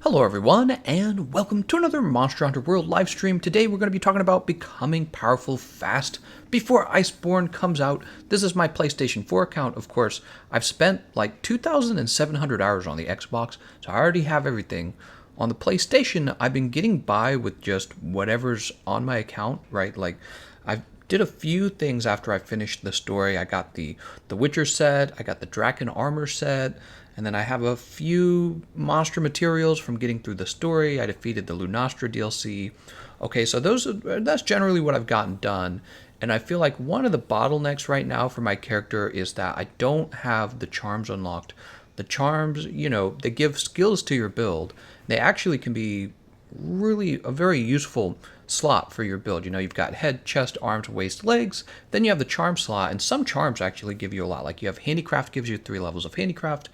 Hello everyone, and welcome to another Monster Hunter World livestream. Today we're going to be talking about becoming powerful fast before Iceborne comes out. This is my PlayStation 4 account, of course. I've spent like 2,700 hours on the Xbox, so I already have everything. On the PlayStation, I've been getting by with just whatever's on my account, right? Like, I did a few things after I finished the story. I got the Witcher set, I got the Draken armor set, and then I have a few monster materials from getting through the story. I defeated the Lunastra DLC. Okay, so that's generally what I've gotten done. And I feel like one of the bottlenecks right now for my character is that I don't have the charms unlocked. The charms, they give skills to your build. They actually can be really a very useful slot for your build. You've got head, chest, arms, waist, legs. Then you have the charm slot, and some charms actually give you a lot. Like you have handicraft, gives you 3 levels of handicraft.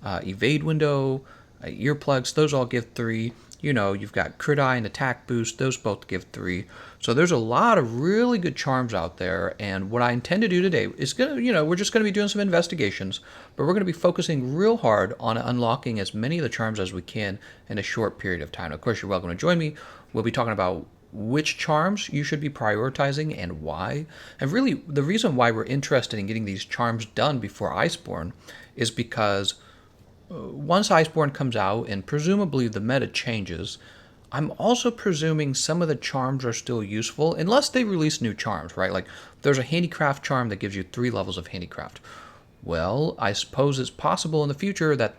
Evade window, earplugs, those all give 3. You've got crit eye and attack boost, those both give 3. So there's a lot of really good charms out there, and what I intend to do today is we're just gonna be doing some investigations, but we're gonna be focusing real hard on unlocking as many of the charms as we can in a short period of time. Of course, you're welcome to join me. We'll be talking about which charms you should be prioritizing and why. And really, the reason why we're interested in getting these charms done before Iceborne is because once Iceborne comes out and presumably the meta changes, I'm also presuming some of the charms are still useful unless they release new charms, right? Like there's a handicraft charm that gives you 3 levels of handicraft. Well, I suppose it's possible in the future that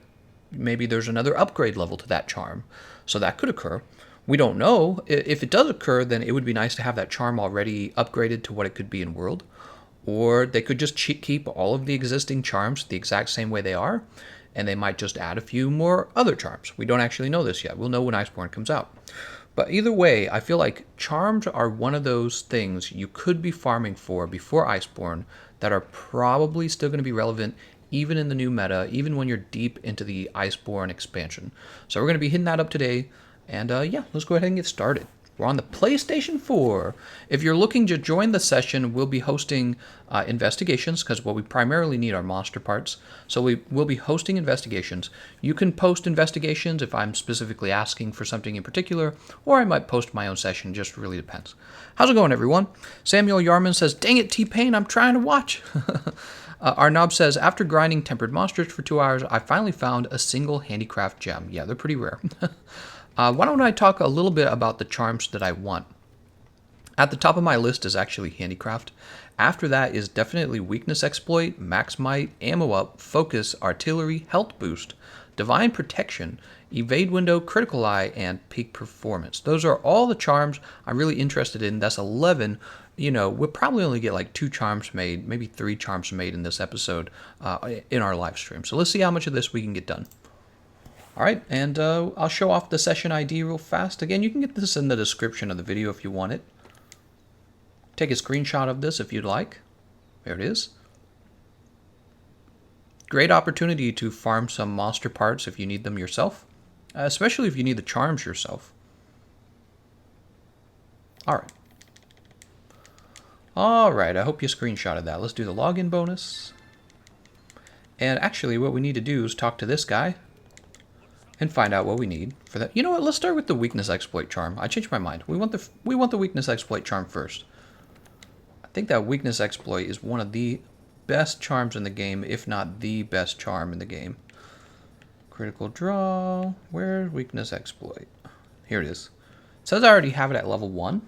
maybe there's another upgrade level to that charm. So that could occur. We don't know. If it does occur, then it would be nice to have that charm already upgraded to what it could be in world. Or they could just keep all of the existing charms the exact same way they are, and they might just add a few more other charms. We don't actually know this yet. We'll know when Iceborne comes out. But either way, I feel like charms are one of those things you could be farming for before Iceborne that are probably still going to be relevant even in the new meta, even when you're deep into the Iceborne expansion. So we're going to be hitting that up today, and yeah, let's go ahead and get started. We're on the PlayStation 4. If you're looking to join the session, we'll be hosting investigations, because what we primarily need are monster parts. So we will be hosting investigations. You can post investigations if I'm specifically asking for something in particular, or I might post my own session, just really depends. How's it going, everyone? Samuel Yarman says, dang it, T-Pain, I'm trying to watch. Arnob says, after grinding tempered monsters for 2 hours, I finally found a single handicraft gem. Yeah, they're pretty rare. Why don't I talk a little bit about the charms that I want? At the top of my list is actually handicraft. After that is definitely weakness exploit, max might, ammo up, focus, artillery, health boost, divine protection, evade window, critical eye, and peak performance. Those are all the charms I'm really interested in. That's 11. We'll probably only get like 2 charms made, maybe 3 charms made in this episode in our live stream. So let's see how much of this we can get done. All right, and I'll show off the session ID real fast. Again, you can get this in the description of the video if you want it. Take a screenshot of this if you'd like. There it is. Great opportunity to farm some monster parts if you need them yourself, especially if you need the charms yourself. All right, I hope you screenshotted that. Let's do the login bonus. And actually, what we need to do is talk to this guy and find out what we need for that. You know what? Let's start with the weakness exploit charm. I changed my mind. We want the weakness exploit charm first. I think that weakness exploit is one of the best charms in the game, if not the best charm in the game. Critical draw. Where's weakness exploit? Here it is. It says I already have it at level 1.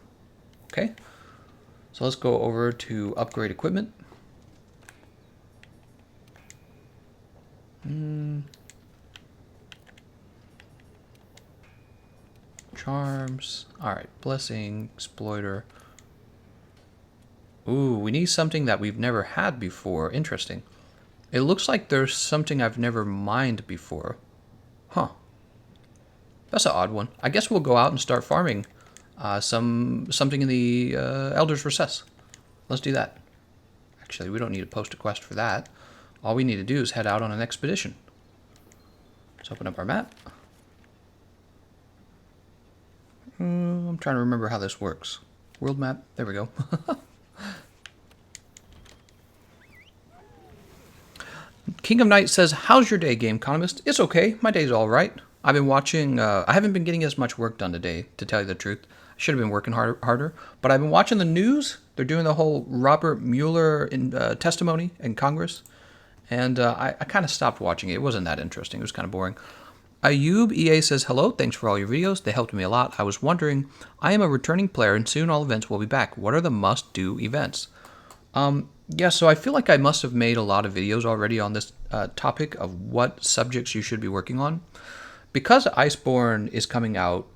Okay. So let's go over to upgrade equipment. Charms. Alright, blessing, exploiter. Ooh, we need something that we've never had before. Interesting. It looks like there's something I've never mined before. Huh. That's an odd one. I guess we'll go out and start farming something in the Elder's Recess. Let's do that. Actually, we don't need to post a quest for that. All we need to do is head out on an expedition. Let's open up our map. I'm trying to remember how this works. World map. There we go. King of Night says, how's your day, Gameconomist? It's okay. My day's all right. I've been watching. I haven't been getting as much work done today, to tell you the truth. I should have been working harder. But I've been watching the news. They're doing the whole Robert Mueller testimony in Congress, and I kind of stopped watching it. It wasn't that interesting. It was kind of boring. Ayub EA says, hello, thanks for all your videos. They helped me a lot. I was wondering, I am a returning player and soon all events will be back. What are the must-do events? Yeah, so I feel like I must have made a lot of videos already on this topic of what subjects you should be working on. Because Iceborne is coming out,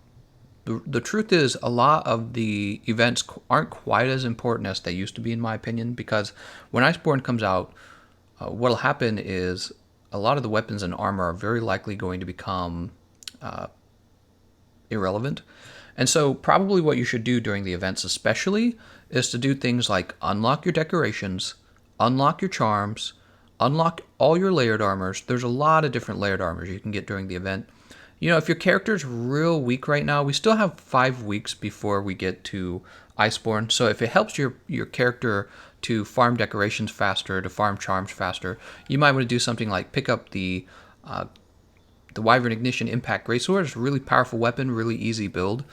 the truth is a lot of the events aren't quite as important as they used to be, in my opinion, because when Iceborne comes out, what'll happen is a lot of the weapons and armor are very likely going to become irrelevant. And so probably what you should do during the events especially is to do things like unlock your decorations, unlock your charms, unlock all your layered armors. There's a lot of different layered armors you can get during the event. You know, if your character's real weak right now, we still have 5 weeks before we get to Iceborne. So if it helps your character to farm decorations faster, to farm charms faster, you might want to do something like pick up the Wyvern Ignition Impact Greatsword. It's a really powerful weapon, really easy build.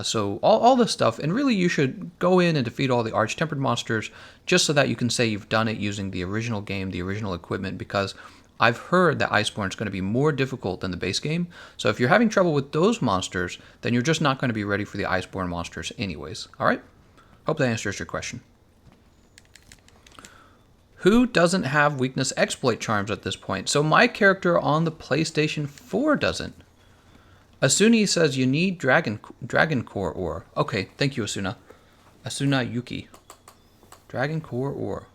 So all this stuff, and really you should go in and defeat all the Arch-Tempered monsters just so that you can say you've done it using the original game, the original equipment, because I've heard that Iceborne is going to be more difficult than the base game. So if you're having trouble with those monsters, then you're just not going to be ready for the Iceborne monsters anyways. All right? Hope that answers your question. Who doesn't have weakness exploit charms at this point? So my character on the PlayStation 4 doesn't. Asuni says you need Dragon Core ore. Okay, thank you, Asuna. Asuna Yuki. Dragon Core ore.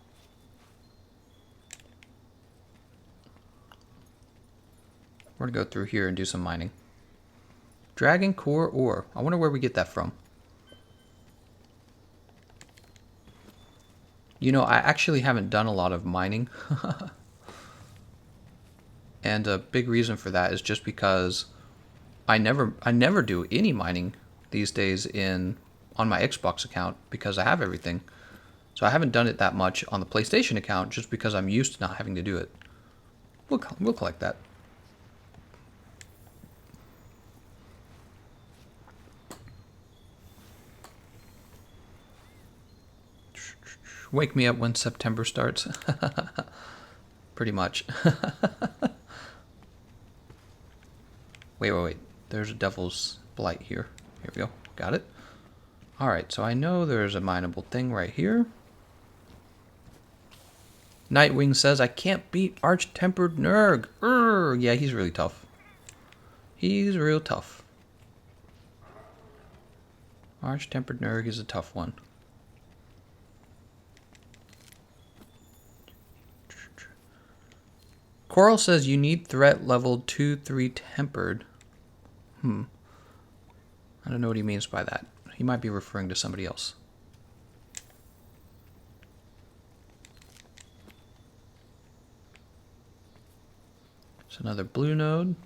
We're going to go through here and do some mining. Dragon Core ore. I wonder where we get that from. You know, I actually haven't done a lot of mining. And a big reason for that is just because I never do any mining these days on my Xbox account because I have everything. So I haven't done it that much on the PlayStation account just because I'm used to not having to do it. We'll collect that. Wake me up when September starts. Pretty much. Wait. There's a Devil's Blight here. Here we go. Got it. Alright, so I know there's a mineable thing right here. Nightwing says, I can't beat Arch-Tempered Nerg. Yeah, he's really tough. He's real tough. Arch-Tempered Nerg is a tough one. Coral says you need threat level 2-3 tempered. I don't know what he means by that. He might be referring to somebody else. It's another blue node.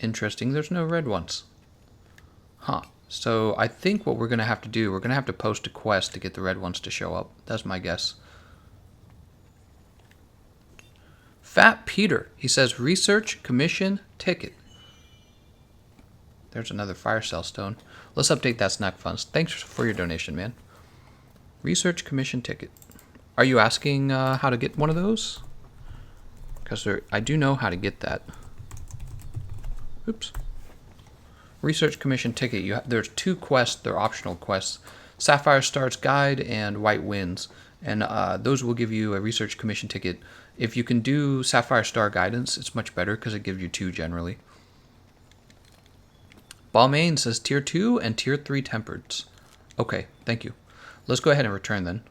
Interesting, there's no red ones. Huh. So I think what we're going to have to do, we're going to have to post a quest to get the red ones to show up. That's my guess. Fat Peter, he says, research commission ticket. There's another fire cell stone. Let's update that snack funds. Thanks for your donation, man. Research commission ticket. Are you asking how to get one of those? Because I do know how to get that. Oops. Research commission ticket. There's 2 quests. They're optional quests. Sapphire Star's Guide and White Winds. And those will give you a research commission ticket. If you can do Sapphire Star Guidance, it's much better because it gives you 2 generally. Balmain says tier 2 and tier 3 tempereds. Okay, thank you. Let's go ahead and return then.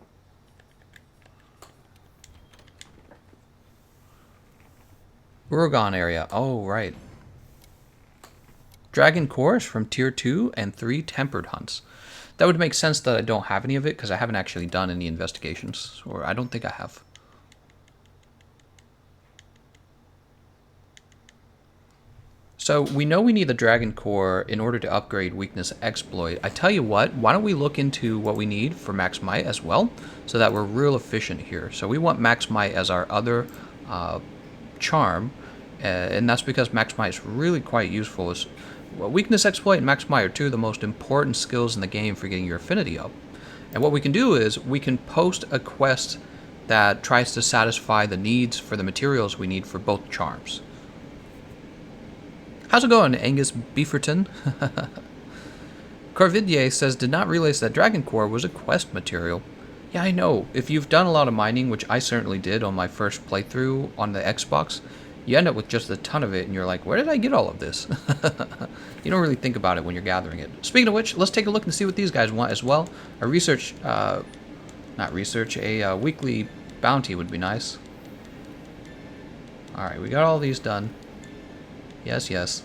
Urugon area. Oh, right. Dragon Chorus from tier 2 and 3 tempered hunts. That would make sense that I don't have any of it because I haven't actually done any investigations, or I don't think I have. So we know we need the Dragon Core in order to upgrade Weakness Exploit. I tell you what, why don't we look into what we need for Max Might as well, so that we're real efficient here. So we want Max Might as our other charm, and that's because Max Might is really quite useful. Well, Weakness Exploit and Max Might are two of the most important skills in the game for getting your affinity up. And what we can do is we can post a quest that tries to satisfy the needs for the materials we need for both charms. How's it going, Angus Beeferton? Corvidier says, did not realize that Dragon Core was a quest material. Yeah, I know. If you've done a lot of mining, which I certainly did on my first playthrough on the Xbox, you end up with just a ton of it, and you're like, where did I get all of this? You don't really think about it when you're gathering it. Speaking of which, let's take a look and see what these guys want as well. A weekly bounty would be nice. Alright, we got all these done. Yes, yes.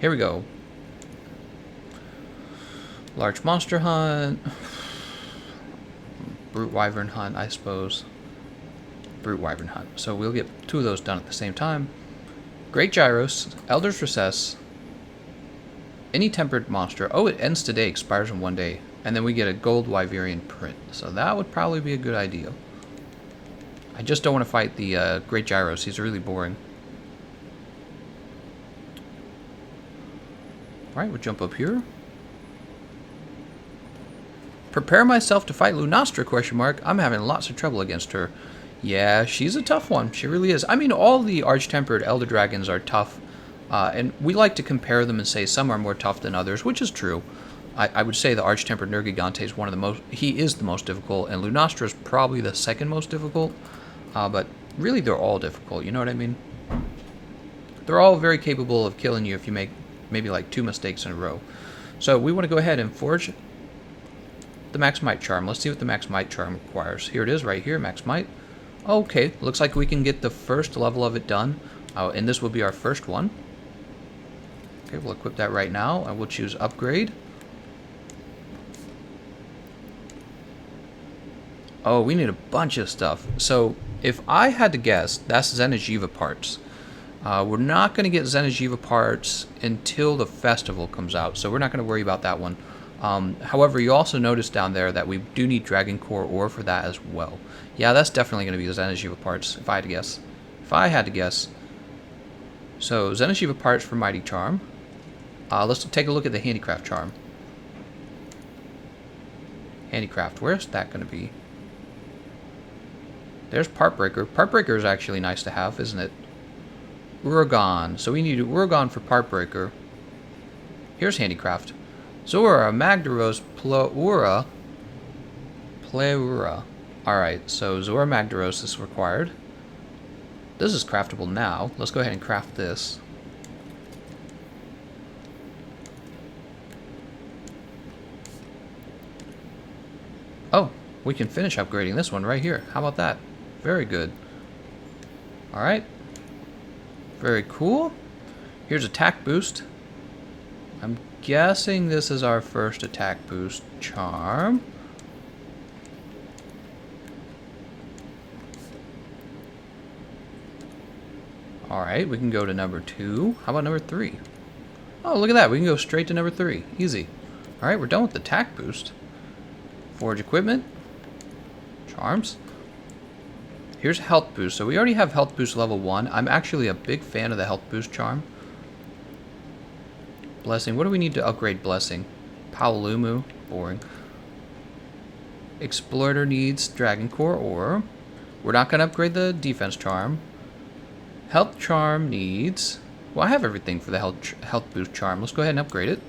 Here we go. Large monster hunt. Brute wyvern hunt, I suppose. Brute wyvern hunt. So we'll get two of those done at the same time. Great Gyros. Elder's Recess. Any tempered monster. Oh, it ends today. Expires in 1 day. And then we get a gold wyverian print. So that would probably be a good idea. I just don't want to fight the Great Gyros. He's really boring. Alright, we'll jump up here. Prepare myself to fight Lunastra, question mark. I'm having lots of trouble against her. Yeah, she's a tough one. She really is. I mean, all the Arch-Tempered Elder Dragons are tough. And we like to compare them and say some are more tough than others, which is true. I would say the Arch-Tempered Nergigante is one of the most... He is the most difficult, and Lunastra is probably the second most difficult. But really, they're all difficult, you know what I mean? They're all very capable of killing you if you make maybe like 2 mistakes in a row. So we want to go ahead and forge the Max Might charm. Let's see what the Max Might charm requires. Here it is right here, Max Might. Okay, looks like we can get the first level of it done. And this will be our first one. Okay, we'll equip that right now. I will choose upgrade. Oh, we need a bunch of stuff. So if I had to guess, that's Xeno'jiiva parts. We're not going to get Xeno'jiiva parts until the festival comes out, so we're not going to worry about that one. However, you also notice down there that we do need Dragon Core ore for that as well. Yeah, that's definitely going to be the Xeno'jiiva parts, if I had to guess. If I had to guess. So, Xeno'jiiva parts for Mighty Charm. Let's take a look at the handicraft charm. Handicraft, where's that going to be? There's Part Breaker. Part Breaker is actually nice to have, isn't it? Uragan. So we need Uragan for Part Breaker. Here's Handicraft. Zora, Magdaros, Pleura. Alright, so Zora Magdaros is required. This is craftable now. Let's go ahead and craft this. Oh, we can finish upgrading this one right here. How about that? Very good. Alright. Very cool. Here's attack boost. I'm guessing this is our first attack boost charm. Alright, we can go to number 2. How about number 3? Oh, look at that. We can go straight to number 3. Easy. Alright, we're done with the attack boost. Forge equipment. Charms. Here's health boost. So we already have health boost level 1. I'm actually a big fan of the health boost charm. Blessing. What do we need to upgrade Blessing? Paolumu. Boring. Exploiter needs Dragon Core ore. We're not going to upgrade the defense charm. Health charm needs... Well, I have everything for the health boost charm. Let's go ahead and upgrade it.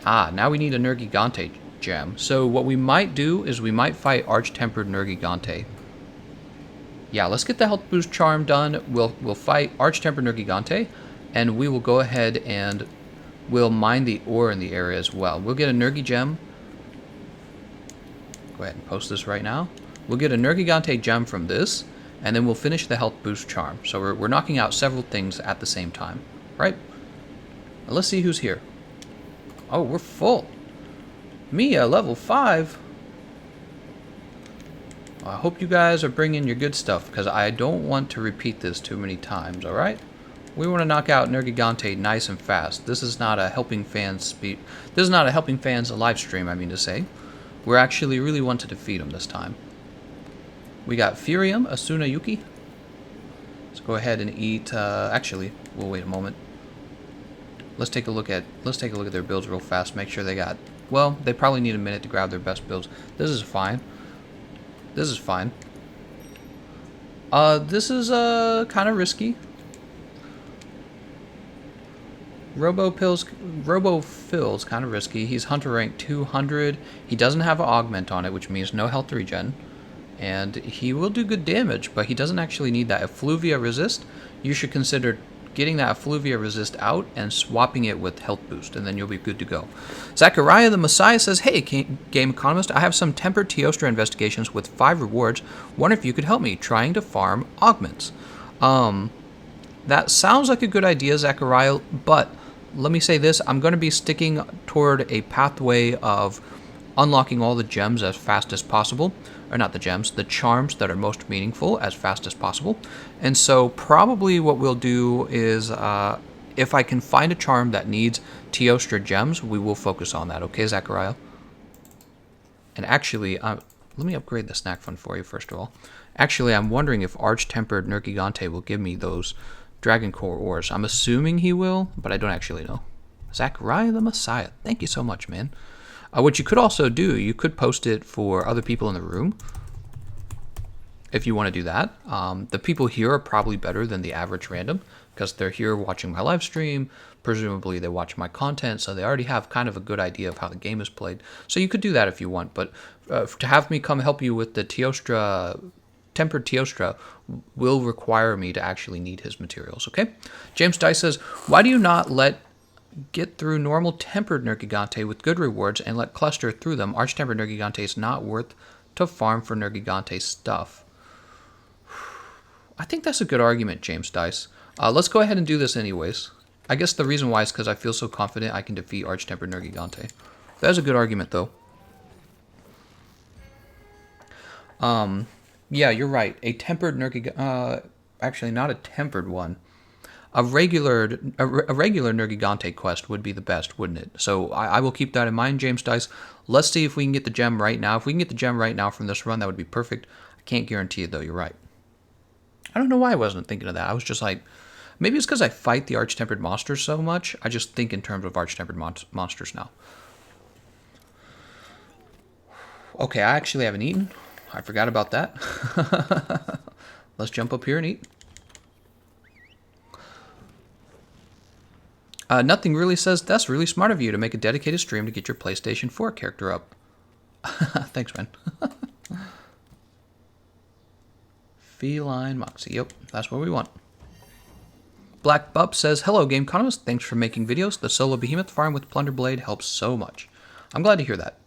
Ah, now we need a nergigante gem. So what we might do is we might fight Arch-Tempered Nergigante. Yeah, let's get the health boost charm done. We'll fight Arch-Tempered Nergigante, and we will go ahead and we'll mine the ore in the area as well. We'll get a Nergi gem. Go ahead and post this right now. We'll get a Nergigante gem from this, and then we'll finish the health boost charm. So we're knocking out several things at the same time, right? Now let's see who's here. Oh, we're full. Mia, level 5. I hope you guys are bringing your good stuff, because I don't want to repeat this too many times, alright? We want to knock out Nergigante nice and fast. This is not a helping fans speed. This is not a helping fans live stream, I mean to say. We're actually really want to defeat him this time. We got Furium, Asuna Yuki. Let's go ahead and eat. Actually, we'll wait a moment. Let's take a look at their builds real fast. Make sure they got. Well, they probably need a minute to grab their best builds. This is fine. This is fine. This is kind of risky. Robo-Phil's kind of risky. He's Hunter rank 200. He doesn't have an augment on it, which means no health regen. And he will do good damage, but he doesn't actually need that Effluvia resist. You should consider getting that Effluvia resist out and swapping it with health boost, and then you'll be good to go. Zachariah the Messiah says, "Hey, Game Economist, I have some tempered Teostra investigations with 5 rewards. Wonder if you could help me trying to farm augments." That sounds like a good idea, Zachariah, but let me say this. I'm going to be sticking toward a pathway of unlocking all the gems as fast as possible. Or not the gems, the charms that are most meaningful as fast as possible. And so probably what we'll do is, if I can find a charm that needs Teostra gems, we will focus on that. Okay, Zachariah? And actually, let me upgrade the snack fund for you, first of all. Actually, I'm wondering if Arch-Tempered Nergigante will give me those Dragon Core ores. I'm assuming he will, but I don't actually know. Zachariah the Messiah. Thank you so much, man. What you could also do, you could post it for other people in the room. If you want to do that. The people here are probably better than the average random because they're here watching my live stream. Presumably they watch my content, so they already have kind of a good idea of how the game is played. So you could do that if you want, but to have me come help you with the Teostra, tempered Teostra, will require me to actually need his materials, okay? James Dice says, "Why do you not get through normal tempered Nergigante with good rewards and let cluster through them? Arch-tempered Nergigante is not worth to farm for Nergigante stuff." I think that's a good argument, James Dice. Let's go ahead and do this anyways. I guess the reason why is because I feel so confident I can defeat Arch-tempered Nergigante. That's a good argument, though. Yeah, you're right. A tempered Nergigante... actually, not a tempered one. A regular Nergigante quest would be the best, wouldn't it? So I will keep that in mind, James Dice. Let's see if we can get the gem right now. If we can get the gem right now from this run, that would be perfect. I can't guarantee it, though. You're right. I don't know why I wasn't thinking of that. I was just like, maybe it's because I fight the Arch-Tempered monsters so much. I just think in terms of Arch-Tempered monsters now. Okay, I actually haven't eaten. I forgot about that. Let's jump up here and eat. Nothing really says, "That's really smart of you to make a dedicated stream to get your PlayStation 4 character up." Thanks, man. Feline Moxie. Yep, that's what we want. Black Bup says, "Hello, Game Economist. Thanks for making videos. The solo behemoth farm with Plunder Blade helps so much." I'm glad to hear that.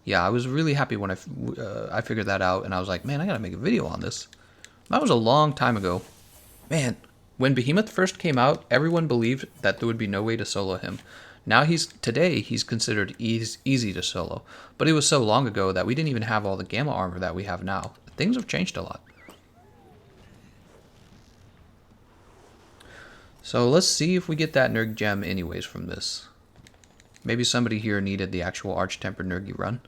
Yeah, I was really happy when I figured that out, and I was like, man, I gotta make a video on this. That was a long time ago. Man, when Behemoth first came out, everyone believed that there would be no way to solo him. Now today he's considered easy to solo, but it was so long ago that we didn't even have all the gamma armor that we have now. Things have changed a lot. So let's see if we get that Nerg gem anyways from this. Maybe somebody here needed the actual Arch-Tempered Nergi run.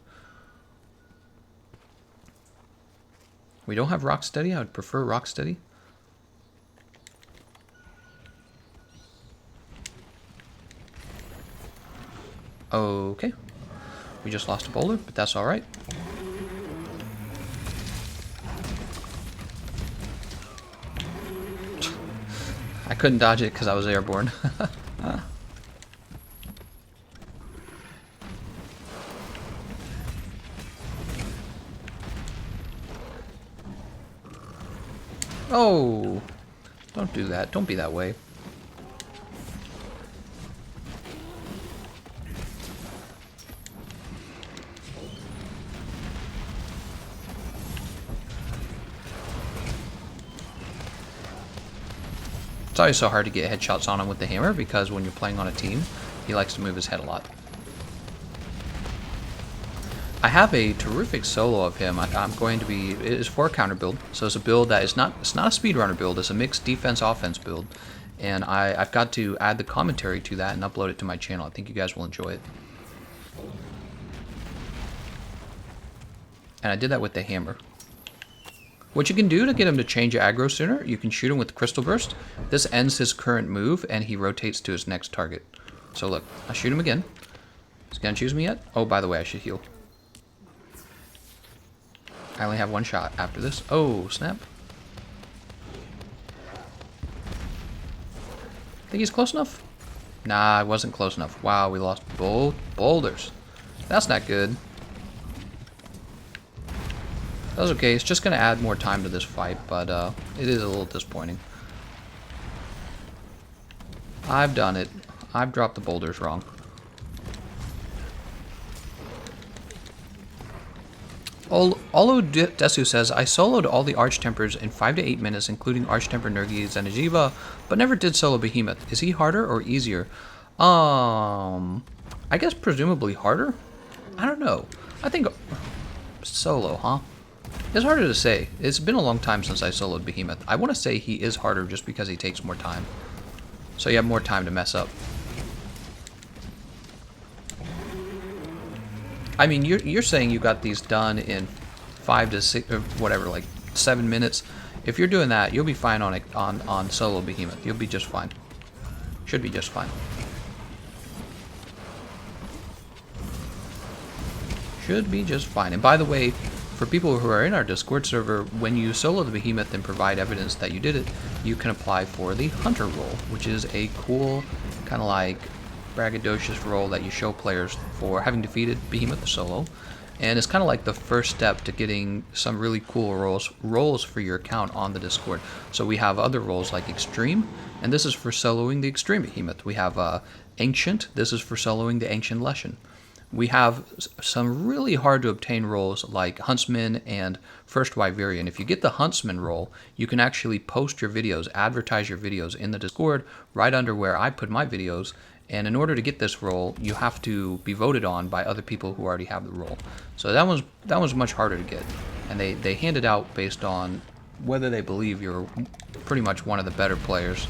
We don't have Rocksteady. I would prefer Rocksteady. Okay. We just lost a boulder, but that's alright. I couldn't dodge it because I was airborne. Oh! Don't do that. Don't be that way. It's always so hard to get headshots on him with the hammer because when you're playing on a team, he likes to move his head a lot. I have a terrific solo of him. I'm going to be, it is for a counter build, so it's a build that is not, it's not a speedrunner build, it's a mixed defense-offense build. And I've got to add the commentary to that and upload it to my channel. I think you guys will enjoy it. And I did that with the hammer. What you can do to get him to change aggro sooner, you can shoot him with Crystal Burst. This ends his current move, and he rotates to his next target. So look, I shoot him again. He's gonna choose me yet? Oh, by the way, I should heal. I only have one shot after this. Oh, snap. Think he's close enough? Nah, I wasn't close enough. Wow, we lost both boulders. That's not good. That's okay. It's just going to add more time to this fight, but it is a little disappointing. I've done it. I've dropped the boulders wrong. Olo Desu says, I soloed all the Archtempers in 5 to 8 minutes, including Archtemper Nergi Zenajiva, but never did solo Behemoth. Is he harder or easier? I guess presumably harder? I don't know. I think solo, huh? It's harder to say. It's been a long time since I soloed Behemoth. I want to say he is harder just because he takes more time. So you have more time to mess up. I mean, you're saying you got these done in 5 to 6 or whatever, like 7 minutes. If you're doing that, you'll be fine on solo Behemoth. You'll be just fine. Should be just fine. Should be just fine. And by the way, for people who are in our Discord server, when you solo the Behemoth and provide evidence that you did it, you can apply for the Hunter role, which is a cool, kind of like braggadocious role that you show players for having defeated Behemoth solo. And it's kind of like the first step to getting some really cool roles for your account on the Discord. So we have other roles like Extreme, and this is for soloing the Extreme Behemoth. We have Ancient, this is for soloing the Ancient Leshen. We have some really hard to obtain roles like Huntsman and First Wyverian. If you get the Huntsman role, you can actually post your videos, advertise your videos in the Discord right under where I put my videos. And in order to get this role, you have to be voted on by other people who already have the role. So that one's much harder to get. And they hand it out based on whether they believe you're pretty much one of the better players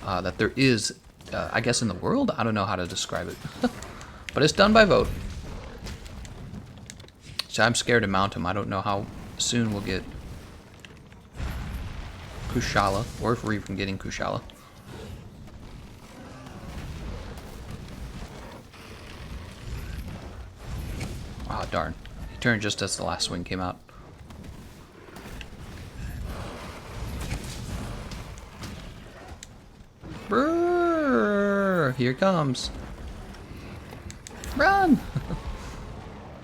that there is, I guess, in the world. I don't know how to describe it. But it's done by vote. So I'm scared to mount him. I don't know how soon we'll get Kushala, or if we're even getting Kushala. Ah, oh, darn. He turned just as the last swing came out. Brrr, here it comes. Run!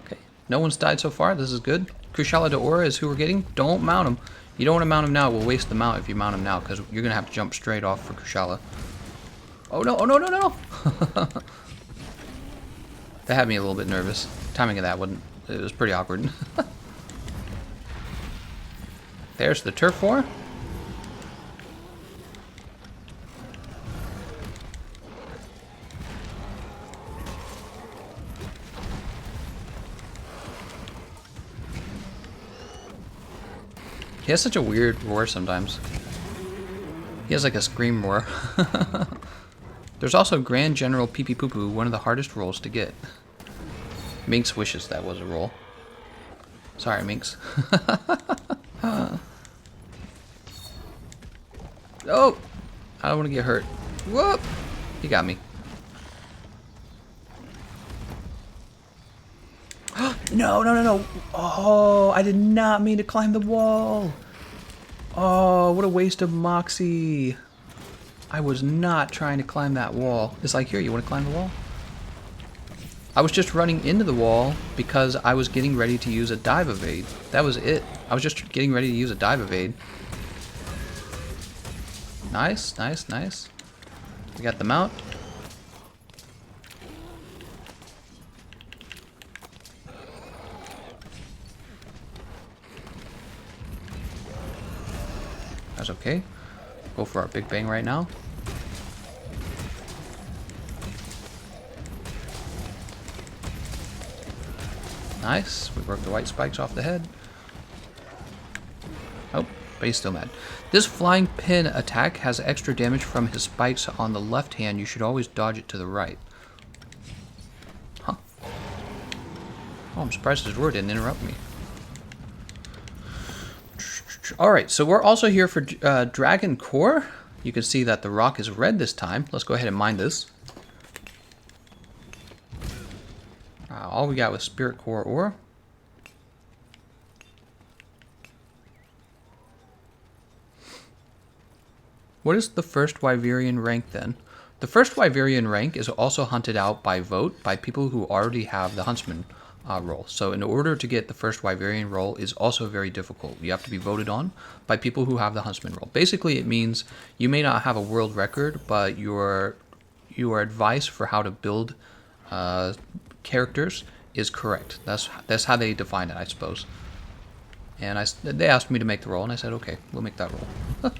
Okay, no one's died so far. This is good. Kushala de Aura is who we're getting. Don't mount him. You don't want to mount him now. We'll waste the mount if you mount him now, because you're going to have to jump straight off for Kushala. Oh no, oh no, no, no! That had me a little bit nervous. Timing of that it was pretty awkward. There's the turf war. He has such a weird roar sometimes. He has like a scream roar. There's also Grand General Pee Pee Poo Poo, one of the hardest roles to get. Minx wishes that was a roll. Sorry, Minx. Oh! I don't want to get hurt. Whoop! He got me. No, no, no, no. Oh, I did not mean to climb the wall. Oh, what a waste of Moxie. I was not trying to climb that wall. It's like, here, you want to climb the wall? I was just running into the wall because I was getting ready to use a dive evade. That was it. I was just getting ready to use a dive evade. Nice, nice, nice. We got the mount. That's okay. Go for our big bang right now. Nice. We broke the white spikes off the head. Oh, but he's still mad. This flying pin attack has extra damage from his spikes on the left hand. You should always dodge it to the right. Huh. Oh, I'm surprised his roar didn't interrupt me. Alright, so we're also here for Dragon Core. You can see that the rock is red this time. Let's go ahead and mine this. All we got was Spirit Core ore. What is the first Wyverian rank then? The first Wyverian rank is also hunted out by vote by people who already have the Huntsman role. So in order to get the first Wyverian role is also very difficult. You have to be voted on by people who have the Huntsman role. Basically, it means you may not have a world record, but your advice for how to build characters is correct. That's how they define it, I suppose. And they asked me to make the role, and I said, okay, we'll make that role.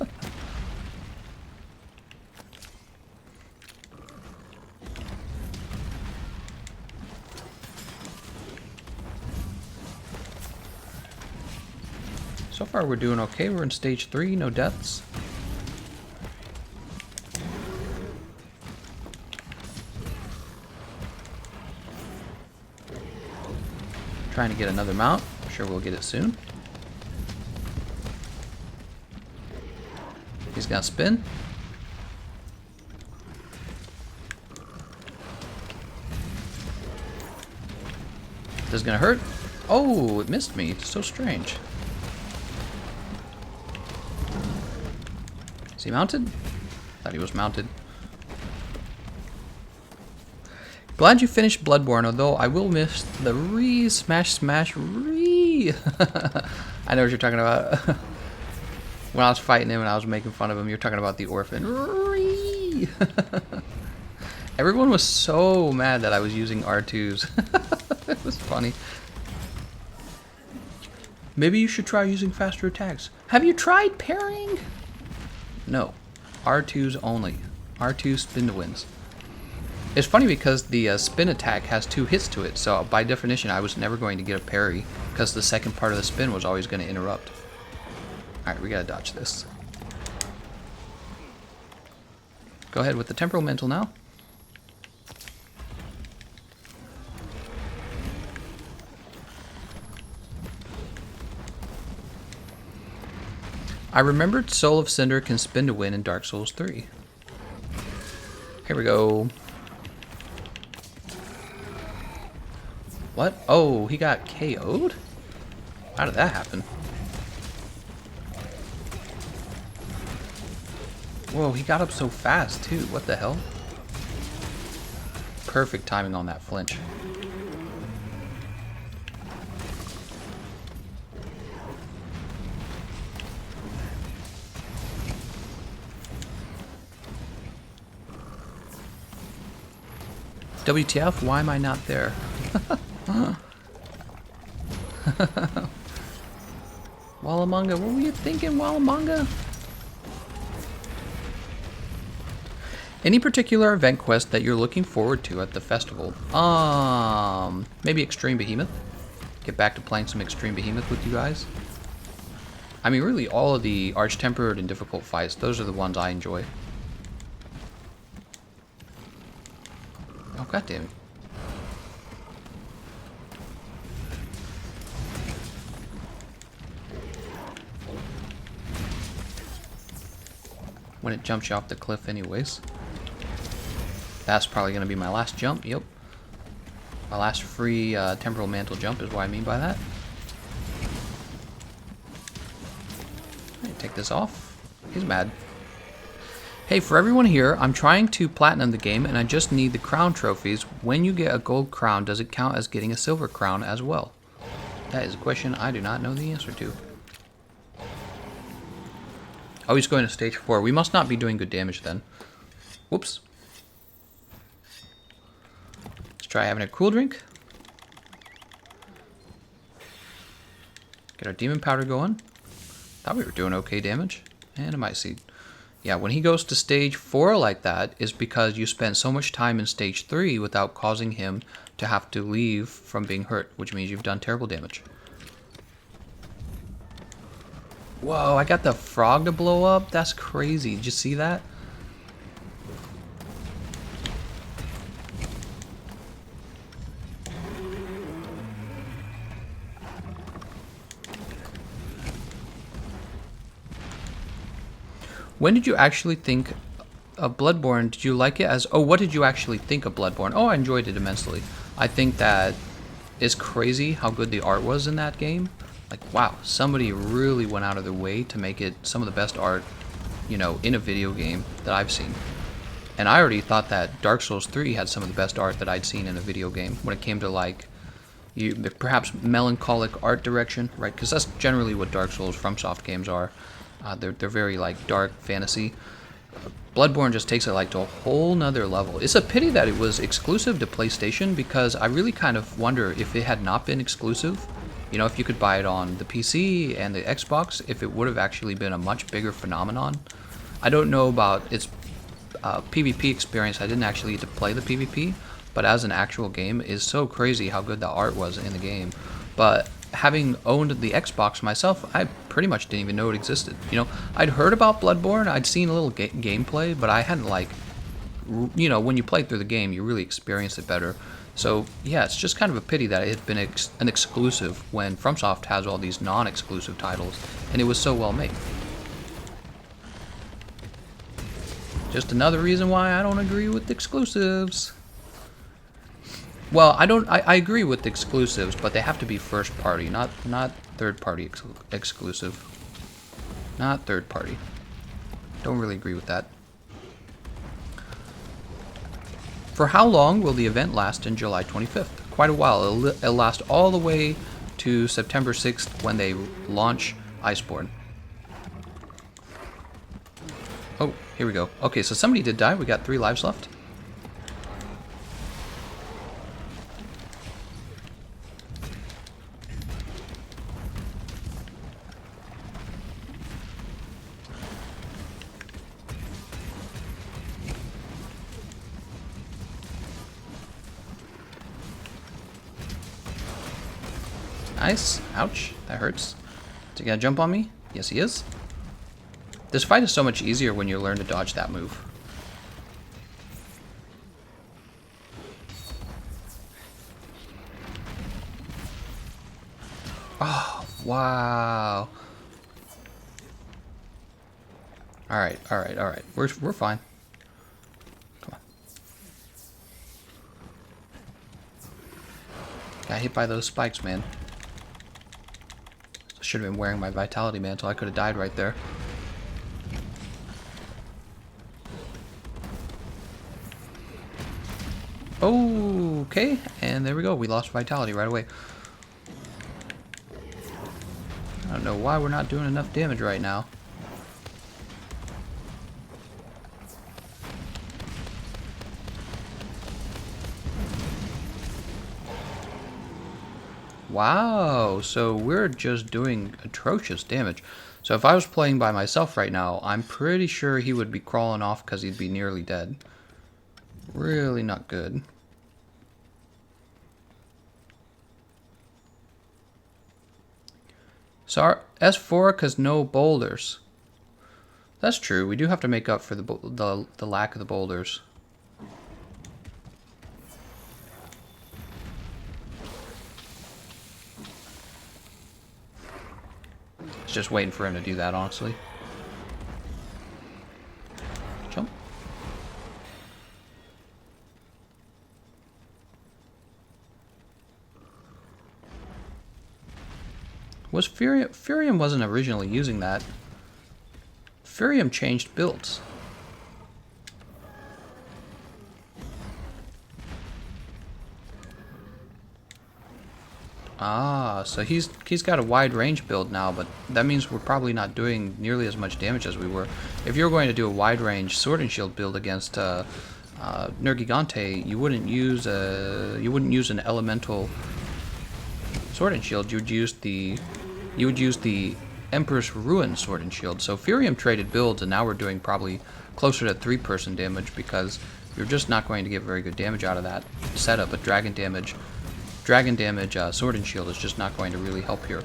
So far we're doing okay. We're in stage 3, no deaths. Trying to get another mount. I'm sure we'll get it soon. He's gonna spin. This is gonna hurt. Oh, it missed me. It's so strange. Is he mounted? Thought he was mounted. Glad you finished Bloodborne, although I will miss the smash re. I know what you're talking about. When I was fighting him and I was making fun of him, you're talking about the orphan. Re. Everyone was so mad that I was using R2s. It was funny. Maybe you should try using faster attacks. Have you tried parrying? No. R2s only. R2 spin to wins. It's funny because the spin attack has 2 hits to it, so by definition I was never going to get a parry because the second part of the spin was always going to interrupt. Alright, we gotta dodge this. Go ahead with the temporal mental now. I remembered Soul of Cinder can spin to win in Dark Souls 3. Here we go. What? Oh, he got KO'd? How did that happen? Whoa, he got up so fast too. What the hell? Perfect timing on that flinch. WTF? Why am I not there? Wallamonga, what were you thinking, Wallamonga? Any particular event quest that you're looking forward to at the festival? Maybe Extreme Behemoth. Get back to playing some Extreme Behemoth with you guys. I mean, really, all of the Arch-Tempered and difficult fights, those are the ones I enjoy. Oh, goddammit. When it jumps you off the cliff anyways. That's probably going to be my last jump, yep. My last free temporal mantle jump is what I mean by that. Right, take this off. He's mad. Hey, for everyone here, I'm trying to platinum the game and I just need the crown trophies. When you get a gold crown, does it count as getting a silver crown as well? That is a question I do not know the answer to. Oh, he's going to stage 4. We must not be doing good damage then. Whoops. Let's try having a cool drink. Get our demon powder going. Thought we were doing okay damage. And a might seed. Yeah, when he goes to stage 4 like that is because you spent so much time in stage 3 without causing him to have to leave from being hurt, which means you've done terrible damage. Whoa, I got the frog to blow up? That's crazy. Did you see that? When did you actually think of Bloodborne? Did you like it as... Oh, what did you actually think of Bloodborne? Oh, I enjoyed it immensely. I think that it's crazy how good the art was in that game. Like, wow, somebody really went out of their way to make it some of the best art, you know, in a video game that I've seen. And I already thought that Dark Souls 3 had some of the best art that I'd seen in a video game when it came to, like, perhaps melancholic art direction, right? Because that's generally what Dark Souls FromSoft games are. They're very, like, dark fantasy. Bloodborne just takes it, like, to a whole nother level. It's a pity that it was exclusive to PlayStation, because I really kind of wonder if it had not been exclusive, you know, if you could buy it on the PC and the Xbox, if it would have actually been a much bigger phenomenon. I don't know about its PvP experience. I didn't actually get to play the PvP, but as an actual game, it's so crazy how good the art was in the game. But having owned the Xbox myself, I pretty much didn't even know it existed. You know, I'd heard about Bloodborne, I'd seen a little gameplay, but I hadn't, like, you know, when you played through the game, you really experienced it better. So yeah, it's just kind of a pity that it had been an exclusive when FromSoft has all these non-exclusive titles, and it was so well made. Just another reason why I don't agree with exclusives. Well, I agree with exclusives, but they have to be first party, not third party exclusive. Not third party. Don't really agree with that. For how long will the event last in July 25th? Quite a while. It'll last all the way to September 6th when they launch Iceborne. Oh, here we go. Okay, so somebody did die. We got 3 lives left. Nice. Ouch. That hurts. Is he gonna jump on me? Yes, he is. This fight is so much easier when you learn to dodge that move. Oh, wow. Alright, alright, alright. We're fine. Come on. Got hit by those spikes, man. Should have been wearing my vitality mantle. I could have died right there. Okay, and there we go. We lost vitality right away. I don't know why we're not doing enough damage right now. Wow, so we're just doing atrocious damage. So if I was playing by myself right now, I'm pretty sure he would be crawling off because he'd be nearly dead. Really not good. So our S4 because no boulders. That's true. We do have to make up for the lack of the boulders. Just waiting for him to do that, honestly. Jump. Was Furium wasn't originally using that. Furium changed builds. Ah, so he's got a wide range build now, but that means we're probably not doing nearly as much damage as we were. If you're going to do a wide range sword and shield build against nergigante, you wouldn't use an elemental sword and shield. You would use the Empress Ruin sword and shield. So Furium traded builds, and now we're doing probably closer to 3-person damage because you're just not going to get very good damage out of that setup. But dragon damage dragon damage, sword and shield is just not going to really help here.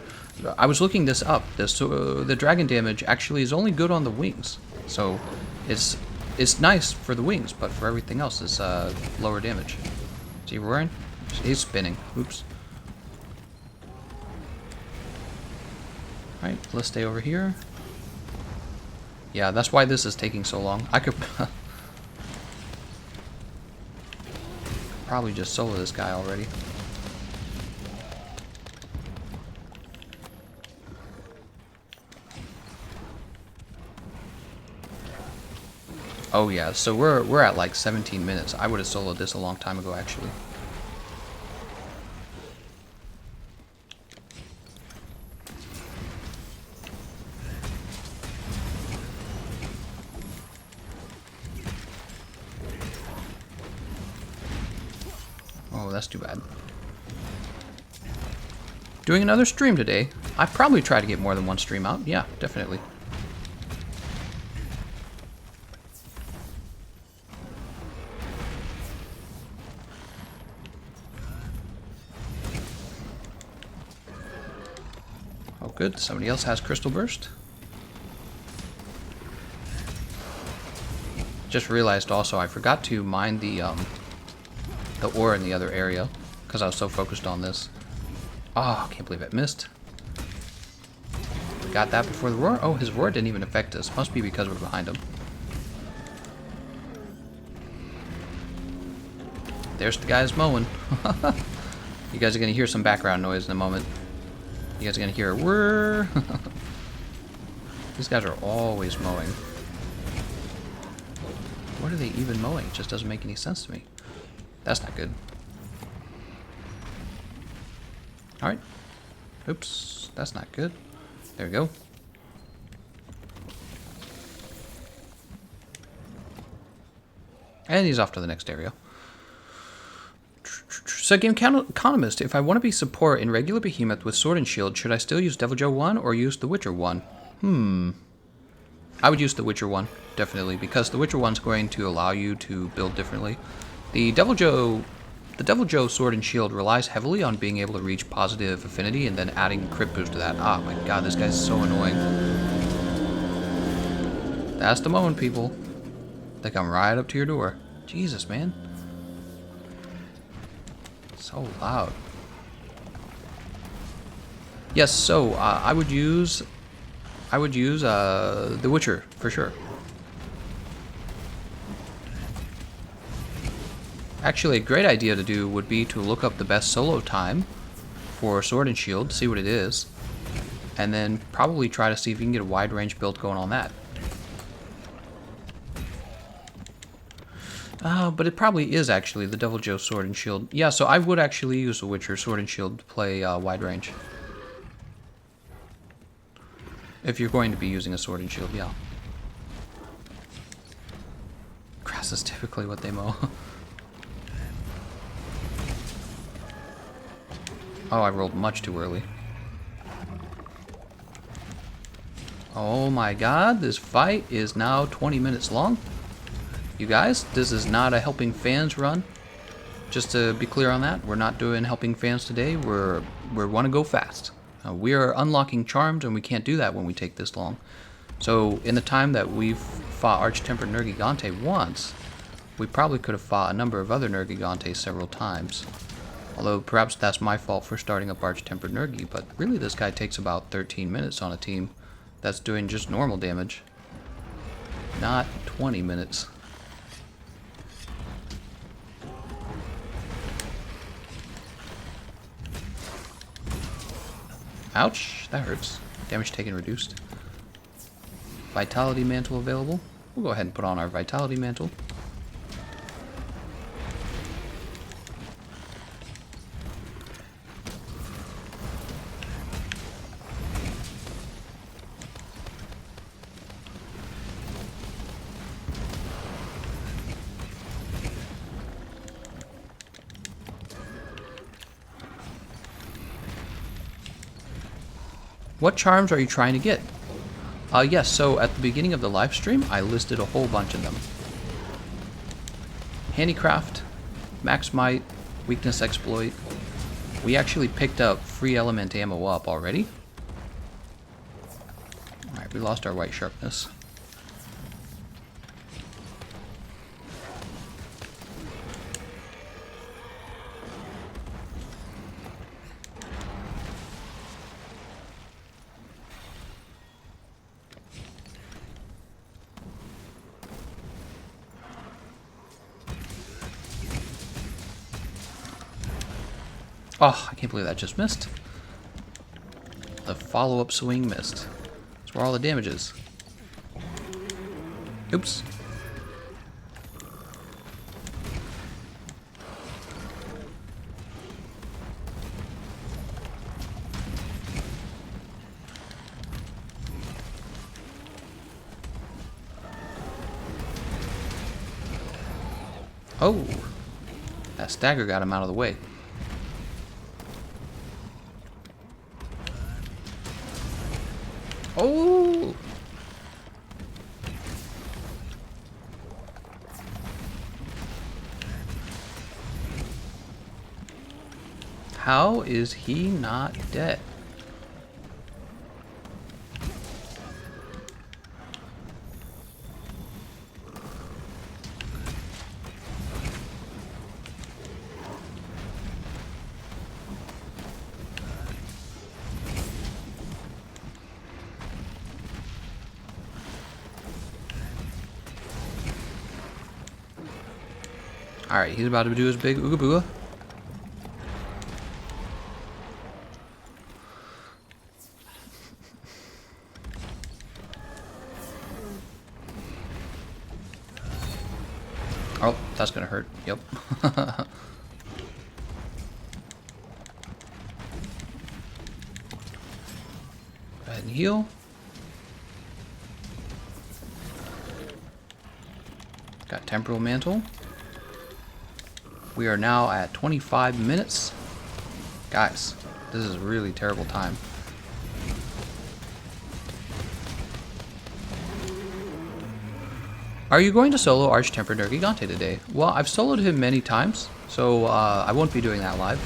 I was looking this up. The dragon damage actually is only good on the wings, so it's nice for the wings, but for everything else, it's lower damage. Is he roaring? He's spinning. Oops. Alright, let's stay over here. Yeah, that's why this is taking so long. I could probably just solo this guy already. Oh yeah, so we're at like 17 minutes. I would have soloed this a long time ago, actually. Oh, that's too bad. Doing another stream today. I probably try to get more than one stream out. Yeah, definitely. Oh, good. Somebody else has Crystal Burst. Just realized also I forgot to mine the ore in the other area because I was so focused on this. Oh, I can't believe it missed. Got that before the roar. Oh, his roar didn't even affect us. Must be because we're behind him. There's the guys mowing. You guys are going to hear some background noise in a moment. You guys are going to hear a whir. These guys are always mowing. What are they even mowing? It just doesn't make any sense to me. That's not good. Alright. Oops. That's not good. There we go. And he's off to the next area. So, Gameconomist, if I want to be support in regular Behemoth with Sword and Shield, should I still use Devil Joe 1 or use the Witcher 1? I would use the Witcher 1, definitely, because the Witcher 1's going to allow you to build differently. The Devil Joe Sword and Shield relies heavily on being able to reach positive affinity and then adding crit boost to that. Oh my god, this guy's so annoying. That's the moment, people. They come right up to your door. Jesus, man. So loud. Yes, so I would use The Witcher for sure. Actually, a great idea to do would be to look up the best solo time for Sword and Shield, see what it is, and then probably try to see if you can get a wide range build going on that. But it probably is actually the Devil Joe Sword and Shield. Yeah, so I would actually use the Witcher Sword and Shield to play wide range. If you're going to be using a Sword and Shield, yeah. Grass is typically what they mow. Oh, I rolled much too early. Oh my god, this fight is now 20 minutes long. You guys, this is not a helping fans run. Just to be clear on that, we're not doing helping fans today. We want to go fast. We are unlocking charms, and we can't do that when we take this long. So, in the time that we've fought Arch-Tempered Nergigante once, we probably could have fought a number of other Nergigantes several times. Although, perhaps that's my fault for starting up Arch-Tempered Nergi, but really this guy takes about 13 minutes on a team that's doing just normal damage. Not 20 minutes. Ouch, that hurts. Damage taken reduced. Vitality Mantle available. We'll go ahead and put on our Vitality Mantle. What charms are you trying to get? Yes, so at the beginning of the live stream, I listed a whole bunch of them. Handicraft, Max Might, Weakness Exploit, We actually picked up free element ammo up already. Alright, we lost our white sharpness. Oh, I can't believe that just missed. The follow-up swing missed. That's where all the damage is. Oops. Oh, that stagger got him out of the way. Oh! How is he not dead? Alright, he's about to do his big ooga booga. Oh, that's gonna hurt. Yep. Go ahead and heal. Got temporal mantle. We are now at 25 minutes. Guys, this is a really terrible time. Are you going to solo Arch-Tempered Nergigante today? Well, I've soloed him many times, so I won't be doing that live.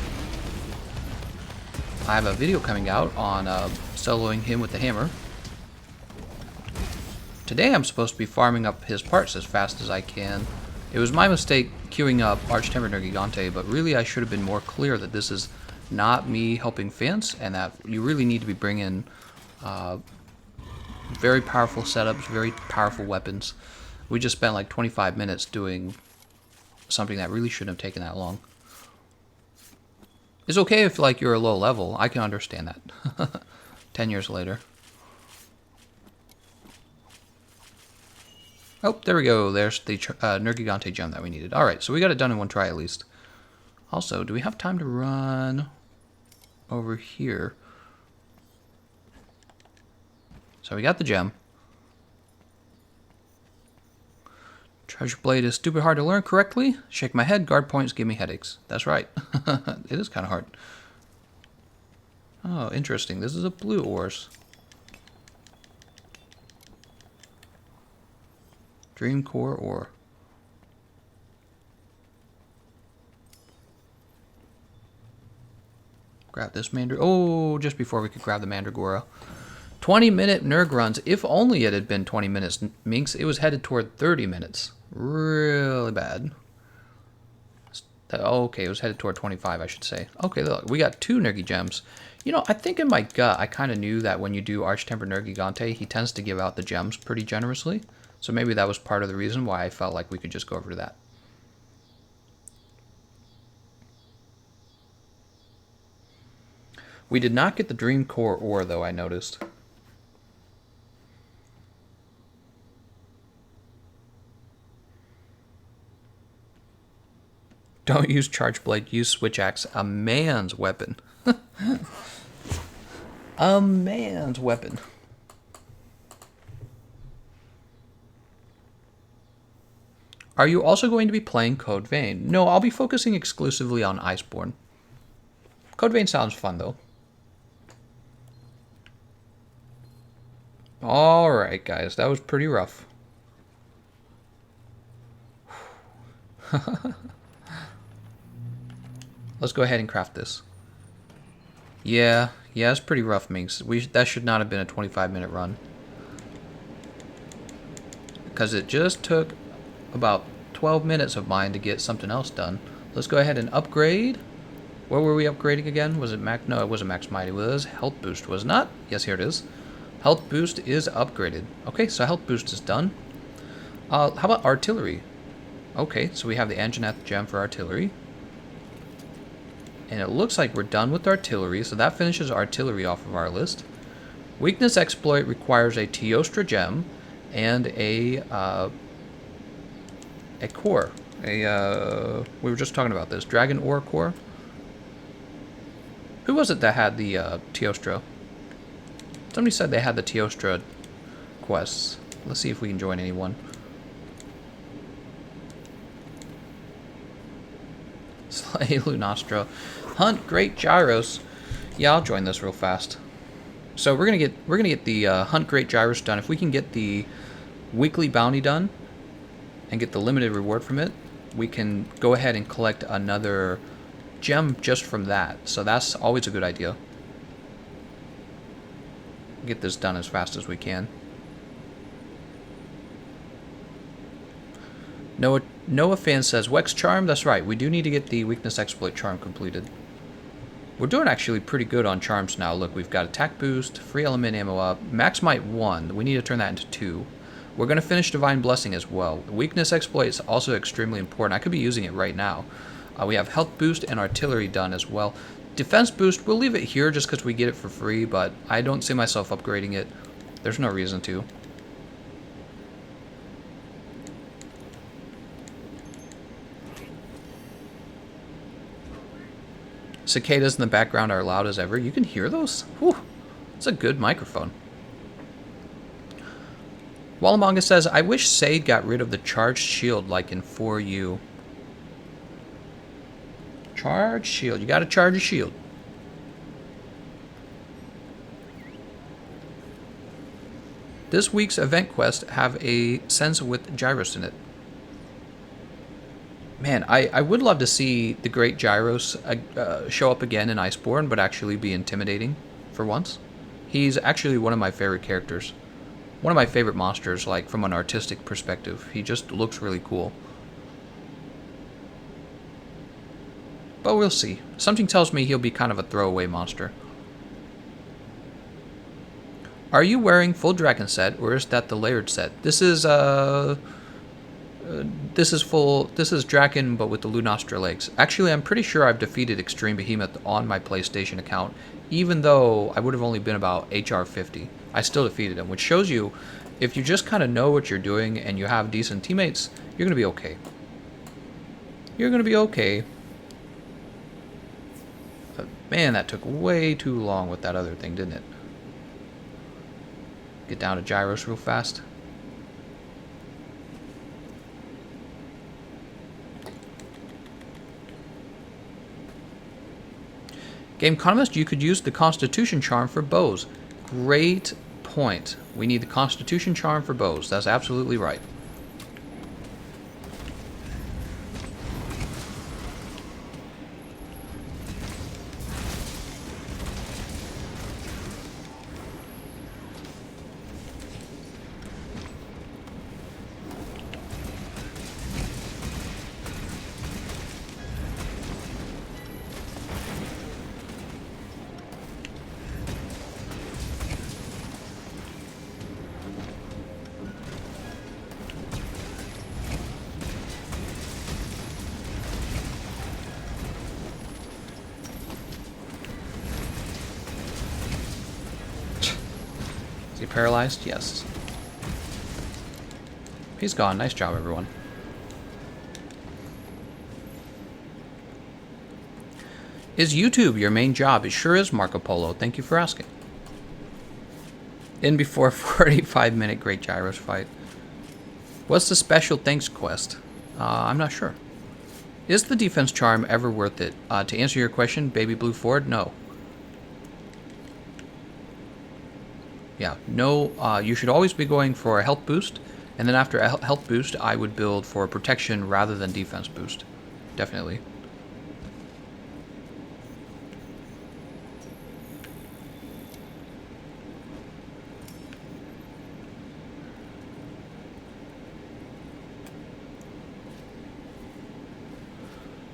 I have a video coming out on soloing him with the hammer. Today I'm supposed to be farming up his parts as fast as I can. It was my mistake queuing up Arch-Tempered Nergigante, but really I should have been more clear that this is not me helping Fence, and that you really need to be bringing very powerful setups, very powerful weapons. We just spent like 25 minutes doing something that really shouldn't have taken that long. It's okay if like you're a low level. I can understand that. 10 years later. Oh, there we go. There's the Nergigante gem that we needed. Alright, so we got it done in one try at least. Also, do we have time to run over here? So we got the gem. Treasure Blade is stupid hard to learn correctly. Shake my head, guard points give me headaches. That's right. It is kind of hard. Oh, interesting. This is a blue ores. Dream core ore. Grab this mandragora. Oh, just before we could grab the mandragora. 20-minute nerg runs. If only it had been 20 minutes, Minx. It was headed toward 30 minutes. Really bad. Okay, it was headed toward 25, I should say. Okay, look, we got 2 Nergi gems. You know, I think in my gut, I kind of knew that when you do Arch-Tempered Nergigante, he tends to give out the gems pretty generously. So maybe that was part of the reason why I felt like we could just go over to that. We did not get the Dream Core ore, though, I noticed. Don't use Charge Blade, use Switch Axe. A man's weapon. A man's weapon. Are you also going to be playing Code Vein? No, I'll be focusing exclusively on Iceborne. Code Vein sounds fun, though. Alright, guys, that was pretty rough. Let's go ahead and craft this. Yeah, it's pretty rough, Minx. That should not have been a 25-minute run. Because it just took about 12 minutes of mine to get something else done. Let's go ahead and upgrade. Where were we upgrading again? Was it max? No, it wasn't max might. It was health boost, was it not? Yes, here it is. Health boost is upgraded. Okay, so health boost is done. How about artillery? Okay, so we have the Anjanath gem for artillery. And it looks like we're done with artillery, so that finishes artillery off of our list. Weakness exploit requires a Teostra gem and a core. We were just talking about this. Dragon ore core. Who was it that had the Teostra? Somebody said they had the Teostra quests. Let's see if we can join anyone. Slay Lunastra. Hunt Great Gyros. Yeah, I'll join this real fast. So we're gonna get the Hunt Great Gyros done. If we can get the weekly bounty done and get the limited reward from it, we can go ahead and collect another gem just from that. So that's always a good idea. Get this done as fast as we can. Noah fan says, Wex Charm, that's right, we do need to get the Weakness Exploit Charm completed. We're doing actually pretty good on charms now. Look, we've got attack boost, free element ammo up, max might 1. We need to turn that into 2. We're going to finish Divine Blessing as well. Weakness Exploit is also extremely important. I could be using it right now. We have health boost and artillery done as well. Defense boost, we'll leave it here just because we get it for free, but I don't see myself upgrading it. There's no reason to. Cicadas in the background are loud as ever. You can hear those? Whew. It's a good microphone. Wallamonga says, I wish Sade got rid of the charged shield like in 4U. Charged shield. You gotta charge a shield. This week's event quest have a sense with Gyros in it. Man, I would love to see the Great Gyros show up again in Iceborne, but actually be intimidating for once. He's actually one of my favorite characters. One of my favorite monsters, like, from an artistic perspective. He just looks really cool. But we'll see. Something tells me he'll be kind of a throwaway monster. Are you wearing full dragon set, or is that the layered set? This is Draken, but with the Lunastra legs. Actually, I'm pretty sure I've defeated Extreme Behemoth on my PlayStation account, even though I would have only been about HR 50. I still defeated him, which shows you, if you just kind of know what you're doing and you have decent teammates, you're going to be okay. You're going to be okay. But man, that took way too long with that other thing, didn't it? Get down to Gyros real fast. Gameconomist, you could use the Constitution Charm for bows. Great point. We need the Constitution Charm for bows. That's absolutely right. Is he paralyzed? Yes. He's gone. Nice job, everyone. Is YouTube your main job? It sure is, Marco Polo. Thank you for asking. In before 45-minute Great Gyros fight. What's the special thanks quest? I'm not sure. Is the defense charm ever worth it? To answer your question, Baby Blue Ford, no. Yeah, no, you should always be going for a health boost, and then after a health boost, I would build for protection rather than defense boost. Definitely.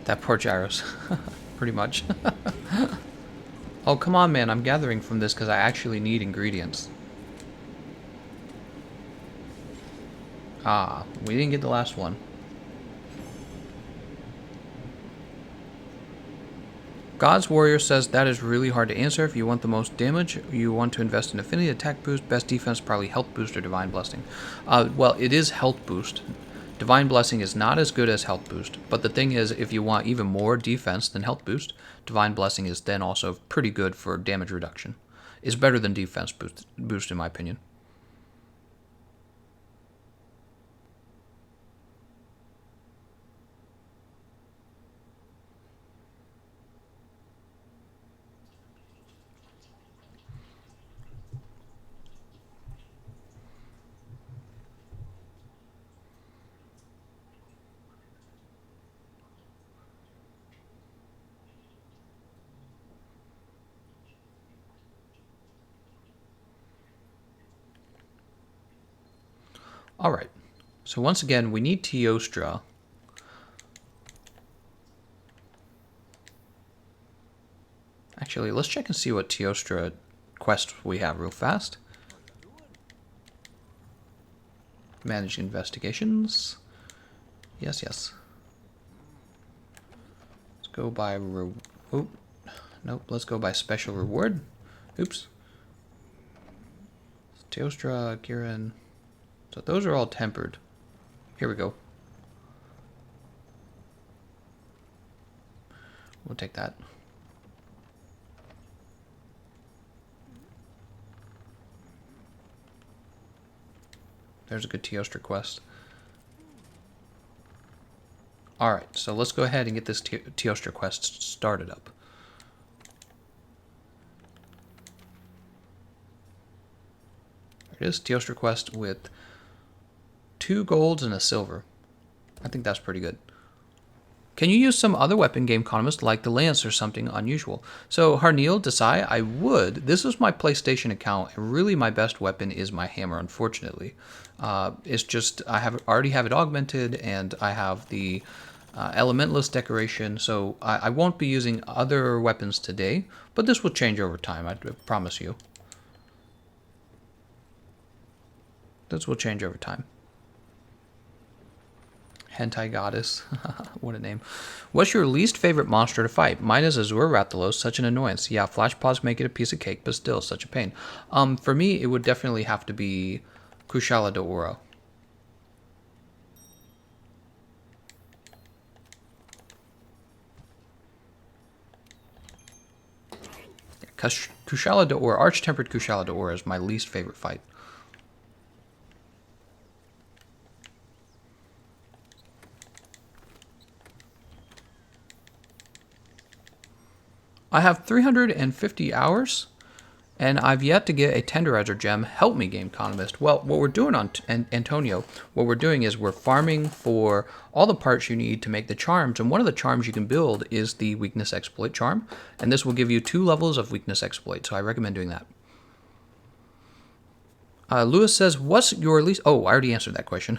That poor gyros. Pretty much. Oh, come on, man. I'm gathering from this because I actually need ingredients. Ah, we didn't get the last one. God's Warrior says that is really hard to answer. If you want the most damage, you want to invest in affinity, attack boost, best defense, probably health boost or divine blessing. Well, it is health boost. Divine blessing is not as good as health boost, but the thing is, if you want even more defense than health boost, divine blessing is then also pretty good for damage reduction. It's better than defense boost in my opinion. Alright, so once again, we need Teostra. Actually, let's check and see what Teostra quest we have real fast. Manage investigations. Yes, yes. Let's go by... Nope, let's go by special reward. Oops. Teostra, Giran... So those are all tempered. Here we go. We'll take that. There's a good Teostra quest. Alright, so let's go ahead and get this Teostra quest started up. There it is, Teostra quest with 2 golds and a silver. I think that's pretty good. Can you use some other weapon, Gameconomist, like the lance or something unusual? So, Harneil, Desai, I would. This is my PlayStation account, and really my best weapon is my hammer, unfortunately. It's just, already have it augmented, and I have the elementalist decoration, so I won't be using other weapons today, but this will change over time, I promise you. This will change over time. Hentai Goddess. What a name. What's your least favorite monster to fight? Mine is Azure Rathalos, such an annoyance. Yeah, flash pods make it a piece of cake, but still, such a pain. For me, it would definitely have to be Kushala Daora. Kushala Daora, Arch-Tempered Kushala Daora is my least favorite fight. I have 350 hours, and I've yet to get a Tenderizer gem. Help me, Gameconomist. Well, what we're doing on Antonio, what we're doing is we're farming for all the parts you need to make the charms, and one of the charms you can build is the Weakness Exploit charm, and this will give you 2 levels of Weakness Exploit, so I recommend doing that. Lewis says, what's your least... Oh, I already answered that question.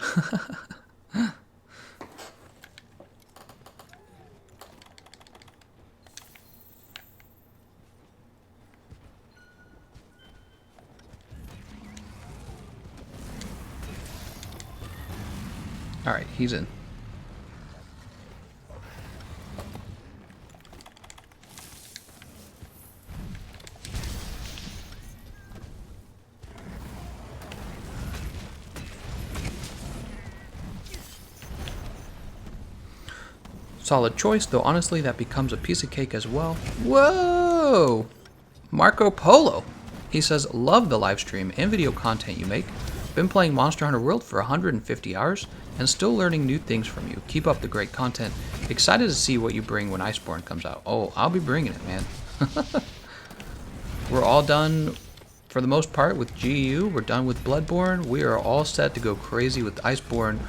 Alright, he's in. Solid choice, though honestly that becomes a piece of cake as well. Whoa! Marco Polo! He says, love the live stream and video content you make. Been playing Monster Hunter World for 150 hours and still learning new things from you. Keep up the great content. Excited to see what you bring when Iceborne comes out. Oh, I'll be bringing it, man. We're all done for the most part with GU. We're done with Bloodborne. We are all set to go crazy with Iceborne.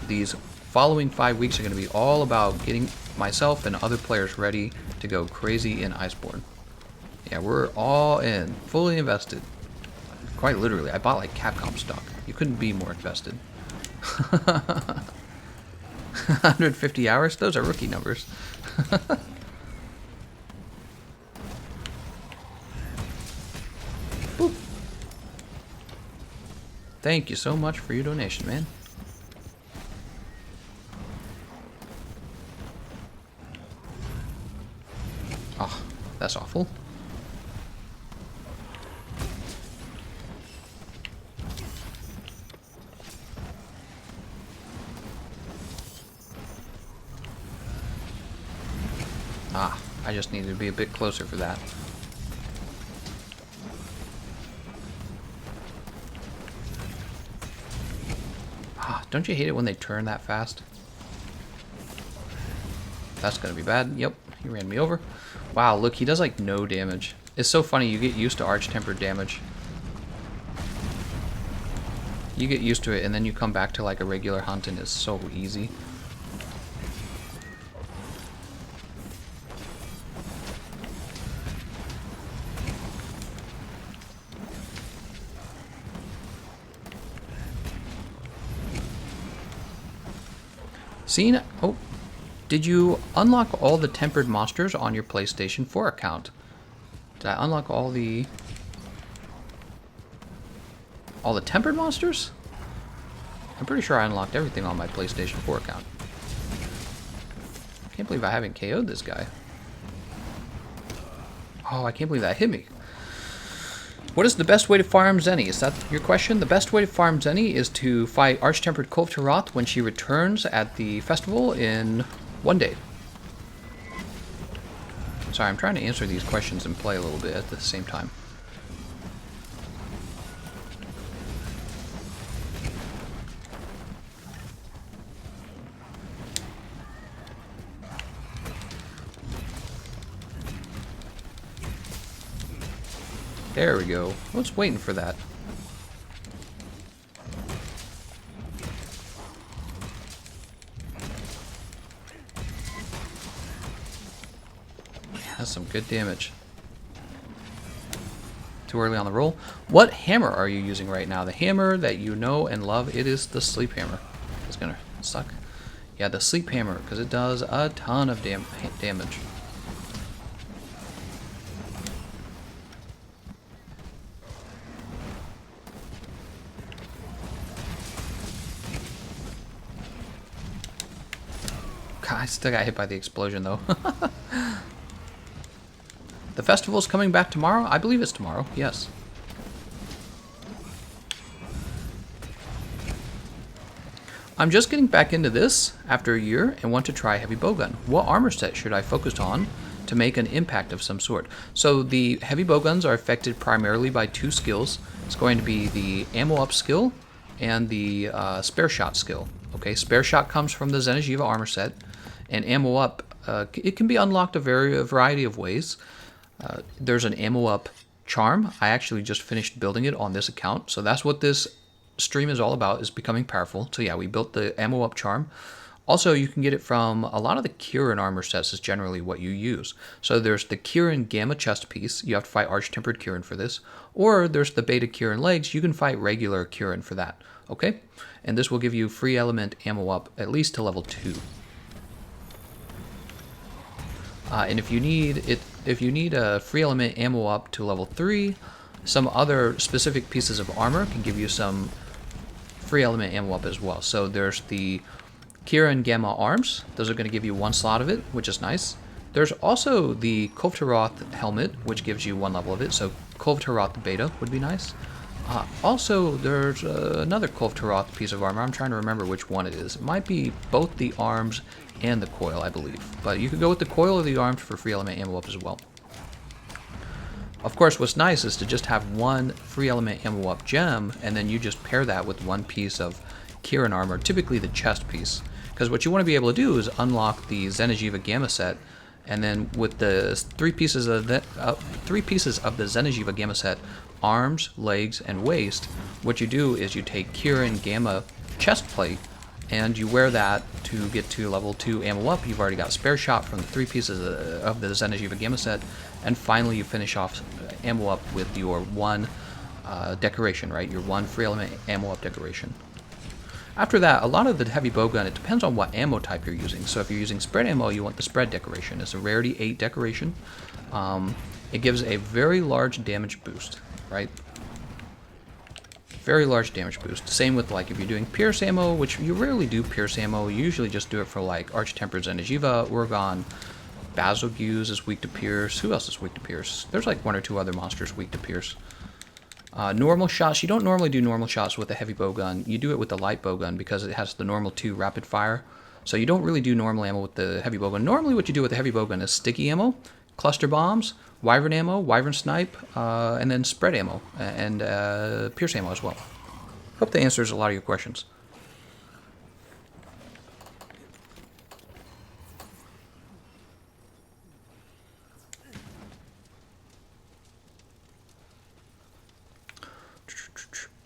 These following 5 weeks are going to be all about getting myself and other players ready to go crazy in Iceborne. Yeah, we're all in, fully invested. Quite literally, I bought like Capcom stock. You couldn't be more invested. 150 hours? Those are rookie numbers. Boop. Thank you so much for your donation, man. Oh, that's awful. Ah, I just needed to be a bit closer for that. Ah, don't you hate it when they turn that fast? That's gonna be bad. Yep, he ran me over. Wow, look, he does like no damage. It's so funny, you get used to arch-tempered damage. You get used to it, and then you come back to like a regular hunt, and it's so easy. Seen? Oh, did you unlock all the tempered monsters on your PlayStation 4 account? Did I unlock all the tempered monsters? I'm pretty sure I unlocked everything on my PlayStation 4 account. I can't believe I haven't KO'd this guy. Oh, I can't believe that hit me. What is the best way to farm Zenny? Is that your question? The best way to farm Zenny is to fight Arch-Tempered Kulve when she returns at the festival in 1 day. Sorry, I'm trying to answer these questions and play a little bit at the same time. There we go. I was waiting for that. That's some good damage. Too early on the roll. What hammer are you using right now? The hammer that you know and love, it is the sleep hammer. It's gonna suck. Yeah, the sleep hammer, because it does a ton of damage. God, I still got hit by the explosion, though. The festival's coming back tomorrow? I believe it's tomorrow, yes. I'm just getting back into this after a year and want to try heavy bowgun. What armor set should I focus on to make an impact of some sort? So the heavy bowguns are affected primarily by two skills. It's going to be the ammo up skill and the spare shot skill. Okay, spare shot comes from the Zenigeva armor set, and ammo up, it can be unlocked a variety of ways. There's an ammo up charm. I actually just finished building it on this account, so that's what this stream is all about, is becoming powerful. So yeah, we built the ammo up charm. Also, you can get it from a lot of the Kieran armor sets is generally what you use. So there's the Kieran Gamma chest piece. You have to fight Arch-Tempered Kieran for this. Or there's the Beta Kieran legs. You can fight regular Kieran for that. Okay? And this will give you free element ammo up at least to level 2. And if you need a free element ammo up to level 3, some other specific pieces of armor can give you some free element ammo up as well. So there's the Kieran Gamma arms. Those are going to give you 1 slot of it, which is nice. There's also the Kulve helmet, which gives you 1 level of it. So Kulve Beta would be nice. Also, there's another Kulve piece of armor. I'm trying to remember which one it is. It might be both the arms and the coil, I believe. But you could go with the coil or the arms for free element ammo up as well. Of course, what's nice is to just have 1 free element ammo up gem, and then you just pair that with 1 piece of Kieran armor, typically the chest piece. Because what you want to be able to do is unlock the Zenigeva Gamma set, and then with the 3 pieces of the Zenigeva Gamma set, arms, legs, and waist, what you do is you take Kieran Gamma chest plate, and you wear that to get to level 2 ammo up. You've already got spare shot from the 3 pieces of the Zenigeva Gamma set, and finally you finish off ammo up with your 1 decoration, right? Your 1 free element ammo up decoration. After that, a lot of the heavy bowgun, it depends on what ammo type you're using. So if you're using spread ammo, you want the spread decoration. It's a rarity 8 decoration. It gives a very large damage boost, right? Very large damage boost. Same with like if you're doing pierce ammo, which you rarely do pierce ammo. You usually just do it for like Arch-Tempered Zendijiva, Urgon, Basilgeuse is weak to pierce. Who else is weak to pierce? There's like 1 or 2 other monsters weak to pierce. Normal shots, you don't normally do normal shots with a heavy bowgun. You do it with the light bowgun because it has the normal 2 rapid fire. So you don't really do normal ammo with the heavy bowgun. Normally what you do with the heavy bowgun is sticky ammo, cluster bombs, wyvern ammo, wyvern snipe, and then spread ammo, and pierce ammo as well. Hope that answers a lot of your questions.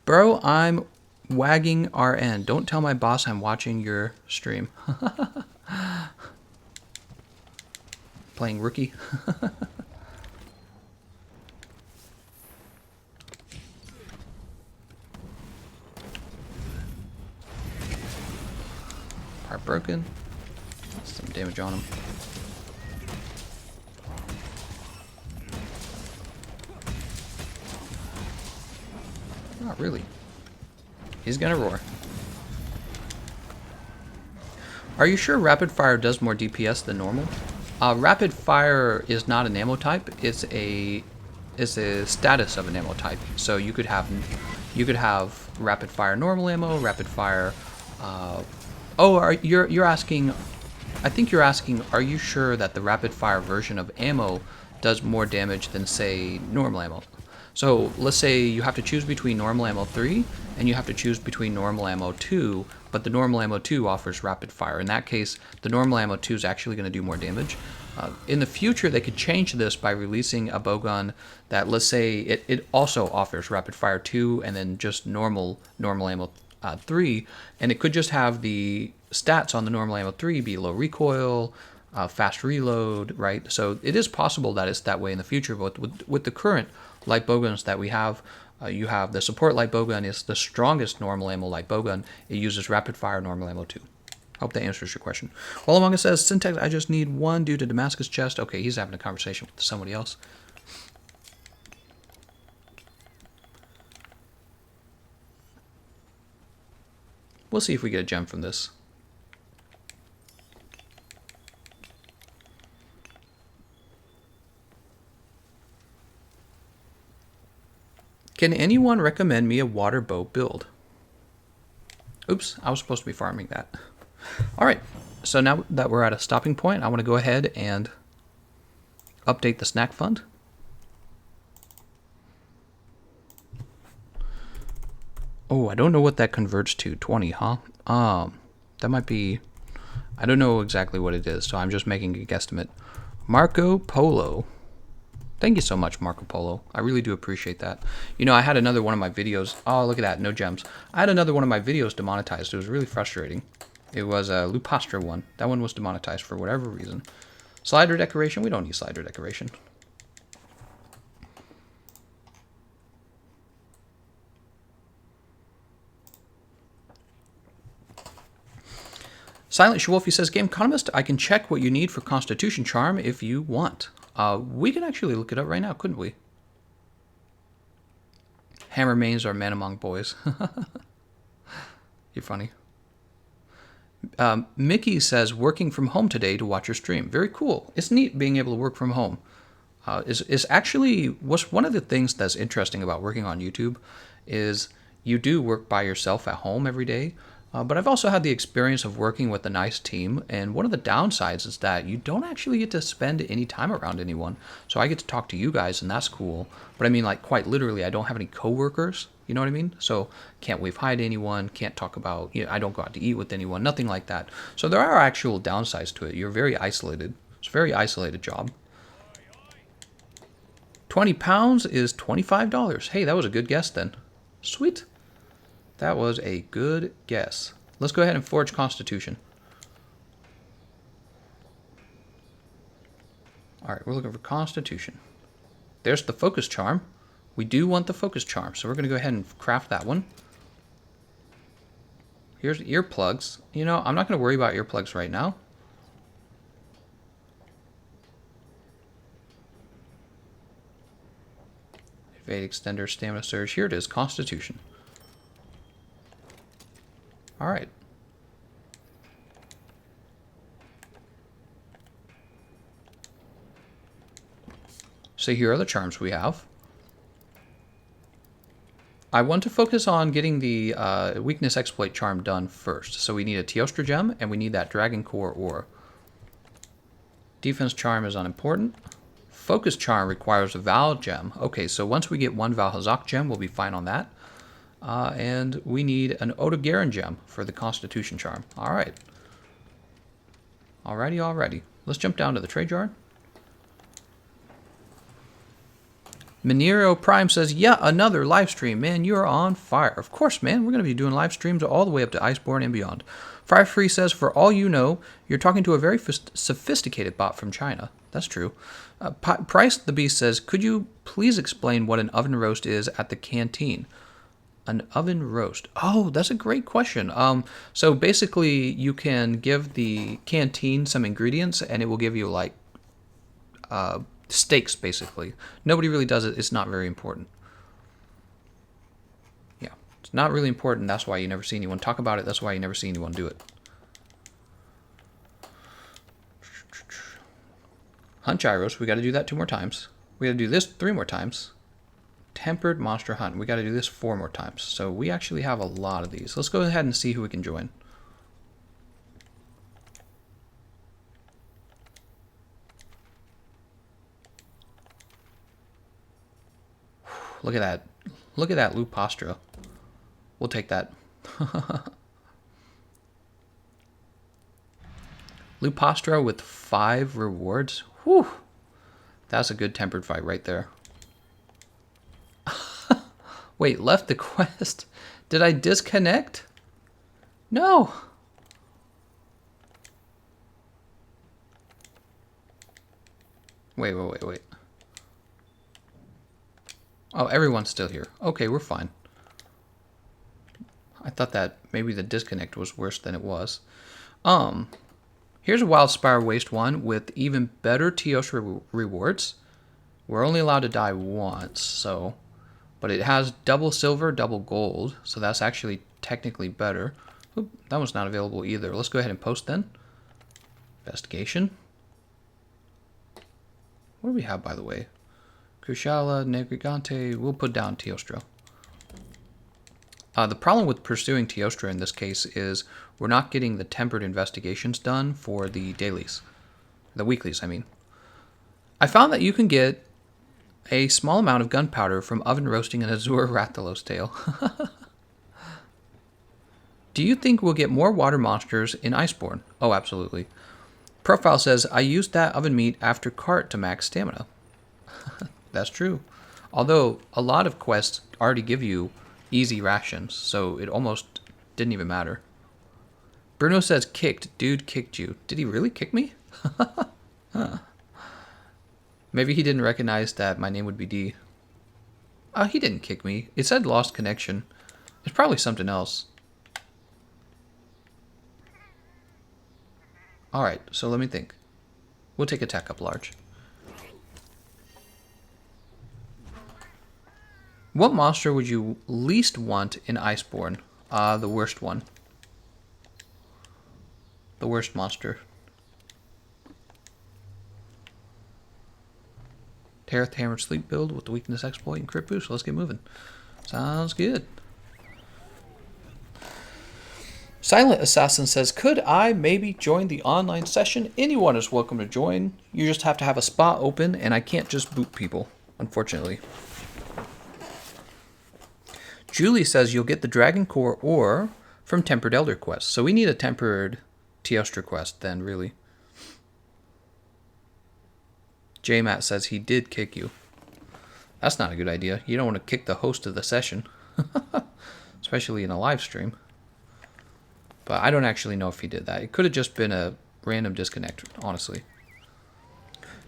Bro, I'm wagging RN. Don't tell my boss I'm watching your stream. Playing rookie. Heartbroken. Some damage on him. Not really. He's gonna roar. Are you sure rapid fire does more DPS than normal? Rapid fire is not an ammo type. It's a status of an ammo type. So you could have rapid fire normal ammo, rapid fire. You're asking. I think you're asking. Are you sure that the rapid fire version of ammo does more damage than say normal ammo? So let's say you have to choose between normal ammo 3 and you have to choose between normal ammo 2, but the normal ammo 2 offers rapid fire. In that case, the normal ammo 2 is actually going to do more damage. In the future, they could change this by releasing a bowgun that, let's say, it also offers rapid fire 2 and then just normal ammo 3, and it could just have the stats on the normal ammo 3 be low recoil, fast reload, right? So it is possible that it's that way in the future, but with the current light bowguns that we have, you have the support light bowgun is the strongest normal ammo light bowgun. It uses rapid fire normal ammo 2. Hope that answers your question. Well, Among Us says, Syntax, I just need 1 due to Damascus chest. Okay, he's having a conversation with somebody else. We'll see if we get a gem from this. Can anyone recommend me a water bow build? Oops, I was supposed to be farming that. All right, so now that we're at a stopping point, I want to go ahead and update the snack fund. Oh, I don't know what that converts to. 20, huh? That might be, I don't know exactly what it is, so I'm just making a guesstimate. Marco Polo. Thank you so much, Marco Polo. I really do appreciate that. You know, I had another one of my videos. Oh, look at that. No gems. I had another one of my videos demonetized. It was really frustrating. It was a Lupastra one. That one was demonetized for whatever reason. Slider decoration? We don't need slider decoration. Silent Shwolfie says, Gameconomist, I can check what you need for Constitution Charm if you want. We can actually look it up right now, couldn't we? Hammer mains are men among boys. You're funny. Mickey says, working from home today to watch your stream. Very cool. It's neat being able to work from home. Is actually what's one of the things that's interesting about working on YouTube is you do work by yourself at home every day. But I've also had the experience of working with a nice team, and one of the downsides is that you don't actually get to spend any time around anyone. So I get to talk to you guys, and that's cool. But I mean, like, quite literally, I don't have any coworkers, you know what I mean? So can't wave hi to anyone, can't talk about, you know, I don't go out to eat with anyone, nothing like that. So there are actual downsides to it. You're very isolated. It's a very isolated job. 20 pounds is $25. Hey, that was a good guess then. Sweet. That was a good guess. Let's go ahead and forge Constitution. All right, we're looking for Constitution. There's the Focus Charm. We do want the Focus Charm, so we're going to go ahead and craft that one. Here's earplugs. You know, I'm not going to worry about earplugs right now. Evade extender, stamina surge. Here it is, Constitution. Alright. So here are the charms we have. I want to focus on getting the weakness exploit charm done first. So we need a Teostra gem, and we need that Dragon Core ore. Defense charm is unimportant. Focus charm requires a Val gem. Okay, so once we get one Val Hazak gem, we'll be fine on that. And we need an Odogaron gem for the Constitution charm. Alright. Alrighty. Let's jump down to the trade yard. Minero Prime says, yeah, another live stream. Man, you're on fire. Of course, man. We're going to be doing live streams all the way up to Iceborne and beyond. Firefree says, for all you know, you're talking to a very sophisticated bot from China. That's true. Price the Beast says, could you please explain what an oven roast is at the canteen? An oven roast. Oh, that's a great question. So basically, you can give the canteen some ingredients, and it will give you, like, steaks, basically. Nobody really does it. It's not very important. Yeah, it's not really important. That's why you never see anyone talk about it. That's why you never see anyone do it. Hunt gyros. We got to do that 2 more times. We got to do this 3 more times. Tempered monster hunt. We got to do this 4 more times. So we actually have a lot of these. Let's go ahead and see who we can join. Look at that. Look at that Lupastra. We'll take that. Lupastra with 5 rewards. Whew. That's a good tempered fight right there. Wait, left the quest? Did I disconnect? No. Wait. Oh, everyone's still here. Okay, we're fine. I thought that maybe the disconnect was worse than it was. Here's a Wildspire Waste one with even better Teos rewards. We're only allowed to die once, so... But it has double silver, double gold, so that's actually technically better. Oop, that one's not available either. Let's go ahead and post then. Investigation. What do we have, by the way? Cruciala, Nergigante, we'll put down Teostra. The problem with pursuing Teostra in this case is we're not getting the tempered investigations done for the dailies. The weeklies, I mean. I found that you can get a small amount of gunpowder from oven roasting an Azure Rathalos tail. Do you think we'll get more water monsters in Iceborne? Oh, absolutely. Profile says, I used that oven meat after cart to max stamina. That's true. Although, a lot of quests already give you easy rations, so it almost didn't even matter. Bruno says, kicked. Dude kicked you. Did he really kick me? Huh. Maybe he didn't recognize that my name would be D. He didn't kick me. It said lost connection. It's probably something else. Alright, so let me think. We'll take a tech up large. What monster would you least want in Iceborne? The worst one. The worst monster. Terrath Hammer Sleep build with the weakness exploit and crit boost. So let's get moving. Sounds good. Silent Assassin says, could I maybe join the online session? Anyone is welcome to join. You just have to have a spot open, and I can't just boot people, unfortunately. Julie says you'll get the Dragon Core ore from Tempered Elder Quest. So we need a Tempered Teostra quest then, really. JMat says he did kick you. That's not a good idea. You don't want to kick the host of the session. Especially in a live stream. But I don't actually know if he did that. It could have just been a random disconnect, honestly.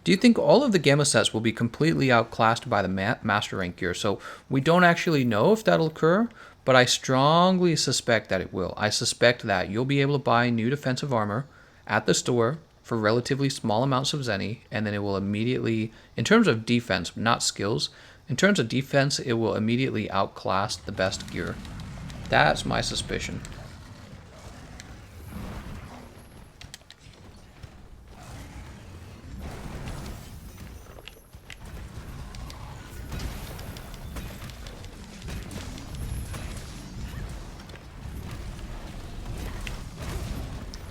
Do you think all of the Gamma sets will be completely outclassed by the Master Rank gear? So we don't actually know if that'll occur, but I strongly suspect that it will. I suspect that you'll be able to buy new defensive armor at the store for relatively small amounts of zenny, and then it will immediately, in terms of defense, not skills, in terms of defense, it will immediately outclass the best gear. That's my suspicion.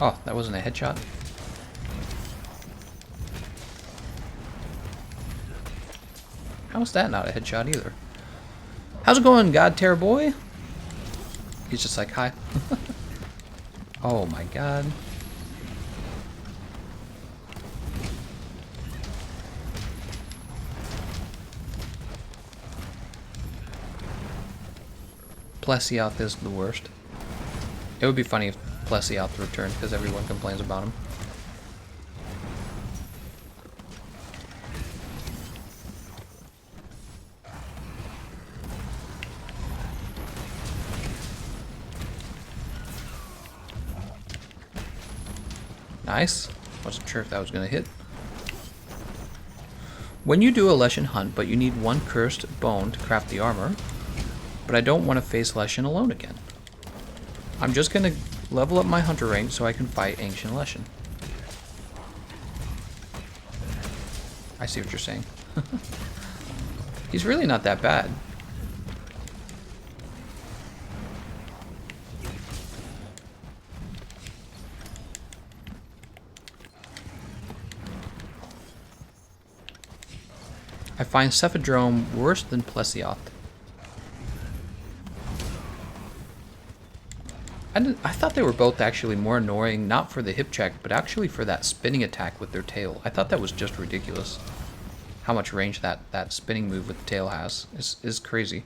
Oh, that wasn't a headshot. How's that not a headshot either? How's it going, God Terror Boy? He's just like, hi. Oh my god. Plesioth is the worst. It would be funny if Plesioth returned because everyone complains about him. Nice. Wasn't sure if that was going to hit. When you do a Leshen hunt, but you need one cursed bone to craft the armor, but I don't want to face Leshen alone again. I'm just going to level up my hunter rank so I can fight Ancient Leshen. I see what you're saying. He's really not that bad. I find Cephadrome worse than Plesioth. I thought they were both actually more annoying, not for the hip check, but actually for that spinning attack with their tail. I thought that was just ridiculous. How much range that spinning move with the tail has is crazy.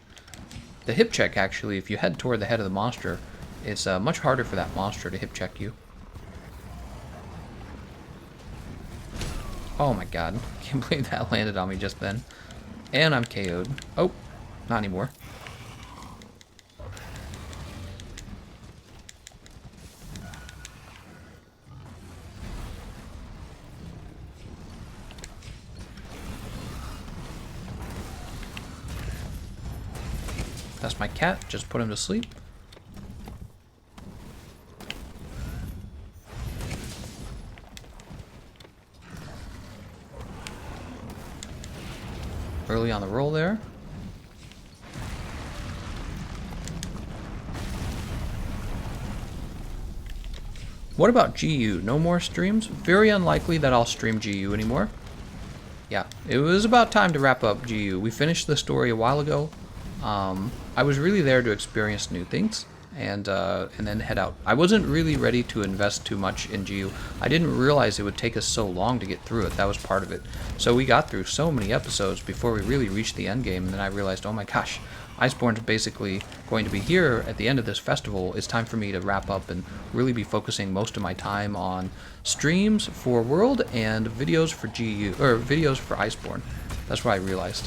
The hip check, actually, if you head toward the head of the monster, it's much harder for that monster to hip check you. Oh my god, can't believe that landed on me just then. And I'm KO'd. Oh, not anymore. That's my cat, just put him to sleep. Early on the roll there. What about GU? No more streams? Very unlikely that I'll stream GU anymore. Yeah, it was about time to wrap up GU. We finished the story a while ago. I was really there to experience new things and then head out. I wasn't really ready to invest too much in GU. I didn't realize it would take us so long to get through it. That was part of it. So we got through so many episodes before we really reached the end game, and then I realized, oh my gosh, Iceborne's basically going to be here at the end of this festival. It's time for me to wrap up and really be focusing most of my time on streams for World and videos for GU, or videos for Iceborne. That's what I realized.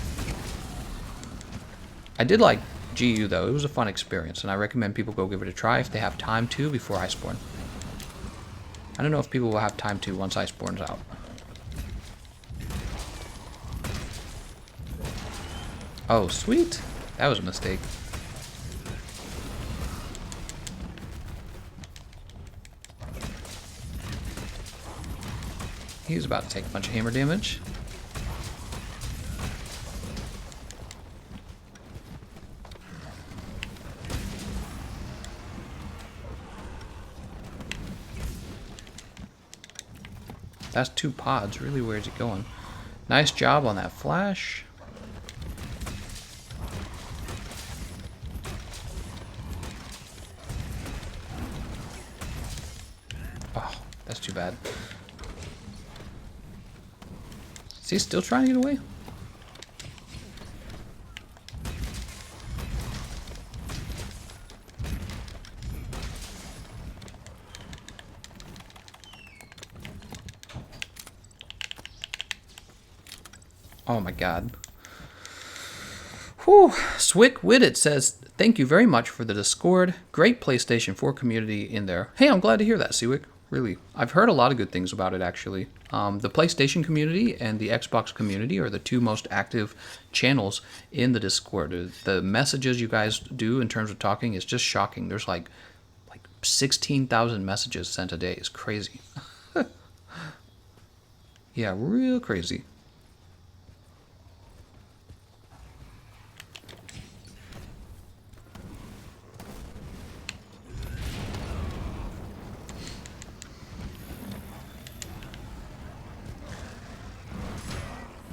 I did like GU though. It was a fun experience, and I recommend people go give it a try if they have time to before Iceborne. I don't know if people will have time to once Iceborne's out. Oh, sweet. That was a mistake. He was about to take a bunch of hammer damage. That's 2 pods. Really, where's it going? Nice job on that flash. Oh, that's too bad. Is he still trying to get away? Oh my god. Whew. Swick Widit says, thank you very much for the Discord. Great PlayStation 4 community in there. Hey, I'm glad to hear that, Seawick. Really. I've heard a lot of good things about it, actually. The PlayStation community and the Xbox community are the two most active channels in the Discord. The messages you guys do in terms of talking is just shocking. There's like 16,000 messages sent a day. It's crazy. Yeah, real crazy.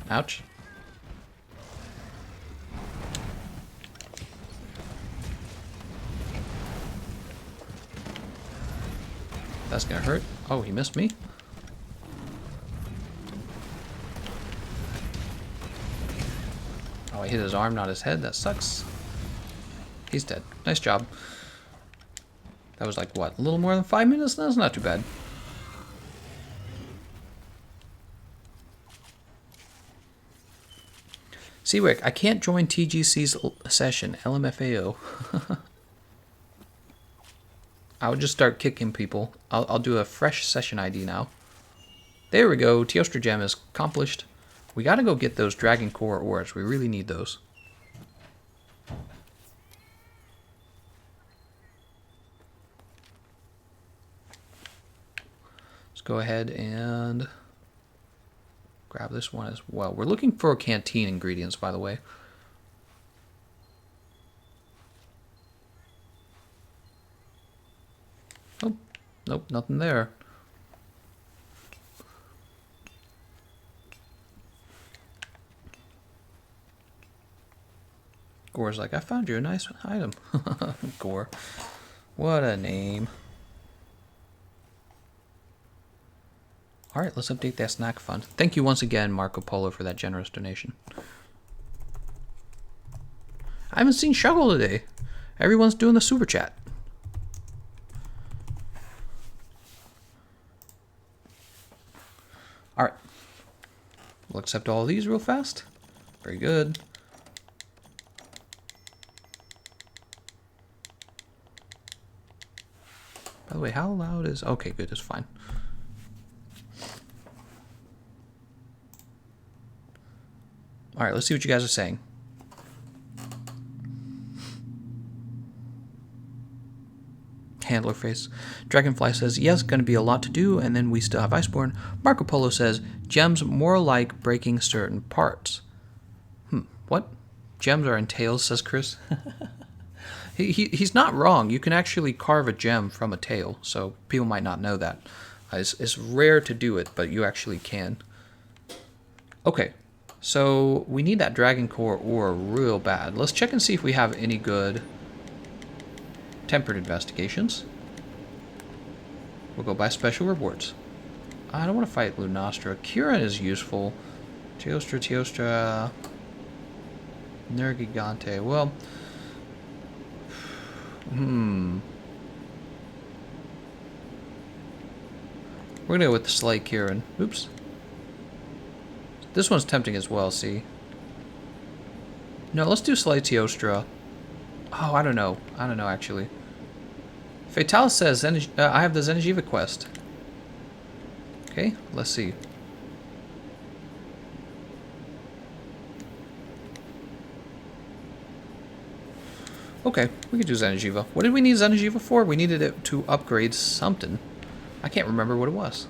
Ouch. That's gonna hurt. Oh, he missed me. Oh, I hit his arm, not his head. That sucks. He's dead. Nice job. That was like, what, a little more than 5 minutes? That's not too bad. Seawick, I can't join TGC's session. LMFAO. I would just start kicking people. I'll do a fresh session ID now. There we go. Teostra Gem is accomplished. We gotta go get those Dragon Core ores. We really need those. Let's go ahead and grab this one as well. We're looking for canteen ingredients, by the way. Oh, nope, nothing there. Gore's like, I found you a nice item. Gore. What a name. Alright, let's update that snack fund. Thank you once again, Marco Polo, for that generous donation. I haven't seen Shuggle today. Everyone's doing the super chat. Alright. We'll accept all of these real fast. Very good. By the way, how loud is... Okay, good, it's fine. Alright, let's see what you guys are saying. Handler face. Dragonfly says, yes, going to be a lot to do, and then we still have Iceborne. Marco Polo says, gems more like breaking certain parts. What? Gems are in tails, says Chris. He's not wrong. You can actually carve a gem from a tail, so people might not know that. It's rare to do it, but you actually can. Okay, so we need that Dragon Core ore real bad. Let's check and see if we have any good tempered investigations. We'll go by special rewards. I don't want to fight Lunastra. Kieran is useful. Teostra. Nergigante. Well... We're gonna go with the Slay Kieran. Oops. This one's tempting as well, see? No, let's do Slay Teostra. Oh, I don't know. I don't know, actually. Fatal says, I have the Zenjiva quest. Okay, let's see. Okay, we could do Zenjiva. What did we need Zenjiva for? We needed it to upgrade something. I can't remember what it was.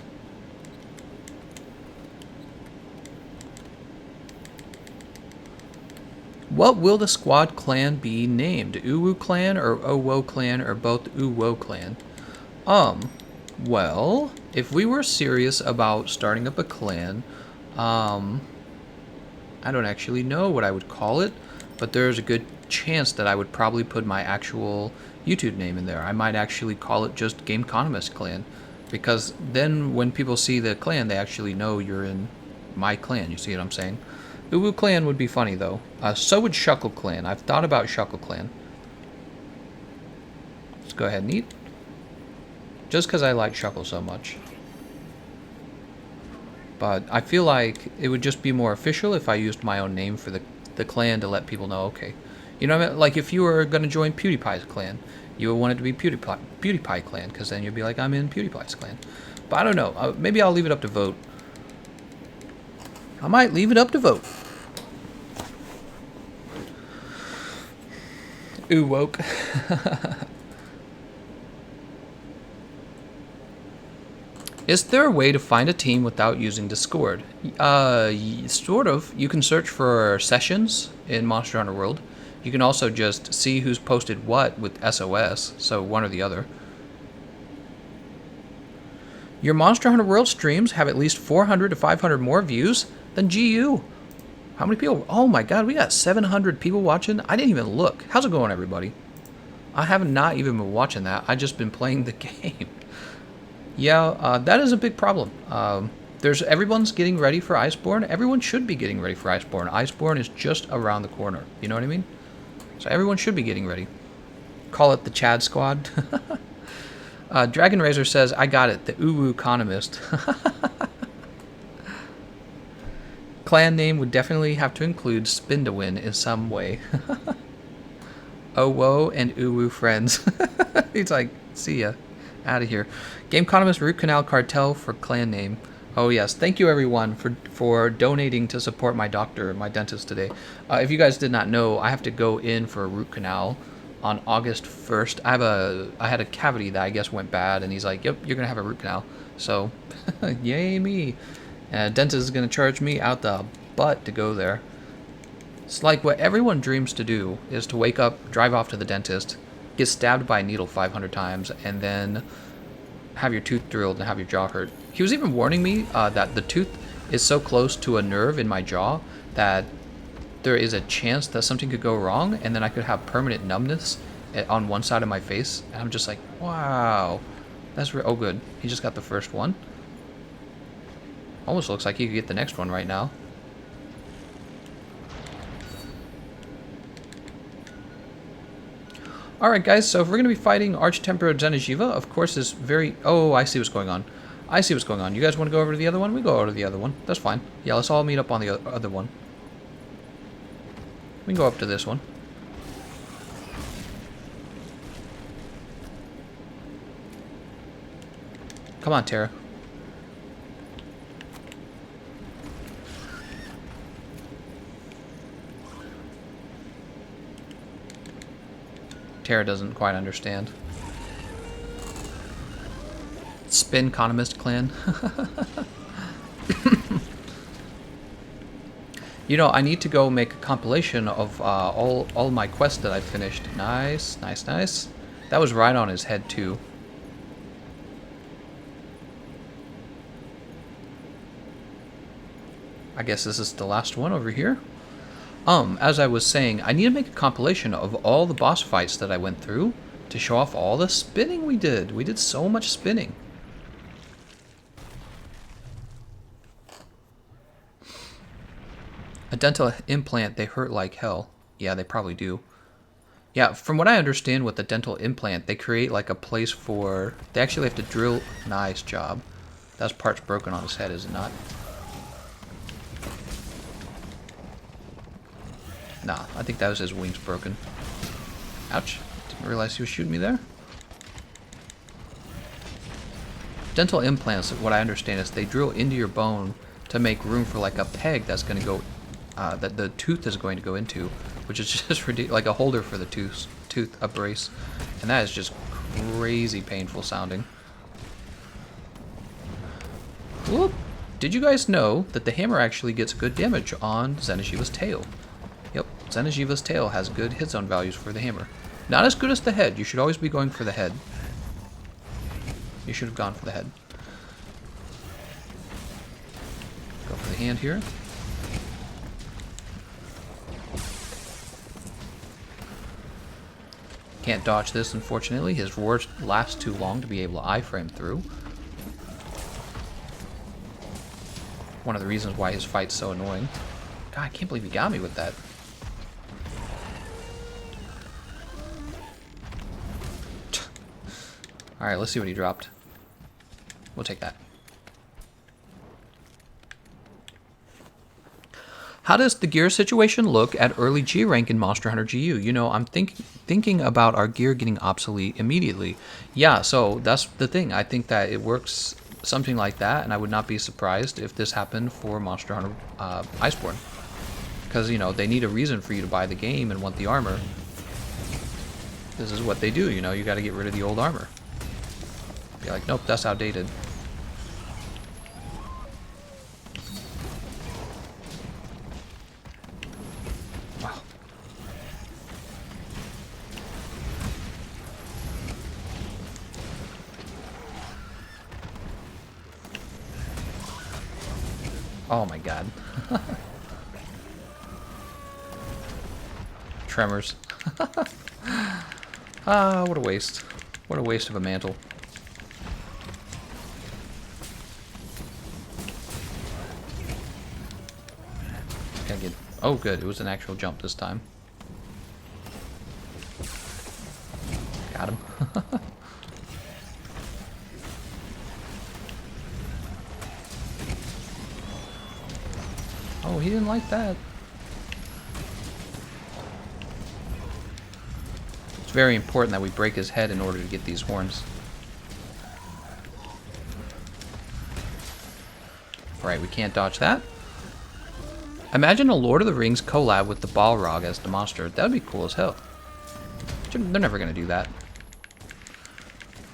What will the squad clan be named? Uwu clan or Owo clan or both Uwo clan? Well, if we were serious about starting up a clan, I don't actually know what I would call it, but there's a good chance that I would probably put my actual YouTube name in there. I might actually call it just Gameconomist clan, because then when people see the clan, they actually know you're in my clan. You see what I'm saying? Uwu clan would be funny though. So would Shuckle clan. I've thought about Shuckle clan. Let's go ahead and eat. Just because I like Shuckle so much. But I feel like it would just be more official if I used my own name for the the clan to let people know, okay. You know what I mean? Like if you were going to join PewDiePie's clan, you would want it to be PewDiePie clan, because then you'd be like, I'm in PewDiePie's clan. But I don't know. Maybe I'll leave it up to vote. I might leave it up to vote. Ooh, woke. Is there a way to find a team without using Discord? Sort of. You can search for sessions in Monster Hunter World. You can also just see who's posted what with SOS, so one or the other. Your Monster Hunter World streams have at least 400 to 500 more views than GU. How many people? Oh my god, we got 700 people watching. I didn't even look. How's it going, everybody? I have not even been watching that. I've just been playing the game. Yeah, that is a big problem. Everyone's getting ready for Iceborne. Everyone should be getting ready for Iceborne. Iceborne is just around the corner. You know what I mean? So everyone should be getting ready. Call it the Chad Squad. Dragon Razor says, I got it. The TheGameconomist. Clan name would definitely have to include Spindawin in some way. Oh, whoa, and Uwu friends. He's like, see ya. Out of here. Gameconomist Root Canal Cartel for clan name. Oh yes, thank you everyone for donating to support my doctor, my dentist today. If you guys did not know, I have to go in for a root canal on August 1st. I had a cavity that I guess went bad, and he's like, yep, you're gonna have a root canal. So, yay me. Dentist is gonna charge me out the butt to go there. It's like what everyone dreams to do is to wake up, drive off to the dentist, get stabbed by a needle 500 times, and then have your tooth drilled and have your jaw hurt. He was even warning me that the tooth is so close to a nerve in my jaw that there is a chance that something could go wrong, and then I could have permanent numbness on one side of my face. And I'm just like, wow, that's oh good. He just got the first one. Almost looks like he could get the next one right now. Alright guys, so if we're going to be fighting Arch-Temperer Zenajiva, of course is very... Oh, I see what's going on. I see what's going on. You guys want to go over to the other one? We go over to the other one. That's fine. Yeah, let's all meet up on the other one. We can go up to this one. Come on, Tara. Tara doesn't quite understand. Spinconomist clan. You know, I need to go make a compilation of all my quests that I finished. Nice, nice, nice. That was right on his head too. I guess this is the last one over here. As I was saying, I need to make a compilation of all the boss fights that I went through to show off all the spinning we did. We did so much spinning. A dental implant, they hurt like hell. Yeah, they probably do. Yeah, from what I understand with the dental implant, they create like a place for... They actually have to drill... Nice job. That part's broken on his head, is it not? Nah, I think that was his wings broken. Ouch. Didn't realize he was shooting me there. Dental implants, what I understand is they drill into your bone to make room for like a peg that's going to go, that the tooth is going to go into, which is just ridiculous, like a holder for the tooth, a brace. And that is just crazy painful sounding. Whoop. Did you guys know that the hammer actually gets good damage on Zenajiva's tail? Yep, Zenajiva's tail has good hit zone values for the hammer. Not as good as the head. You should always be going for the head. You should have gone for the head. Go for the hand here. Can't dodge this, unfortunately. His roars last too long to be able to iframe through. One of the reasons why his fight's so annoying. God, I can't believe he got me with that. Alright, let's see what he dropped. We'll take that. How does the gear situation look at early G rank in Monster Hunter GU? You know, I'm thinking about our gear getting obsolete immediately. Yeah, so that's the thing. I think that it works something like that, and I would not be surprised if this happened for Monster Hunter Iceborne. Because, you know, they need a reason for you to buy the game and want the armor. This is what they do, you know, you got to get rid of the old armor. Be like, nope, that's outdated. Wow. Oh my god. Tremors. Ah, what a waste. What a waste of a mantle. Gotta get... Oh, good. It was an actual jump this time. Got him. Oh, he didn't like that. It's very important that we break his head in order to get these horns. Right, we can't dodge that. Imagine a Lord of the Rings collab with the Balrog as the monster. That would be cool as hell. They're never going to do that.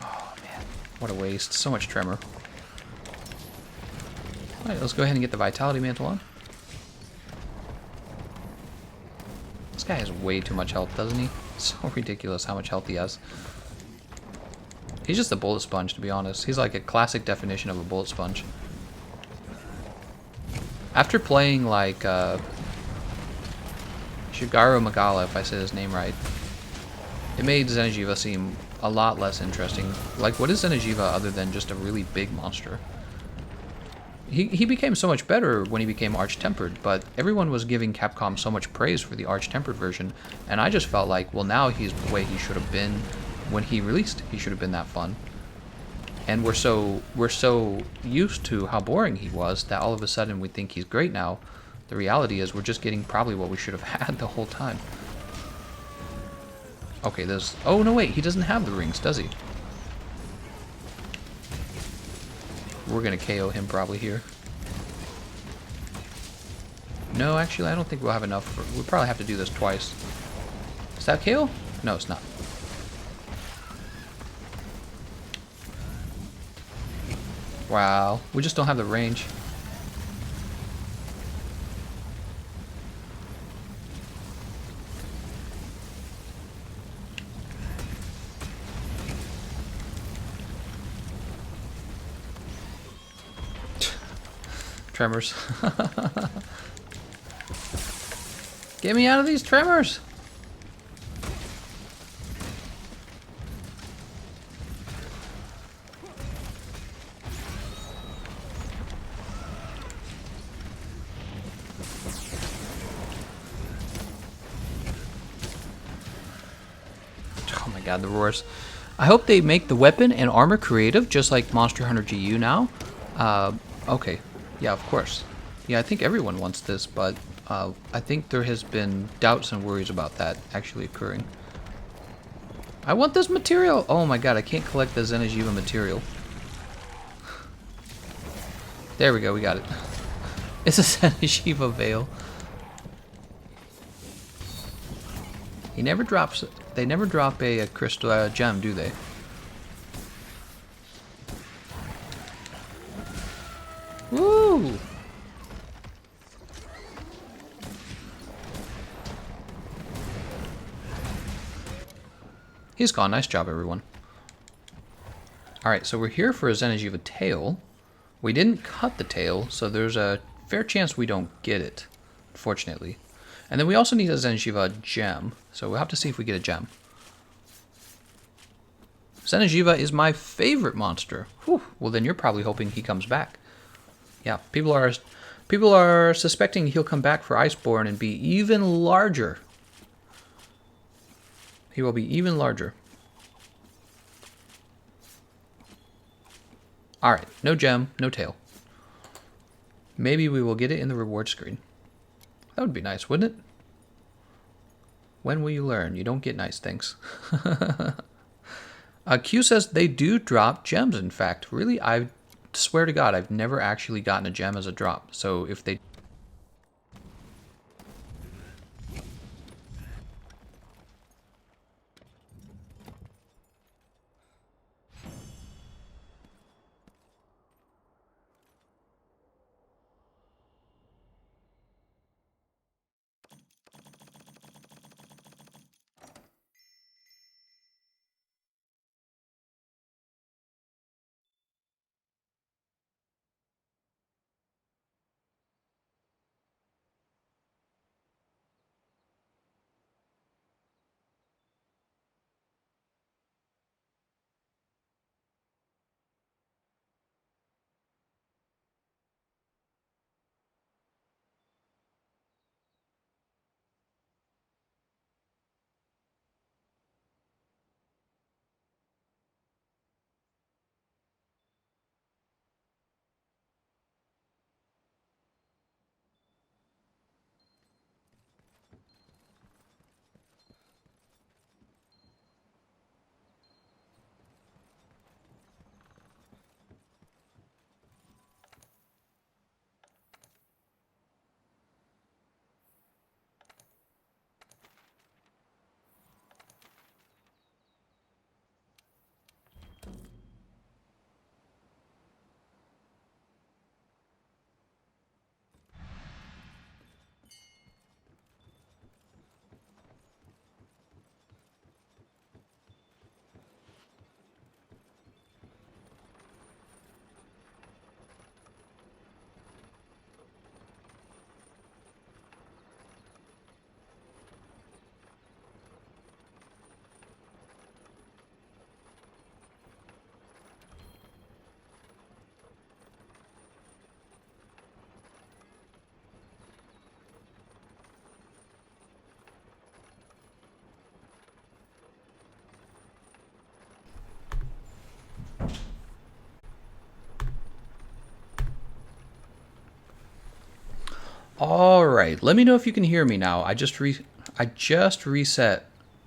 Oh, man. What a waste. So much tremor. Alright, let's go ahead and get the Vitality Mantle on. This guy has way too much health, doesn't he? So ridiculous how much health he has. He's just a bullet sponge, to be honest. He's like a classic definition of a bullet sponge. After playing like Shigeru Magala, if I said his name right, it made Zenjiva seem a lot less interesting. Like, what is Zenjiva other than just a really big monster? He became so much better when he became Arch-Tempered, but everyone was giving Capcom so much praise for the Arch-Tempered version, and I just felt like, well, now he's the way he should have been when he released. He should have been that fun. And we're so used to how boring he was that all of a sudden we think he's great now. The reality is we're just getting probably what we should have had the whole time. Okay, there's... Oh, no, wait. He doesn't have the rings, does he? We're going to KO him probably here. No, actually, I don't think we'll have enough. We'll probably have to do this twice. Is that KO? No, it's not. Wow, we just don't have the range. Tremors. Get me out of these tremors! Oh my god, the roars. I hope they make the weapon and armor creative, just like Monster Hunter GU now. Okay. Yeah, of course. Yeah, I think everyone wants this, but I think there has been doubts and worries about that actually occurring. I want this material! Oh my god, I can't collect the Zenjiva material. There we go, we got it. It's a Zenjiva veil. He never drops... They never drop a crystal gem, do they? Woo! He's gone. Nice job, everyone. Alright, so we're here for a Zenjiva tail. We didn't cut the tail, so there's a fair chance we don't get it, unfortunately. And then we also need a Zenjiva gem, so we'll have to see if we get a gem. Zenjiva is my favorite monster. Whew. Well, then you're probably hoping he comes back. Yeah, people are suspecting he'll come back for Iceborne and be even larger. He will be even larger. Alright, no gem, no tail. Maybe we will get it in the reward screen. That would be nice, wouldn't it? When will you learn? You don't get nice things. Q says they do drop gems, in fact. Really? I swear to God, I've never actually gotten a gem as a drop. So if they... All right, let me know if you can hear me now. I just reset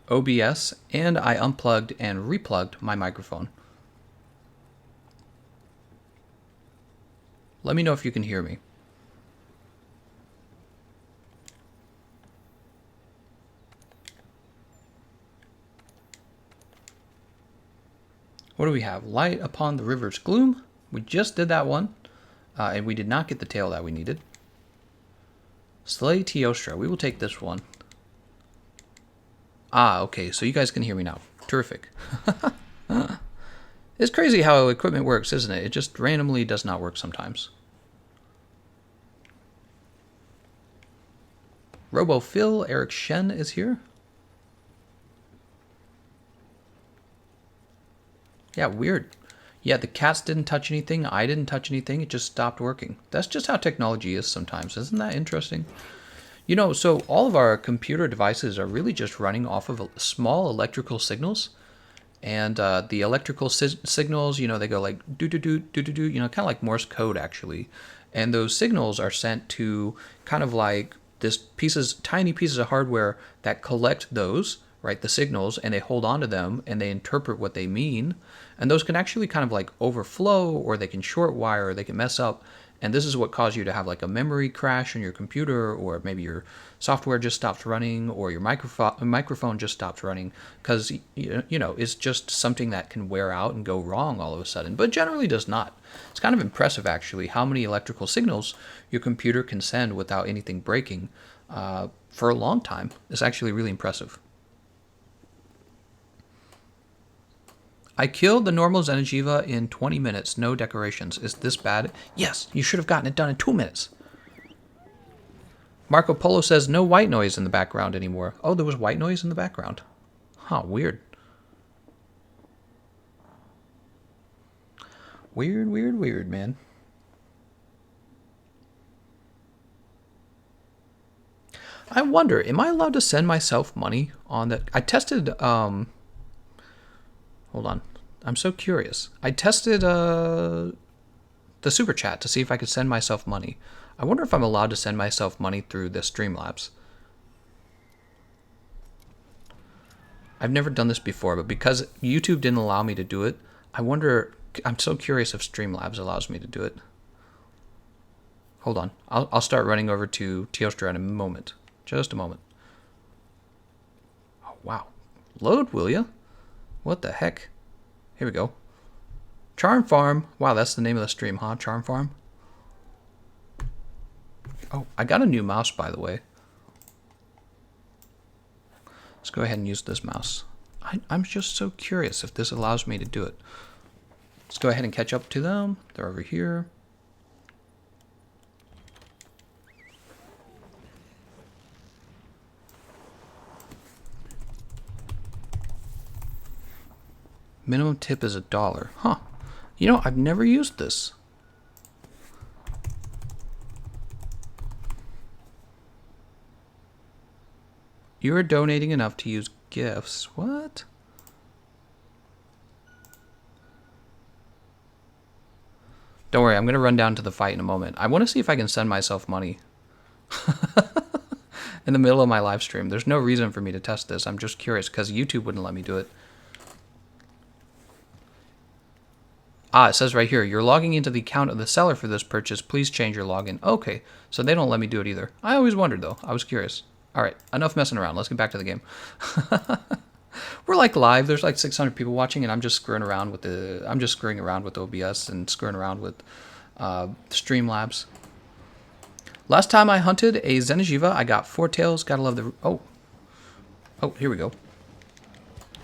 OBS and I unplugged and replugged my microphone. Let me know if you can hear me. What do we have? Light upon the river's gloom. We just did that one, and we did not get the tail that we needed. Slay Teostra. We will take this one. Ah, okay, so you guys can hear me now. Terrific. It's crazy how equipment works, isn't it? It just randomly does not work sometimes. Robo Phil, Eric Shen is here. Yeah, weird. Yeah, the cats didn't touch anything. I didn't touch anything. It just stopped working. That's just how technology is sometimes. Isn't that interesting? You know, so all of our computer devices are really just running off of small electrical signals. And the electrical signals, you know, they go like do, you know, kind of like Morse code actually. And those signals are sent to kind of like tiny pieces of hardware that collect those, right, the signals, and they hold on to them and they interpret what they mean. And those can actually kind of like overflow, or they can short wire, or they can mess up. And this is what caused you to have like a memory crash on your computer, or maybe your software just stopped running, or your microphone just stopped running, because you know it's just something that can wear out and go wrong all of a sudden, but generally does not. It's kind of impressive actually how many electrical signals your computer can send without anything breaking for a long time. It's actually really impressive. I killed the normal Xeno'jiiva in 20 minutes, no decorations. Is this bad? Yes, you should have gotten it done in 2 minutes. Marco Polo says no white noise in the background anymore. Oh, there was white noise in the background. Huh, weird. Weird, man. I wonder, am I allowed to send myself money on that? I tested, hold on. I'm so curious. I tested the super chat to see if I could send myself money. I wonder if I'm allowed to send myself money through the Streamlabs. I've never done this before, but because YouTube didn't allow me to do it, I wonder, I'm so curious if Streamlabs allows me to do it. Hold on. I'll start running over to Teostra in a moment. Just a moment. Oh, wow. Load, will ya? What the heck? Here we go. Charm Farm. Wow, that's the name of the stream, huh? Charm Farm. Oh, I got a new mouse, by the way. Let's go ahead and use this mouse. I'm just so curious if this allows me to do it. Let's go ahead and catch up to them. They're over here. Minimum tip is $1. Huh. You know, I've never used this. You are donating enough to use gifts. What? Don't worry, I'm going to run down to the fight in a moment. I want to see if I can send myself money. In the middle of my live stream. There's no reason for me to test this. I'm just curious because YouTube wouldn't let me do it. Ah, it says right here, you're logging into the account of the seller for this purchase. Please change your login. Okay, so they don't let me do it either. I always wondered, though. I was curious. All right, enough messing around. Let's get back to the game. We're like live. There's like 600 people watching, and I'm just screwing around with OBS and screwing around with Streamlabs. Last time I hunted a Zenajiva, I got 4 tails. Gotta love the... Oh, here we go.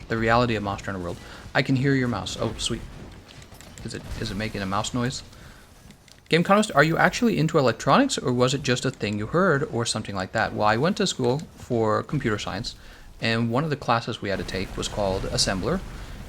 The reality of Monster Hunter World. I can hear your mouse. Oh, sweet. Is it making a mouse noise? Gameconomist, are you actually into electronics, or was it just a thing you heard, or something like that? Well, I went to school for computer science, and one of the classes we had to take was called Assembler.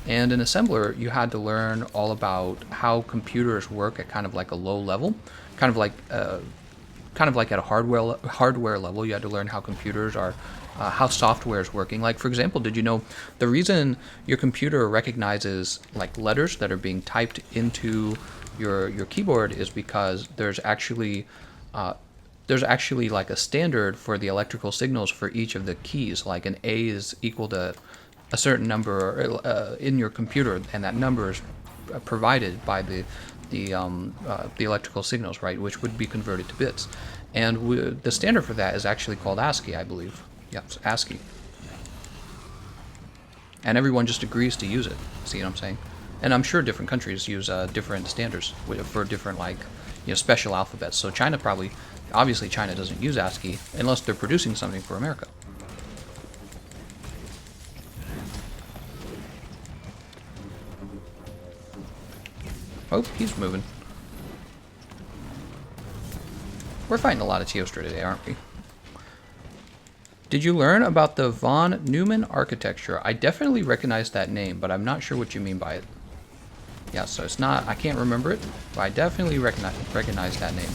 And in Assembler, you had to learn all about how computers work at kind of like a low level, kind of like at a hardware level. You had to learn how computers are, how software is working. Like, for example, did you know the reason your computer recognizes like letters that are being typed into your keyboard is because there's actually like a standard for the electrical signals for each of the keys. Like an A is equal to a certain number in your computer, and that number is provided by the electrical signals, right, which would be converted to bits. And the standard for that is actually called ASCII, I believe. Yeah, it's ASCII. And everyone just agrees to use it. See what I'm saying? And I'm sure different countries use different standards for different, like, special alphabets. So China obviously China doesn't use ASCII unless they're producing something for America. Oh, he's moving. We're fighting a lot of Teostra today, aren't we? Did you learn about the von Neumann architecture? I definitely recognize that name, but I'm not sure what you mean by it. Yeah, so it's not, I can't remember it, but I definitely recognize that name.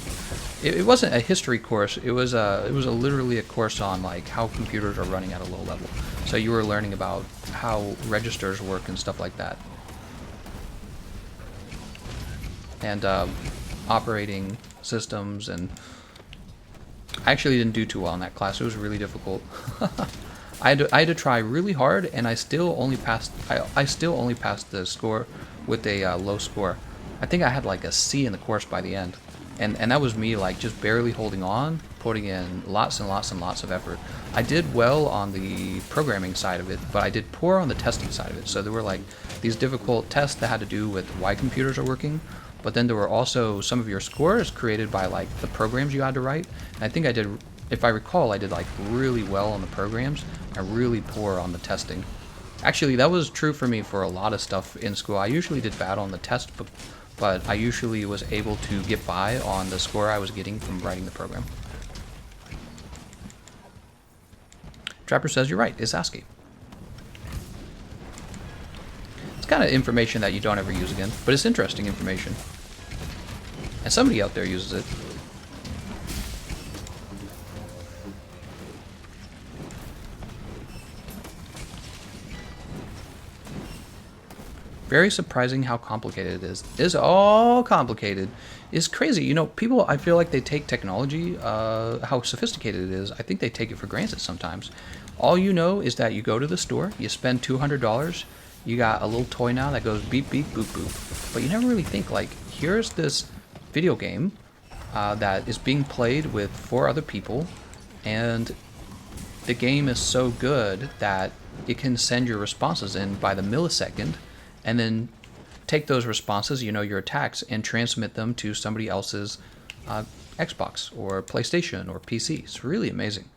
It wasn't a history course. It was literally a course on like how computers are running at a low level. So you were learning about how registers work and stuff like that. And operating systems, and I actually didn't do too well in that class. It was really difficult. I had to try really hard, and I still only passed. I still only passed the score with a low score. I think I had like a C in the course by the end, and that was me like just barely holding on, putting in lots and lots and lots of effort. I did well on the programming side of it, but I did poor on the testing side of it. So there were like these difficult tests that had to do with why computers are working. But then there were also some of your scores created by like the programs you had to write. And I think I did, if I recall, I did like really well on the programs and really poor on the testing. Actually, that was true for me for a lot of stuff in school. I usually did bad on the test, but I usually was able to get by on the score I was getting from writing the program. Trapper says you're right, it's ASCII. It's kind of information that you don't ever use again, but it's interesting information. And somebody out there uses it. Very surprising how complicated it is. It's all complicated. It's crazy. You know, people, I feel like they take technology, how sophisticated it is, I think they take it for granted sometimes. All you know is that you go to the store, you spend $200, you got a little toy now that goes beep, beep, boop, boop. But you never really think, like, here's this video game that is being played with 4 other people, and the game is so good that it can send your responses in by the millisecond, and then take those responses, you know, your attacks, and transmit them to somebody else's Xbox or PlayStation or PC. It's really amazing.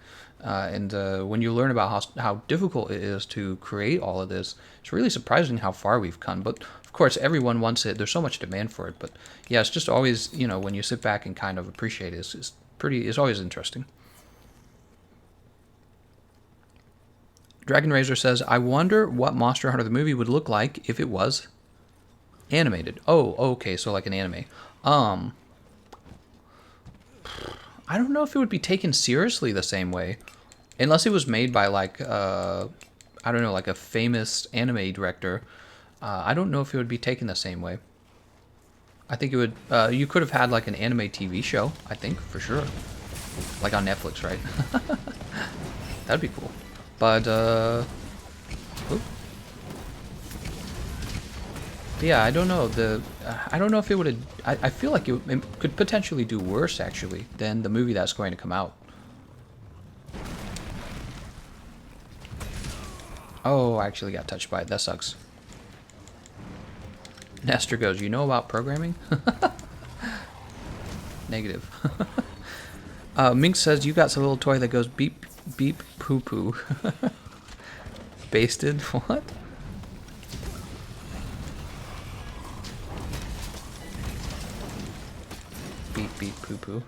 And when you learn about how difficult it is to create all of this, it's really surprising how far we've come. But of course, everyone wants it. There's so much demand for it. But yeah, it's just always, you know, when you sit back and kind of appreciate it, it's always interesting. Dragon Razor says, I wonder what Monster Hunter the movie would look like if it was animated. Oh, okay, so like an anime. I don't know if it would be taken seriously the same way. Unless it was made by like, I don't know, like a famous anime director. I don't know if it would be taken the same way. I think it would, you could have had like an anime TV show, I think, for sure. Like on Netflix, right? That'd be cool. But, yeah, I don't know. I don't know if it would. I feel like it could potentially do worse actually than the movie that's going to come out. Oh, I actually got touched by it. That sucks. Nestor goes, you know about programming? Negative. Mink says, you got some little toy that goes beep, beep, poo, poo. Basted? What? Beep, beep, poo, poo.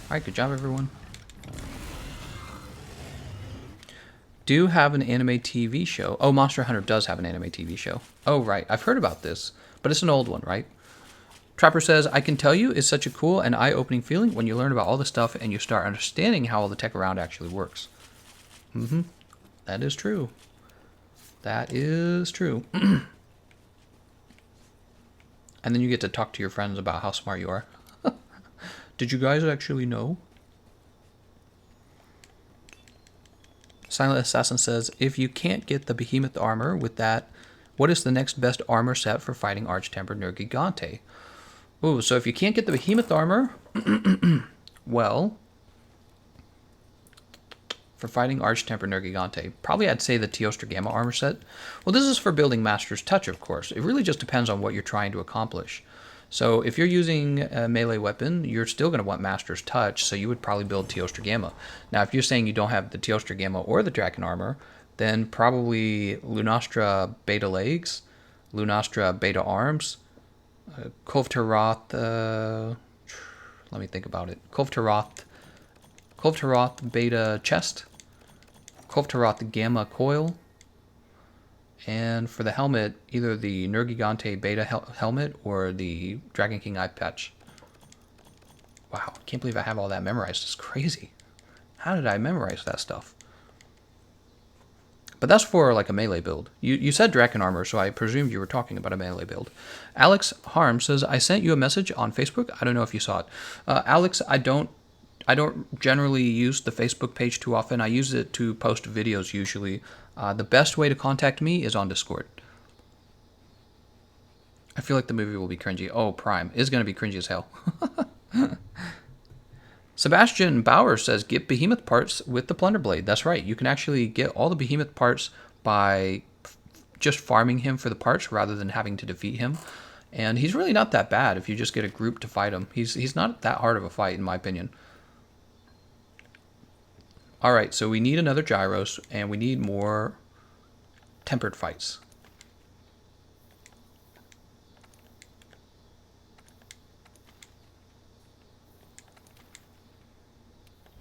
Alright, good job, everyone. Do have an anime TV show. Oh, Monster Hunter does have an anime TV show. Oh, right. I've heard about this, but it's an old one, right? Trapper says, I can tell you it's such a cool and eye-opening feeling when you learn about all the stuff and you start understanding how all the tech around actually works. Mm-hmm. That is true. That is true. And then you get to talk to your friends about how smart you are. Did you guys actually know? Silent Assassin says, if you can't get the behemoth armor with that, what is the next best armor set for fighting Arch-Tempered Nergigante? Ooh, so if you can't get the behemoth armor, well, for fighting Arch-Tempered Nergigante, probably I'd say the Teostra Gamma armor set. Well, this is for building Master's Touch, of course. It really just depends on what you're trying to accomplish. So if you're using a melee weapon, you're still going to want Master's Touch, so you would probably build Teostra Gamma. Now, if you're saying you don't have the Teostra Gamma or the Draken Armor, then probably Lunastra Beta Legs, Lunastra Beta Arms, Kovtaroth, let me think about it, Kovtaroth Beta Chest, Kovtaroth Gamma Coil, and for the helmet, either the Nergigante Beta helmet or the Dragon King Eye Patch. Wow, can't believe I have all that memorized. It's crazy. How did I memorize that stuff? But that's for like a melee build. You said Draken Armor, so I presumed you were talking about a melee build. Alex Harm says, I sent you a message on Facebook. I don't know if you saw it. Alex, I don't generally use the Facebook page too often. I use it to post videos usually. The best way to contact me is on Discord. I feel like the movie will be cringy. Oh, Prime is going to be cringy as hell. Sebastian Bauer says, get behemoth parts with the Plunder Blade. That's right. You can actually get all the behemoth parts by just farming him for the parts rather than having to defeat him. And he's really not that bad if you just get a group to fight him. He's not that hard of a fight, in my opinion. All right, so we need another Gyros, and we need more tempered fights.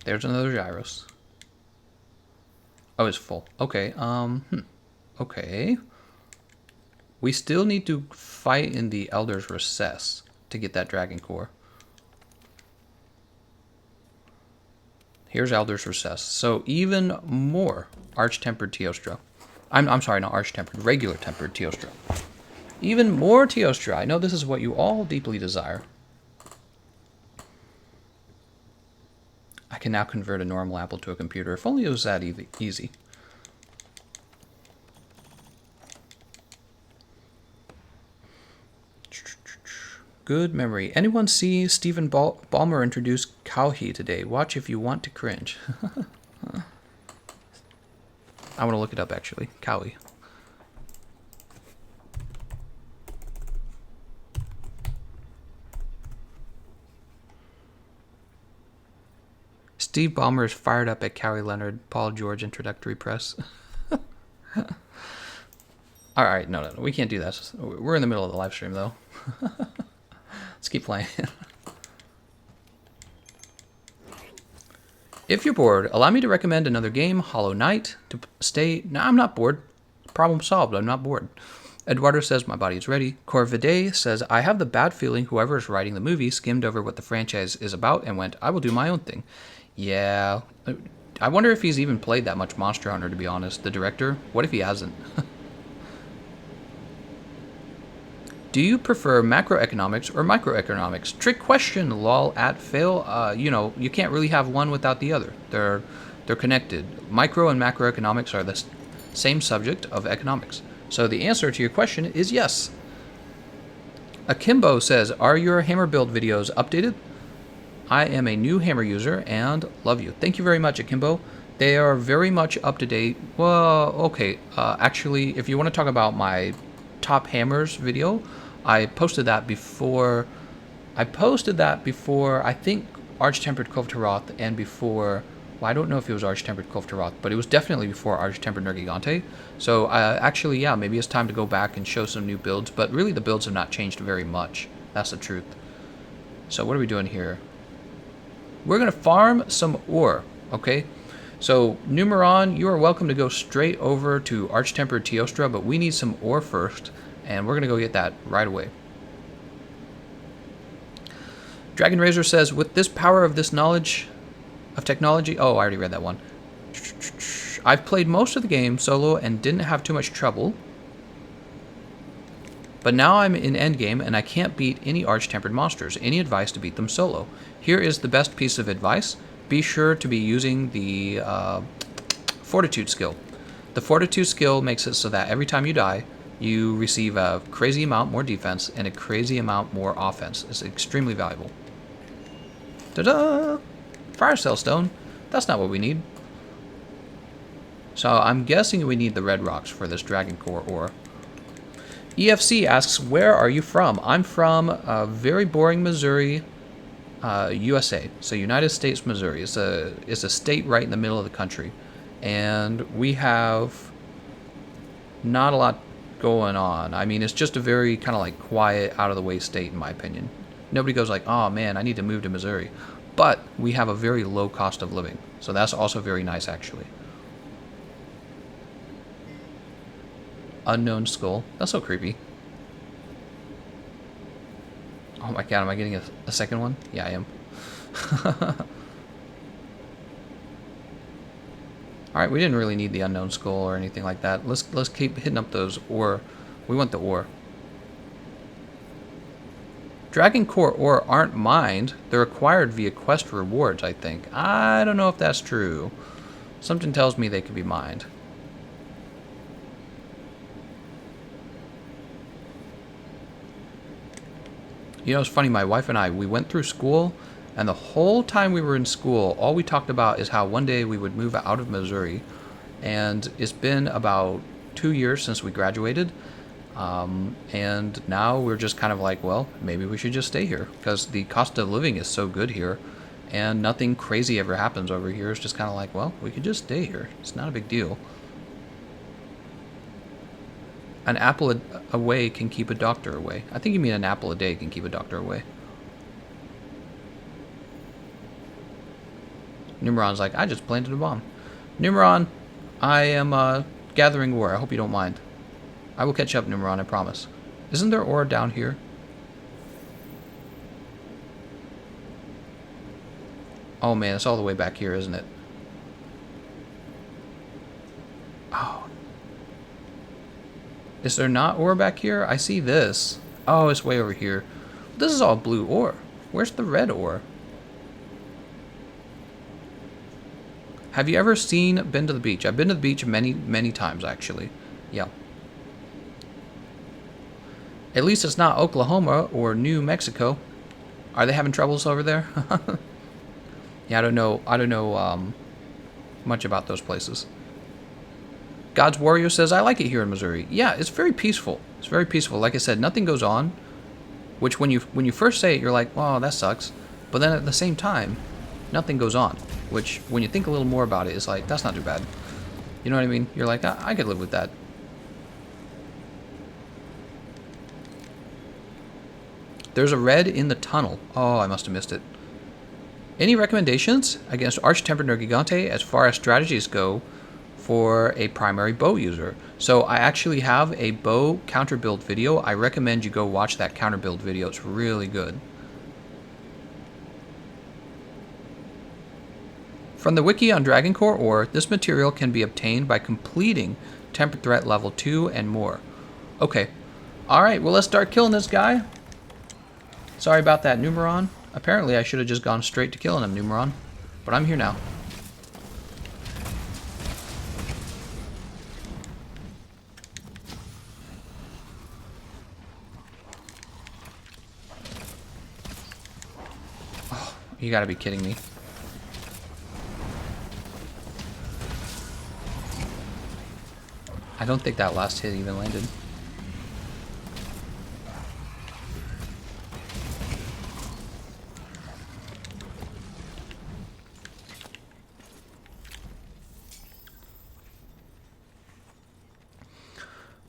There's another Gyros. Oh, it's full. Okay, okay. We still need to fight in the Elder's Recess to get that Dragon Core. Here's Elder's Recess. So even more Arch-Tempered Teostra. I'm sorry, not arch-tempered, regular-tempered Teostra. Even more Teostra. I know this is what you all deeply desire. I can now convert a normal Apple to a computer. If only it was that easy. Good memory. Anyone see Stephen Ballmer introduce Cowhee today? Watch if you want to cringe. I want to look it up, actually. Cowhee. Steve Ballmer is fired up at Cowie Leonard, Paul George introductory press. Alright, no. We can't do that. We're in the middle of the live stream, though. Let's keep playing. If you're bored, allow me to recommend another game, Hollow Knight, to stay... No, I'm not bored. Problem solved. I'm not bored. Eduardo says, my body is ready. Corvide says, I have the bad feeling whoever is writing the movie skimmed over what the franchise is about and went, I will do my own thing. Yeah. I wonder if he's even played that much Monster Hunter, to be honest. The director? What if he hasn't? Do you prefer macroeconomics or microeconomics? Trick question, lol, at fail. You can't really have one without the other. They're connected. Micro and macroeconomics are the same subject of economics. So the answer to your question is yes. Akimbo says, are your hammer build videos updated? I am a new hammer user and love you. Thank you very much, Akimbo. They are very much up to date. Well, okay. Actually, if you want to talk about my top hammers video, I posted that before. I think Arch-Tempered Kovtaroth and before. Well, I don't know if it was Arch-Tempered Kovtaroth, but it was definitely before Arch-Tempered Nergigante. So actually, yeah, maybe it's time to go back and show some new builds. But really, the builds have not changed very much. That's the truth. So what are we doing here? We're gonna farm some ore. Okay. So Numeron, you are welcome to go straight over to Arch-Tempered Teostra, but we need some ore first. And we're going to go get that right away. Dragon Razor says, with this power of this knowledge of technology... Oh, I already read that one. I've played most of the game solo and didn't have too much trouble. But now I'm in endgame and I can't beat any Arch-Tempered monsters. Any advice to beat them solo? Here is the best piece of advice. Be sure to be using the Fortitude skill. The Fortitude skill makes it so that every time you die, you receive a crazy amount more defense and a crazy amount more offense. It's extremely valuable. Ta-da! Fire Cell Stone. That's not what we need. So I'm guessing we need the red rocks for this Dragon Core ore. EFC asks, where are you from? I'm from very boring Missouri, USA. So United States, Missouri. It's a state right in the middle of the country. And we have not a lot going on. I mean, it's just a very kind of like quiet, out of the way state in my opinion. Nobody goes like, oh man, I need to move to Missouri. But we have a very low cost of living. So that's also very nice actually. Unknown skull. That's so creepy. Oh my god, am I getting a second one? Yeah, I am. Alright, we didn't really need the unknown skull or anything like that. Let's keep hitting up those ore. We want the ore. Dragon Core ore aren't mined. They're acquired via quest rewards, I think. I don't know if that's true. Something tells me they could be mined. You know, it's funny, my wife and I, we went through school, and the whole time we were in school, all we talked about is how one day we would move out of Missouri. And it's been about 2 years since we graduated. And now we're just kind of like, well, maybe we should just stay here because the cost of living is so good here and nothing crazy ever happens over here. It's just kind of like, well, we could just stay here. It's not a big deal. An apple away can keep a doctor away. I think you mean an apple a day can keep a doctor away. Numeron's like, I just planted a bomb. Numeron, I am gathering ore. I hope you don't mind. I will catch up, Numeron, I promise. Isn't there ore down here? Oh man, it's all the way back here, isn't it? Oh. Is there not ore back here? I see this. Oh, it's way over here. This is all blue ore. Where's the red ore? Have you ever been to the beach? I've been to the beach many, many times, actually. Yeah. At least it's not Oklahoma or New Mexico. Are they having troubles over there? Yeah, I don't know much about those places. God's Warrior says, I like it here in Missouri. Yeah, it's very peaceful. It's very peaceful. Like I said, nothing goes on. Which when you first say it, you're like, oh, that sucks. But then at the same time, nothing goes on. Which, when you think a little more about it, it's like, that's not too bad. You know what I mean? You're like, I could live with that. There's a red in the tunnel. Oh, I must have missed it. Any recommendations against Arch-Tempered Nergigante as far as strategies go for a primary bow user? So I actually have a bow counter build video. I recommend you go watch that counter build video. It's really good. From the wiki on Dragon Core ore, this material can be obtained by completing Tempered Threat level 2 and more. Okay. Alright, well let's start killing this guy. Sorry about that, Numeron. Apparently I should have just gone straight to killing him, Numeron. But I'm here now. Oh, you gotta be kidding me. I don't think that last hit even landed.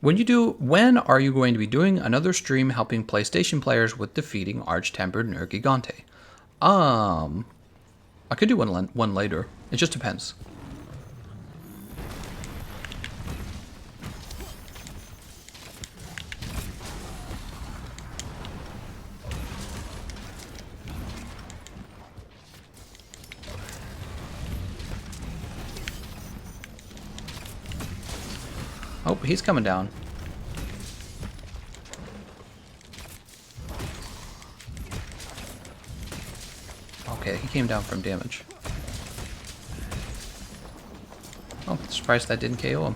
When are you going to be doing another stream helping PlayStation players with defeating Arch-Tempered Nergigante? I could do one later. It just depends. Oh, he's coming down. Okay, he came down from damage. Oh, surprised that didn't KO him.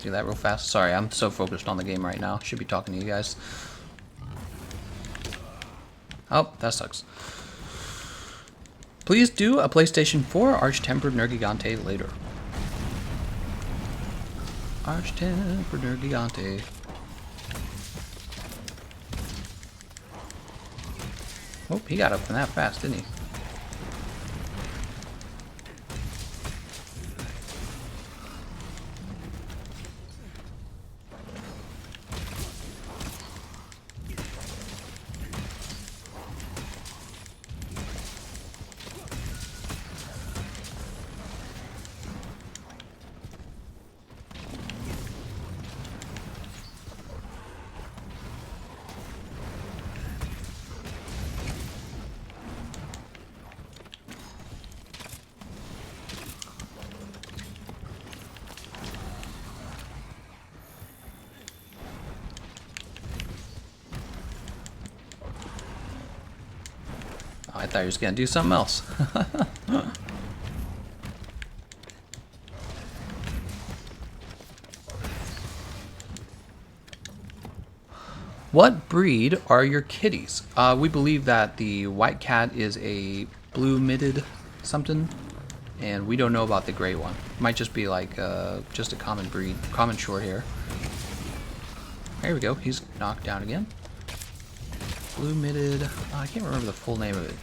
Do that real fast. Sorry, I'm so focused on the game right now. Should be talking to you guys. Oh, that sucks. Please do a PlayStation 4 Arch-Tempered Nergigante later. Arch-Tempered Nergigante. Oh, he got up from that fast, didn't he? I thought he was going to do something else. What breed are your kitties? We believe that the white cat is a blue-midted something, and we don't know about the gray one. Might just be like just a common breed, common short hair. There we go. He's knocked down again. Blue-midted. I can't remember the full name of it.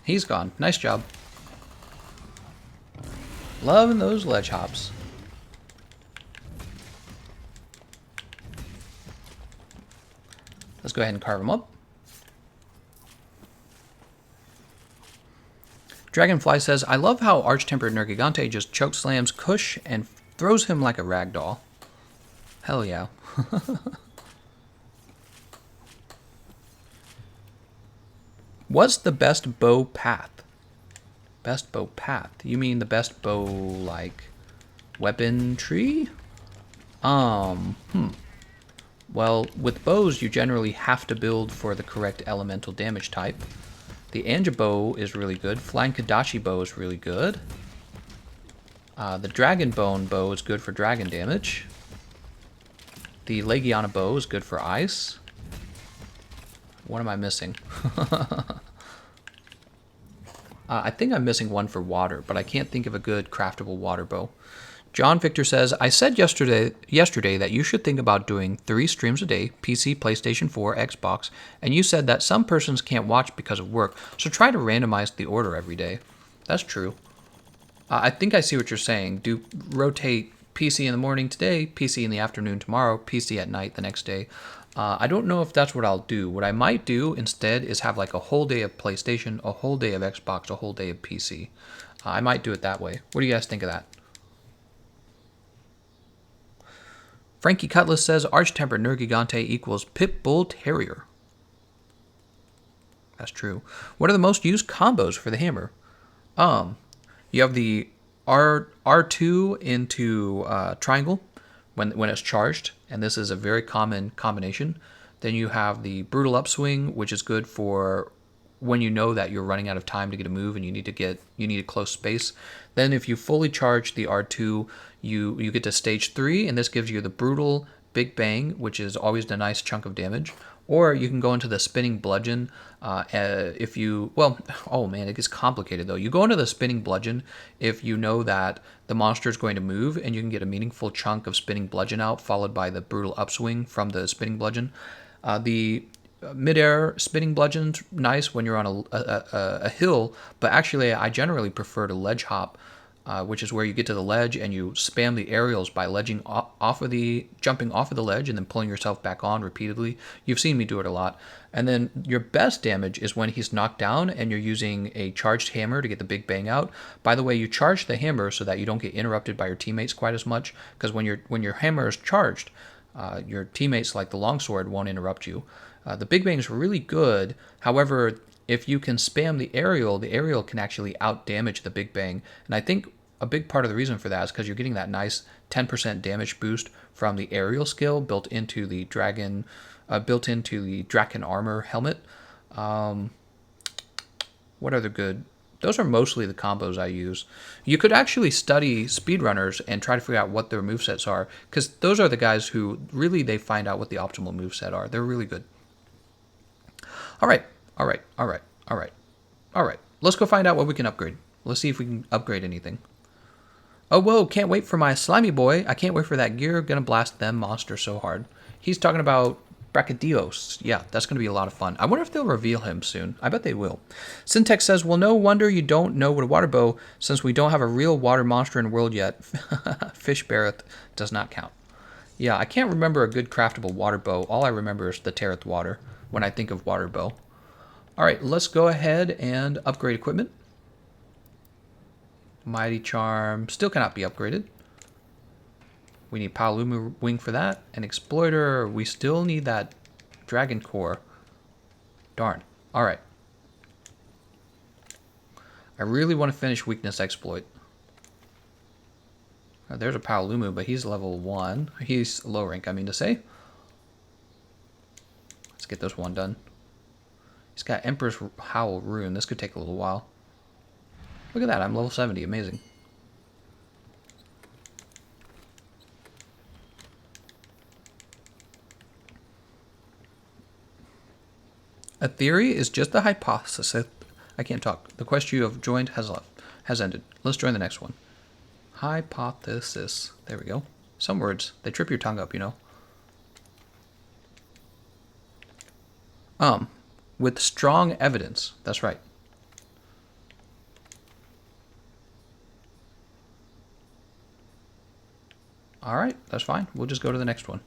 He's gone. Nice job. Loving those ledge hops. Let's go ahead and carve him up. Dragonfly says, I love how Arch-Tempered Nergigante just chokeslams Kush and throws him like a ragdoll. Hell yeah. What's the best bow path? Best bow path? You mean the best bow, like, weapon tree? Well, with bows, you generally have to build for the correct elemental damage type. The Anja bow is really good. Flying Kadashi bow is really good. The Dragon Bone bow is good for dragon damage. The Legiana bow is good for ice. What am I missing? I think I'm missing one for water, but I can't think of a good craftable water bow. John Victor says, I said yesterday that you should think about doing 3 streams a day, PC, PlayStation 4, Xbox, and you said that some persons can't watch because of work, so try to randomize the order every day. That's true. I think I see what you're saying. Rotate PC in the morning today, PC in the afternoon tomorrow, PC at night the next day. I don't know if that's what I'll do. What I might do instead is have like a whole day of PlayStation, a whole day of Xbox, a whole day of PC. I might do it that way. What do you guys think of that? Frankie Cutlass says Arch-Tempered Nergigante equals Pit Bull Terrier. That's true. What are the most used combos for the hammer? You have the R2 into triangle when it's charged, and this is a very common combination. Then you have the brutal upswing, which is good for when you know that you're running out of time to get a move and you need a close space. Then if you fully charge the R2, you get to stage 3, and this gives you the brutal big bang, which is always a nice chunk of damage. Or you can go into the spinning bludgeon oh man, it gets complicated though. You go into the spinning bludgeon if you know that the monster is going to move, and you can get a meaningful chunk of spinning bludgeon out, followed by the brutal upswing from the spinning bludgeon. The midair spinning bludgeon's nice when you're on a hill, but actually I generally prefer to ledge hop, which is where you get to the ledge and you spam the aerials by jumping off of the ledge and then pulling yourself back on repeatedly. You've seen me do it a lot. And then your best damage is when he's knocked down and you're using a charged hammer to get the big bang out. By the way, you charge the hammer so that you don't get interrupted by your teammates quite as much, because when your hammer is charged, your teammates like the longsword won't interrupt you. The big bang is really good. However, if you can spam the aerial can actually out damage the big bang. And I think a big part of the reason for that is because you're getting that nice 10% damage boost from the aerial skill built into the Draken armor helmet. What are the good? Those are mostly the combos I use. You could actually study speedrunners and try to figure out what their movesets are, because those are the guys who really they find out what the optimal moveset are. They're really good. All right. Let's go find out what we can upgrade. Let's see if we can upgrade anything. Oh, whoa, can't wait for my slimy boy. I can't wait for that gear. Gonna blast them monsters so hard. He's talking about Brachydios. Yeah, that's gonna be a lot of fun. I wonder if they'll reveal him soon. I bet they will. Syntax says, well, no wonder you don't know what a water bow, since we don't have a real water monster in the world yet. Fish Barrett does not count. Yeah, I can't remember a good craftable water bow. All I remember is the Tareth water when I think of water bow. All right, let's go ahead and upgrade equipment. Mighty Charm still cannot be upgraded. We need Paluma Wing for that. And Exploiter, we still need that Dragon Core. Darn. All right. I really want to finish Weakness Exploit. There's a Paluma, but he's level 1. He's low rank, I mean to say. Let's get this one done. He's got Emperor's Howl Rune. This could take a little while. Look at that, I'm level 70, amazing. A theory is just a hypothesis. I can't talk. The quest you have joined has ended. Let's join the next one. Hypothesis. There we go. Some words, they trip your tongue up, you know. With strong evidence. That's right. All right, that's fine. We'll just go to the next one.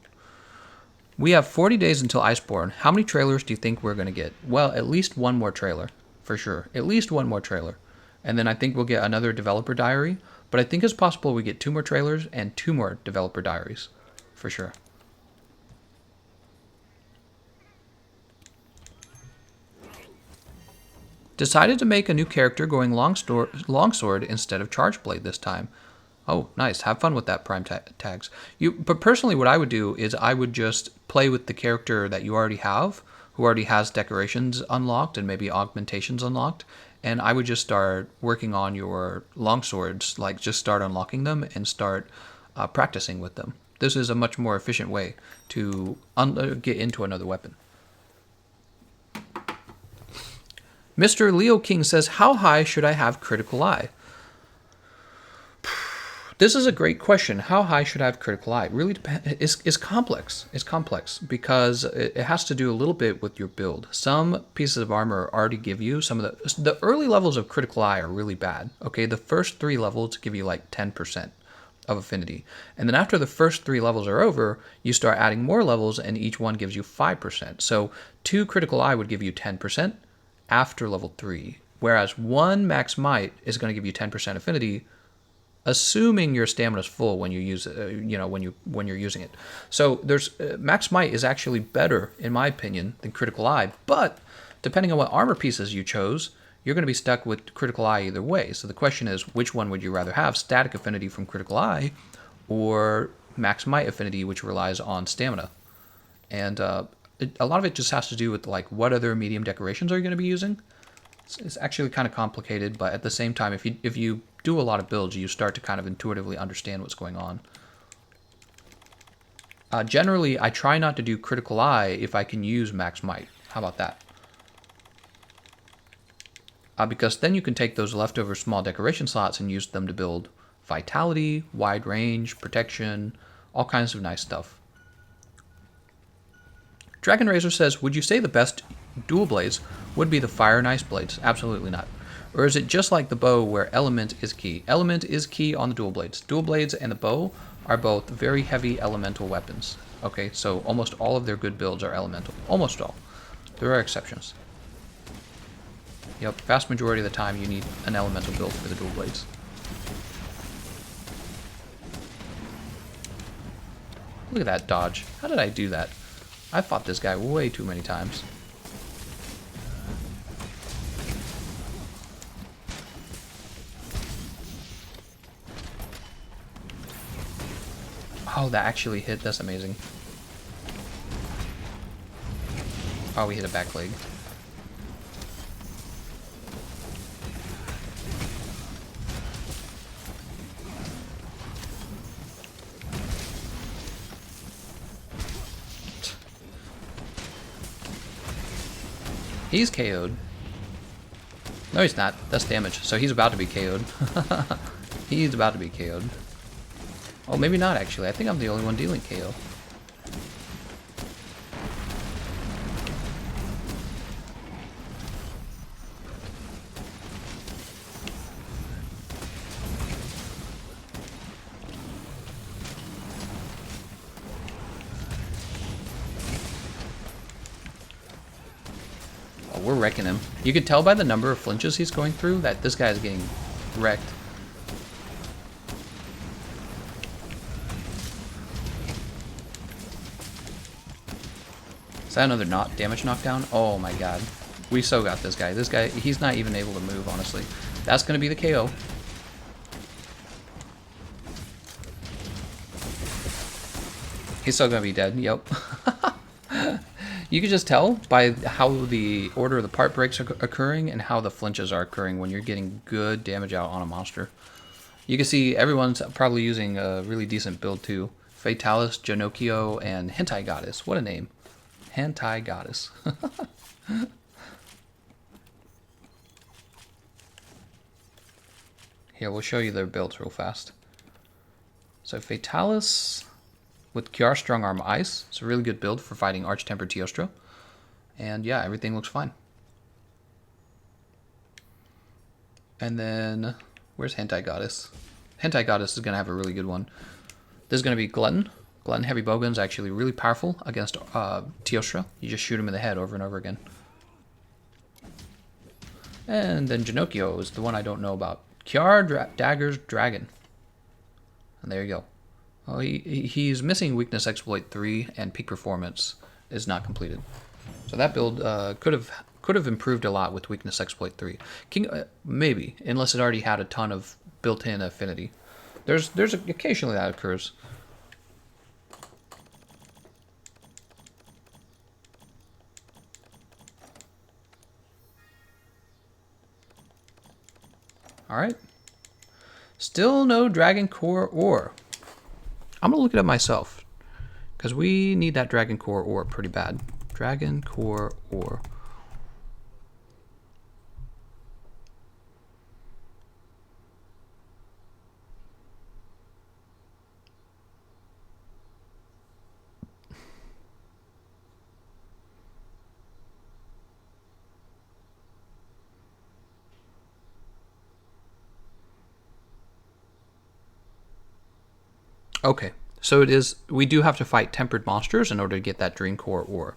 We have 40 days until Iceborne. How many trailers do you think we're going to get? Well, at least one more trailer, for sure. At least one more trailer. And then I think we'll get another developer diary. But I think it's possible we get 2 more trailers and 2 more developer diaries, for sure. Decided to make a new character going longsword instead of charge blade this time. Oh, nice. Have fun with that, prime tags. But personally, what I would do is I would just play with the character that you already have, who already has decorations unlocked and maybe augmentations unlocked, and I would just start working on your longswords, like just start unlocking them and start practicing with them. This is a much more efficient way to get into another weapon. Mr. Leo King says, how high should I have critical eye? This is a great question. How high should I have critical eye? It really depends. It's complex. It's complex because it has to do a little bit with your build. Some pieces of armor already give you some of the early levels of critical eye are really bad. Okay, the first 3 levels give you like 10% of affinity. And then after the first 3 levels are over, you start adding more levels and each one gives you 5%. So 2 critical eye would give you 10% after level 3, whereas 1 max might is going to give you 10% affinity, assuming your stamina is full when you use it, when you're using it. So there's max might is actually better in my opinion than critical eye, but depending on what armor pieces you chose, you're going to be stuck with critical eye either way. So the question is, which one would you rather have, static affinity from critical eye or max might affinity, which relies on stamina? And a lot of it just has to do with like what other medium decorations are you going to be using. It's actually kind of complicated, but at the same time, if you do a lot of builds, you start to kind of intuitively understand what's going on. Generally, I try not to do critical eye if I can use max might. How about that? Because then you can take those leftover small decoration slots and use them to build vitality, wide range, protection, all kinds of nice stuff. Dragon Razor says, would you say the best dual blades would be the fire and ice blades? Absolutely not. Or is it just like the bow where element is key? Element is key on the dual blades. Dual blades and the bow are both very heavy elemental weapons. Okay, so almost all of their good builds are elemental. Almost all. There are exceptions. Yep, vast majority of the time you need an elemental build for the dual blades. Look at that dodge. How did I do that? I fought this guy way too many times. Oh, that actually hit. That's amazing. Oh, we hit a back leg. He's KO'd. No, he's not. That's damage. So he's about to be KO'd. He's about to be KO'd. Oh, maybe not, actually. I think I'm the only one dealing KO. Oh, we're wrecking him. You could tell by the number of flinches he's going through that this guy is getting wrecked. Is that another damage knockdown? Oh my god. We so got this guy. This guy, he's not even able to move, honestly. That's going to be the KO. He's still going to be dead. Yep. You can just tell by how the order of the part breaks are occurring and how the flinches are occurring when you're getting good damage out on a monster. You can see everyone's probably using a really decent build too. Fatalis, Janokio, and Hentai Goddess. What a name. Hentai Goddess. Here, we'll show you their builds real fast. So Fatalis with Kiar Strong Arm Ice. It's a really good build for fighting Arch-Tempered Teostra. And yeah, everything looks fine. And then, where's Hentai Goddess? Hentai Goddess is going to have a really good one. This is going to be Glutton. Glutton Heavy Bowgun is actually really powerful against Teostra. You just shoot him in the head over and over again. And then Genocchio is the one I don't know about. Kiara Dagger's Dragon. And there you go. Well, he's missing Weakness Exploit 3 and Peak Performance is not completed. So that build could have improved a lot with Weakness Exploit 3. Maybe, unless it already had a ton of built-in affinity. There's occasionally that occurs. Alright. Still no Dragon Core ore. I'm going to look it up myself. Because we need that Dragon Core ore pretty bad. Dragon Core ore. Okay, so it is. We do have to fight tempered monsters in order to get that Dream Core ore.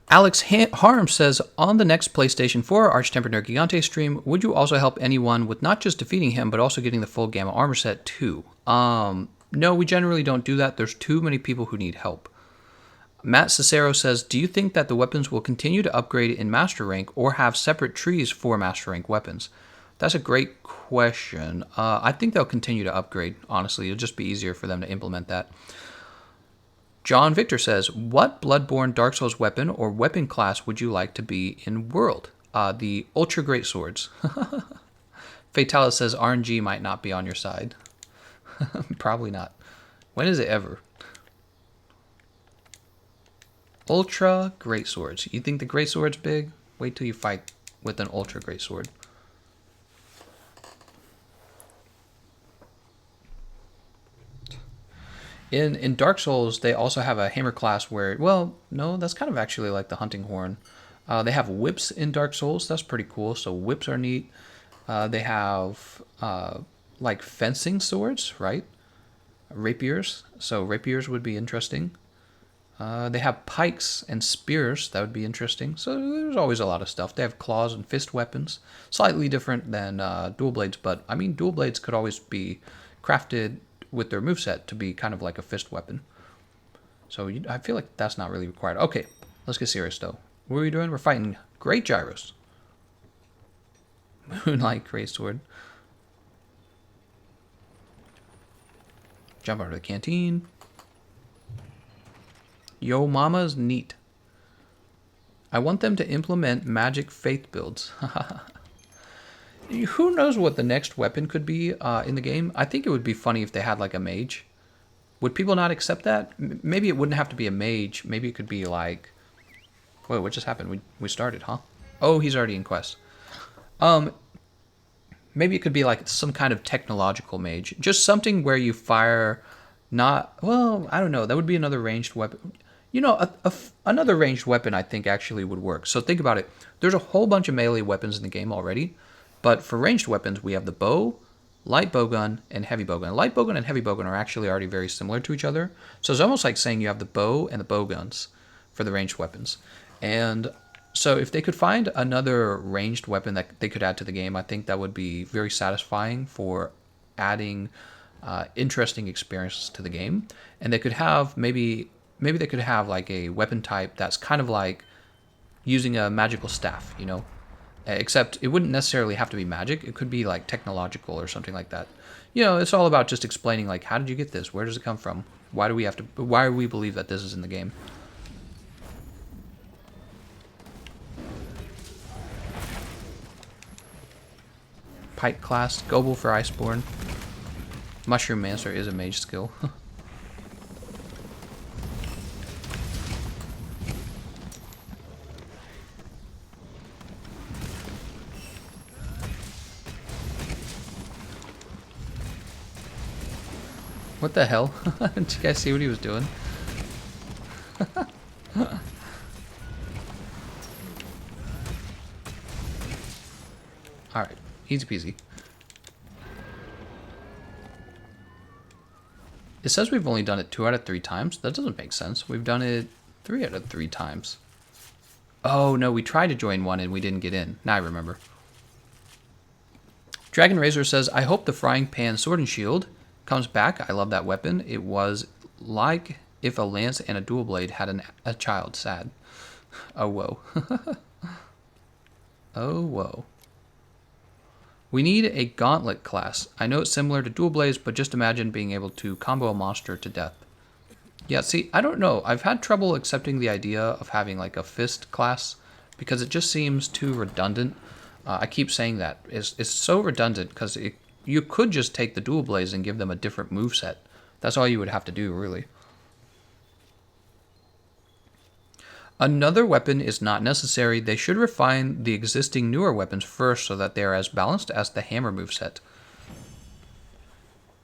Alex Harm says, on the next PlayStation 4 Arch-Tempered Nergigante stream, would you also help anyone with not just defeating him, but also getting the full Gamma armor set too? No, we generally don't do that. There's too many people who need help. Matt Cicero says, do you think that the weapons will continue to upgrade in Master Rank or have separate trees for Master Rank weapons? That's a great question. I think they'll continue to upgrade, honestly. It'll just be easier for them to implement that. John Victor says, what Bloodborne Dark Souls weapon or weapon class would you like to be in World? The Ultra Great Swords. Fatalis says, RNG might not be on your side. Probably not. When is it ever? Ultra Great Swords. You think the Great Sword's big? Wait till you fight with an Ultra Great Sword. In Dark Souls, they also have a hammer class where, well, no, that's kind of actually like the hunting horn. They have whips in Dark Souls. That's pretty cool. So whips are neat. They have like fencing swords, right? Rapiers. So rapiers would be interesting. They have pikes and spears. That would be interesting. So there's always a lot of stuff. They have claws and fist weapons. Slightly different than dual blades, but I mean, dual blades could always be crafted with their moveset to be kind of like a fist weapon. So I feel like that's not really required. Okay, let's get serious though. What are we doing? We're fighting Great Gyros. Moonlight Great Sword. Jump out of the canteen. Yo mama's neat. I want them to implement magic faith builds. Who knows what the next weapon could be in the game? I think it would be funny if they had like a mage. Would people not accept that? Maybe it wouldn't have to be a mage. Maybe it could be like... Wait, what just happened? We started, huh? Oh, he's already in quest. Maybe it could be like some kind of technological mage. Just something where you fire not... Well, I don't know. That would be another ranged weapon. You know, another ranged weapon I think actually would work. So think about it. There's a whole bunch of melee weapons in the game already. But for ranged weapons, we have the bow, light bowgun, and heavy bowgun. Light bowgun and heavy bowgun are actually already very similar to each other. So it's almost like saying you have the bow and the bowguns for the ranged weapons. And so if they could find another ranged weapon that they could add to the game, I think that would be very satisfying for adding interesting experiences to the game. And they could have maybe they could have like a weapon type that's kind of like using a magical staff, you know? Except it wouldn't necessarily have to be magic. It could be like technological or something like that. You know, it's all about just explaining like, how did you get this? Where does it come from? Why do we believe that this is in the game? Pike class, Gobel for Iceborne. Mushroom Mancer is a mage skill. What the hell? Did you guys see what he was doing? Alright. Easy peasy. It says we've only done it 2 out of 3 times. That doesn't make sense. We've done it 3 out of 3 times. Oh, no, we tried to join one and we didn't get in. Now I remember. Dragon Razor says, I hope the frying pan sword and shield comes back. I love that weapon. It was like if a lance and a dual blade had a child. Sad. Oh, whoa. Oh, whoa. We need a gauntlet class. I know it's similar to dual blades, but just imagine being able to combo a monster to death. Yeah, see, I don't know. I've had trouble accepting the idea of having like a fist class because it just seems too redundant. I keep saying that. It's so redundant because you could just take the dual blades and give them a different moveset. That's all you would have to do, really. Another weapon is not necessary. They should refine the existing newer weapons first so that they are as balanced as the hammer moveset. I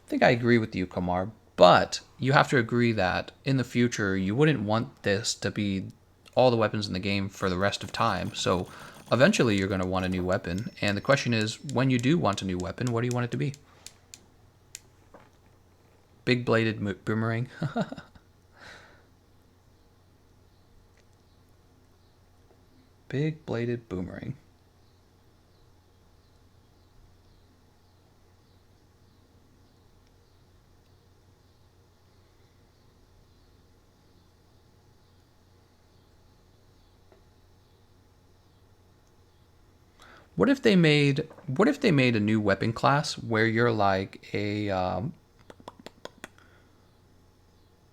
think I agree with you, Kamar, but you have to agree that in the future you wouldn't want this to be all the weapons in the game for the rest of time. So eventually you're going to want a new weapon, and the question is, when you do want a new weapon, what do you want it to be? Big bladed boomerang. Big bladed boomerang. What if they made a new weapon class where you're like a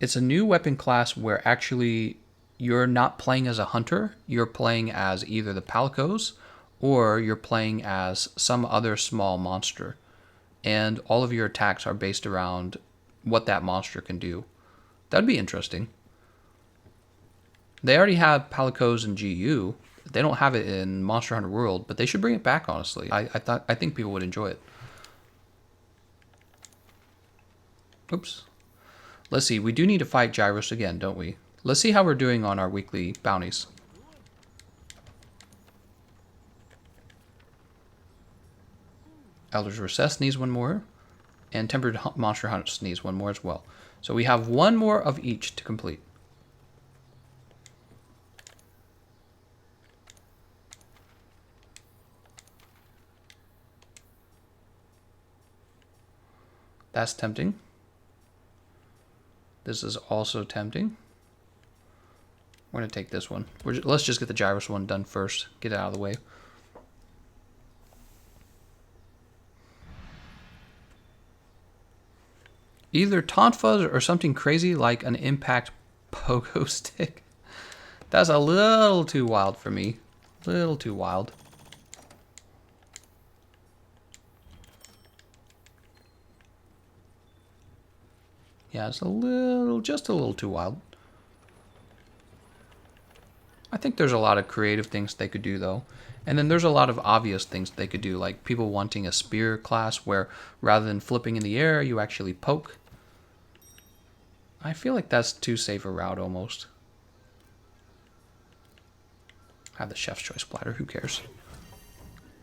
it's a new weapon class where actually you're not playing as a hunter, you're playing as either the Palicos or you're playing as some other small monster. And all of your attacks are based around what that monster can do. That'd be interesting. They already have Palicos in GU. They don't have it in Monster Hunter World, but they should bring it back, honestly. I think people would enjoy it. Oops. Let's see, we do need to fight Gyros again, don't we? Let's see how we're doing on our weekly bounties. Elder's Recess needs one more. And Tempered Monster Hunts needs one more as well. So we have one more of each to complete. That's tempting. This is also tempting. We're going to take this one. Let's just get the Gyros one done first. Get it out of the way. Either Taunt Fuzz or something crazy like an Impact Pogo Stick. That's a little too wild for me. A little too wild. Yeah, it's just a little too wild. I think there's a lot of creative things they could do, though. And then there's a lot of obvious things they could do, like people wanting a spear class where rather than flipping in the air, you actually poke. I feel like that's too safe a route, almost. Have the chef's choice platter, who cares?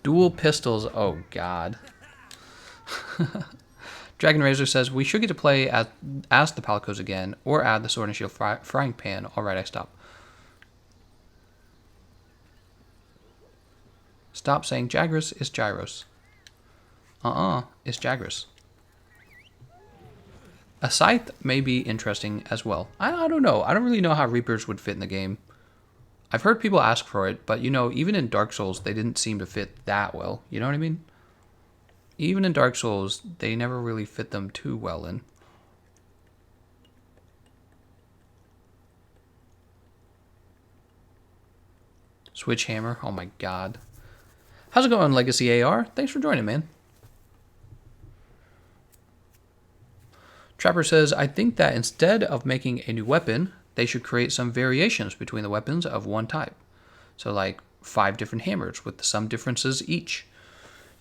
Dual pistols, oh god. Dragon Razor says, we should get to play as the Palicos again, or add the Sword and Shield frying pan. Alright, I stop. Stop saying Jagras, it's Gyros. It's Jagras. A scythe may be interesting as well. I don't know. I don't really know how Reapers would fit in the game. I've heard people ask for it, but you know, even in Dark Souls, they didn't seem to fit that well. You know what I mean? Even in Dark Souls, they never really fit them too well in. Switch Hammer, oh my god. How's it going, Legacy AR? Thanks for joining, man. Trapper says, I think that instead of making a new weapon, they should create some variations between the weapons of one type. So like 5 different hammers with some differences each.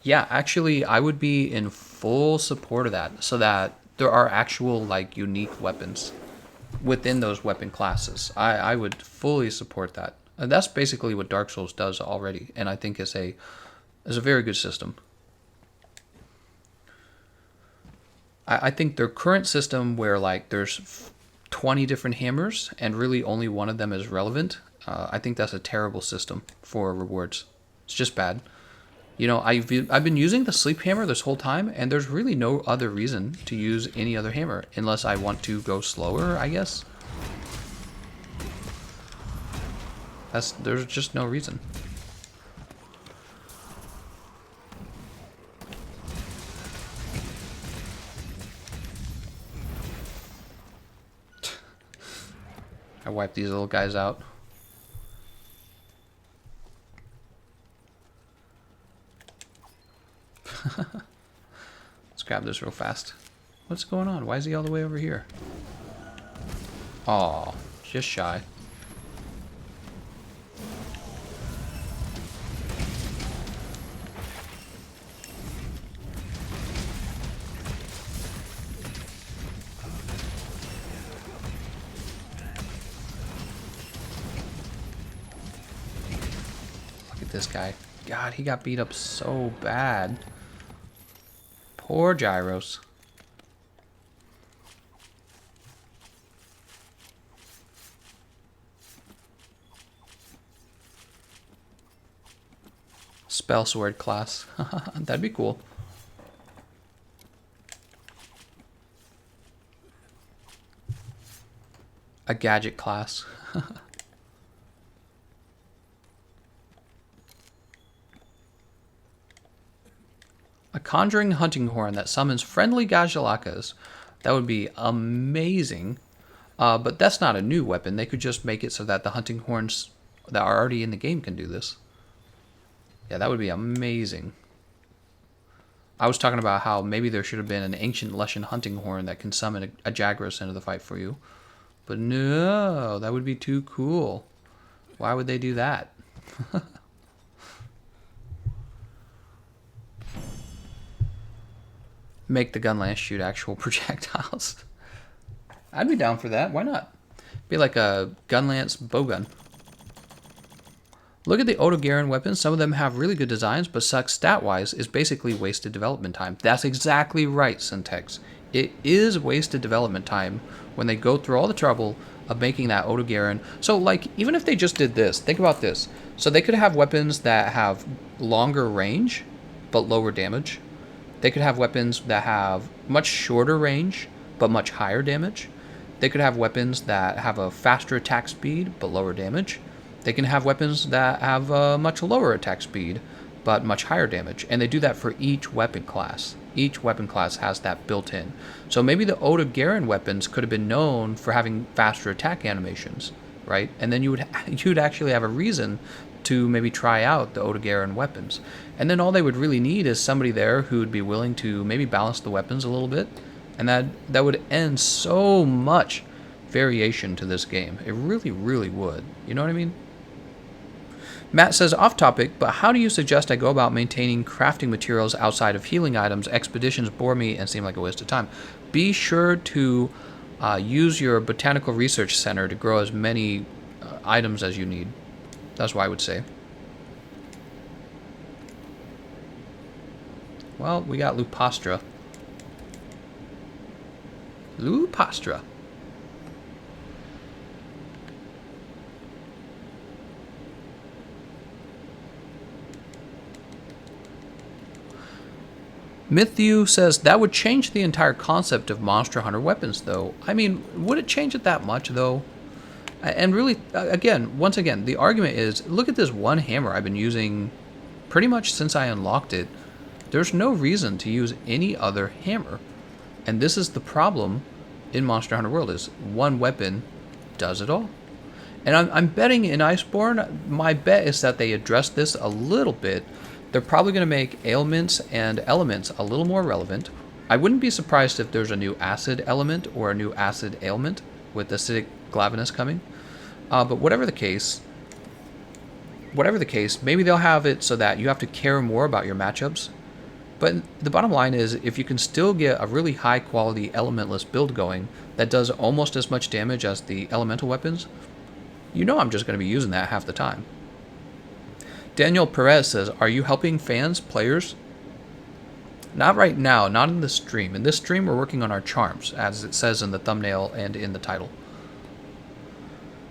Yeah, actually, I would be in full support of that, so that there are actual like unique weapons within those weapon classes. I would fully support that. And that's basically what Dark Souls does already, and I think is a very good system. I think their current system where like there's 20 different hammers and really only one of them is relevant, I think that's a terrible system for rewards. It's just bad. You know, I've been using the sleep hammer this whole time, and there's really no other reason to use any other hammer unless I want to go slower, I guess. There's just no reason. I wipe these little guys out. Let's grab this real fast. What's going on? Why is he all the way over here? Aw, just shy. Look at this guy. God, he got beat up so bad. Poor Gyros. Spell sword class. That'd be cool. A gadget class. A conjuring hunting horn that summons friendly gajalakas. That would be amazing. But that's not a new weapon. They could just make it so that the hunting horns that are already in the game can do this. Yeah, that would be amazing. I was talking about how maybe there should have been an ancient Lushan hunting horn that can summon a Jagras into the fight for you. But no, that would be too cool. Why would they do that? Make the gun lance shoot actual projectiles. I'd be down for that. Why not? Be like a gun lance bowgun. Look at the Otogaran weapons. Some of them have really good designs, but suck stat-wise is basically wasted development time. That's exactly right, Syntex. It is wasted development time when they go through all the trouble of making that Otogaran. So, like, even if they just did this, think about this. So they could have weapons that have longer range, but lower damage. They could have weapons that have much shorter range, but much higher damage. They could have weapons that have a faster attack speed, but lower damage. They can have weapons that have a much lower attack speed, but much higher damage. And they do that for each weapon class. Each weapon class has that built in. So maybe the Otogaran weapons could have been known for having faster attack animations, right? And then you'd actually have a reason to maybe try out the Otogaran weapons. And then all they would really need is somebody there who would be willing to maybe balance the weapons a little bit. And that would end so much variation to this game. It really, really would. You know what I mean? Matt says, off topic, but how do you suggest I go about maintaining crafting materials outside of healing items? Expeditions bore me and seem like a waste of time. Be sure to use your botanical research center to grow as many items as you need. That's what I would say. Well, we got Lupastra. Lupastra. Mythew says, that would change the entire concept of Monster Hunter weapons, though. I mean, would it change it that much, though? And really, once again, the argument is, look at this one hammer I've been using pretty much since I unlocked it. There's no reason to use any other hammer. And this is the problem in Monster Hunter World, is one weapon does it all. And I'm betting in Iceborne, my bet is that they address this a little bit. They're probably going to make ailments and elements a little more relevant. I wouldn't be surprised if there's a new acid element or a new acid ailment with acidic glavinus coming. But whatever the case, maybe they'll have it so that you have to care more about your matchups. But the bottom line is, if you can still get a really high quality elementless build going that does almost as much damage as the elemental weapons, you know I'm just going to be using that half the time. Daniel Perez says, are you helping fans, players, Not right now, not in this stream. In this stream, we're working on our charms, as it says in the thumbnail and in the title.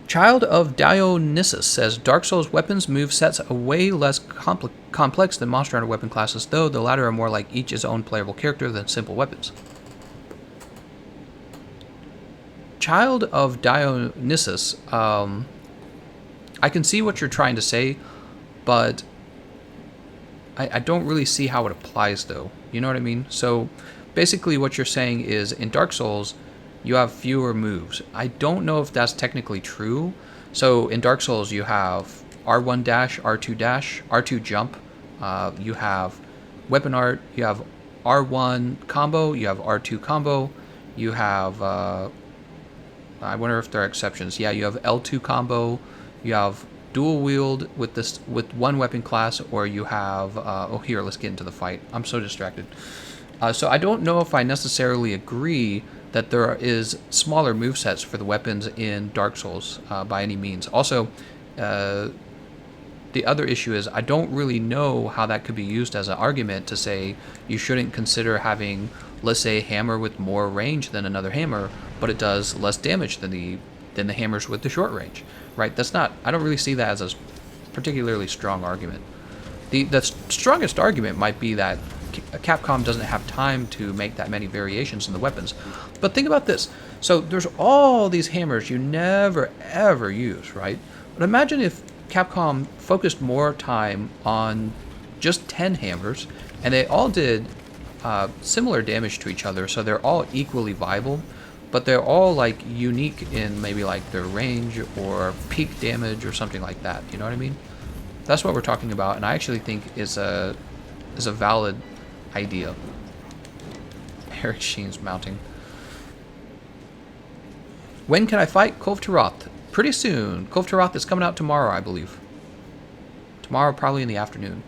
Child of Dionysus says Dark Souls weapons move sets are way less complex than Monster Hunter weapon classes, though the latter are more like each his own playable character than simple weapons. Child of Dionysus, I can see what you're trying to say, but I don't really see how it applies, though. You know what I mean? So basically what you're saying is in Dark Souls, you have fewer moves. I don't know if that's technically true. So in Dark Souls, you have R1 dash, R2 dash, R2 jump. You have weapon art. You have R1 combo. You have R2 combo. You have, I wonder if there are exceptions. Yeah, you have L2 combo. You have dual wield with one weapon class, or you have, oh, here, let's get into the fight. I'm so distracted. So I don't know if I necessarily agree that there is smaller movesets for the weapons in Dark Souls by any means. Also, the other issue is I don't really know how that could be used as an argument to say you shouldn't consider having, let's say, a hammer with more range than another hammer, but it does less damage than the hammers with the short range, right? That's not, I don't really see that as a particularly strong argument. The strongest argument might be that Capcom doesn't have time to make that many variations in the weapons. But think about this. So there's all these hammers you never ever use, right? But imagine if Capcom focused more time on just 10 hammers and they all did similar damage to each other, so they're all equally viable, but they're all like unique in maybe like their range or peak damage or something like that. You know what I mean? That's what we're talking about, and I actually think is a valid idea. Eric Sheen's mounting. When can I fight Kulve Taroth? Pretty soon. Kulve Taroth is coming out tomorrow, I believe. Tomorrow, probably in the afternoon.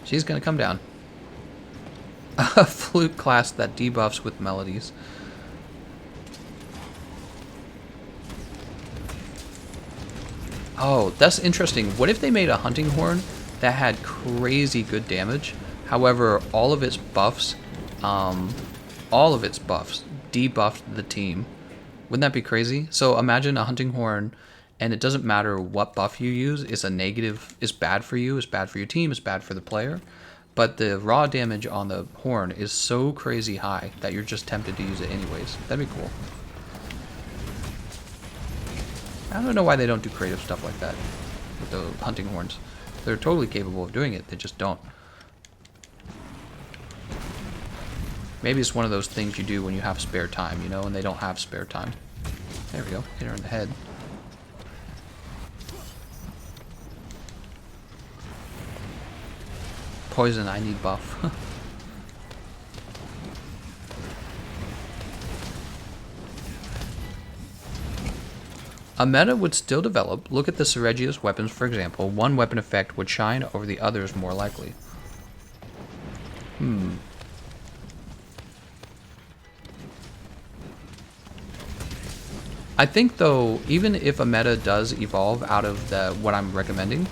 She's gonna come down. A flute class that debuffs with melodies. Oh, that's interesting. What if they made a hunting horn that had crazy good damage? However, all of its buffs debuffed the team. Wouldn't that be crazy? So imagine a hunting horn, and it doesn't matter what buff you use. It's a negative. It's bad for you. It's bad for your team. It's bad for the player. But the raw damage on the horn is so crazy high that you're just tempted to use it anyways. That'd be cool. I don't know why they don't do creative stuff like that with the hunting horns. They're totally capable of doing it, they just don't. Maybe it's one of those things you do when you have spare time, you know, and they don't have spare time. There we go, hit her in the head. Poison, I need buff. A meta would still develop. Look at the Seregius weapons, for example. One weapon effect would shine over the others more likely. I think, though, even if a meta does evolve out of what I'm recommending,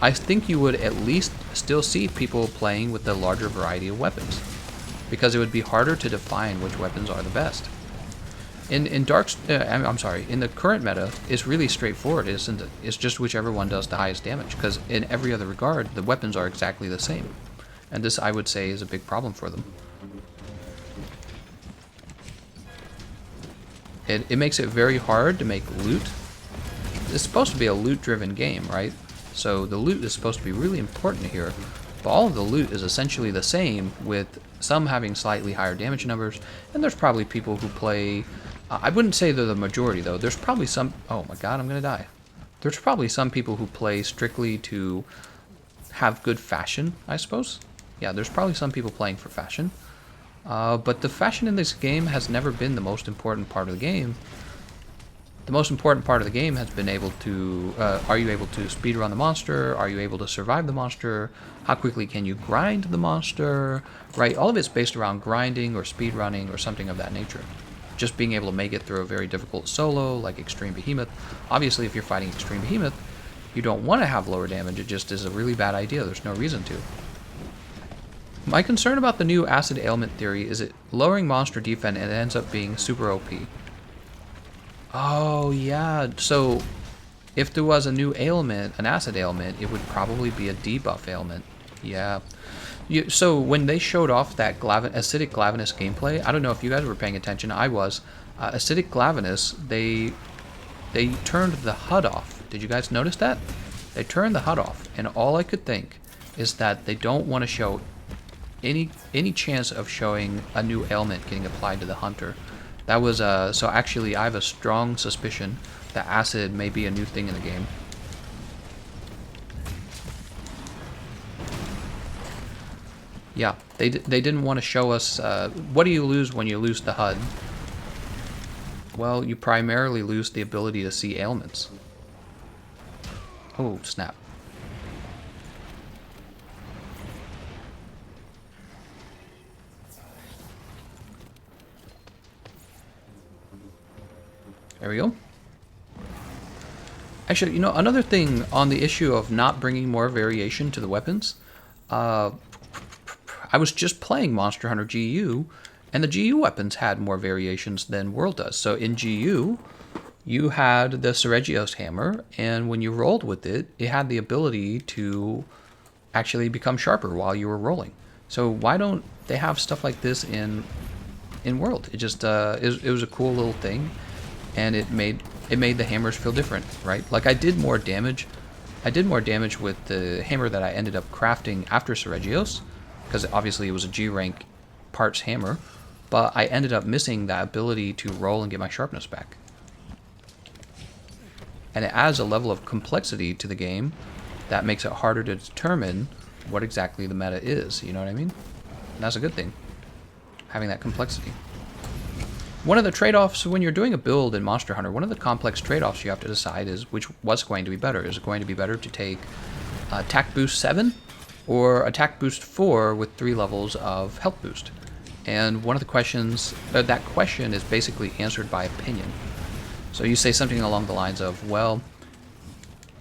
I think you would at least still see people playing with the larger variety of weapons, because it would be harder to define which weapons are the best. In the current meta, it's really straightforward, isn't it? It's just whichever one does the highest damage, because in every other regard, the weapons are exactly the same. And this, I would say, is a big problem for them. It makes it very hard to make loot. It's supposed to be a loot-driven game, right? So the loot is supposed to be really important here. But all of the loot is essentially the same, with some having slightly higher damage numbers, and there's probably people who play... I wouldn't say they're the majority, though. There's probably some... Oh my god, I'm gonna die. There's probably some people who play strictly to have good fashion, I suppose. Yeah, there's probably some people playing for fashion. But the fashion in this game has never been the most important part of the game. The most important part of the game has been able to... are you able to speedrun the monster? Are you able to survive the monster? How quickly can you grind the monster? Right? All of it's based around grinding or speedrunning or something of that nature. Just being able to make it through a very difficult solo, like Extreme Behemoth. Obviously, if you're fighting Extreme Behemoth, you don't want to have lower damage. It just is a really bad idea. There's no reason to. My concern about the new acid ailment theory is it lowering monster defense and it ends up being super OP. Oh, yeah. So if there was a new ailment, an acid ailment, it would probably be a debuff ailment. Yeah. So when they showed off that acidic glavenus gameplay, I don't know if you guys were paying attention. I was. Acidic glavenus, they turned the HUD off. Did you guys notice that? They turned the HUD off, and all I could think is that they don't want to show any chance of showing a new ailment getting applied to the hunter. That was so actually I have a strong suspicion that acid may be a new thing in the game. Yeah, they didn't want to show us what do you lose when you lose the HUD? Well, you primarily lose the ability to see ailments. Oh, snap. There we go. Actually, you know, another thing on the issue of not bringing more variation to the weapons, I was just playing Monster Hunter GU, and the GU weapons had more variations than World does. So in GU, you had the Seregios hammer, and when you rolled with it, it had the ability to actually become sharper while you were rolling. So why don't they have stuff like this in World? It just it was a cool little thing, and it made the hammers feel different, right? Like I did more damage with the hammer that I ended up crafting after Seregios, because obviously it was a G rank parts hammer, but I ended up missing that ability to roll and get my sharpness back. And it adds a level of complexity to the game that makes it harder to determine what exactly the meta is, you know what I mean? And that's a good thing, having that complexity. One of the trade-offs when you're doing a build in Monster Hunter, one of the complex trade-offs you have to decide is what's going to be better. Is it going to be better to take attack boost 7 or attack boost 4 with 3 levels of health boost? And one of the questions, that question is basically answered by opinion. So you say something along the lines of, well,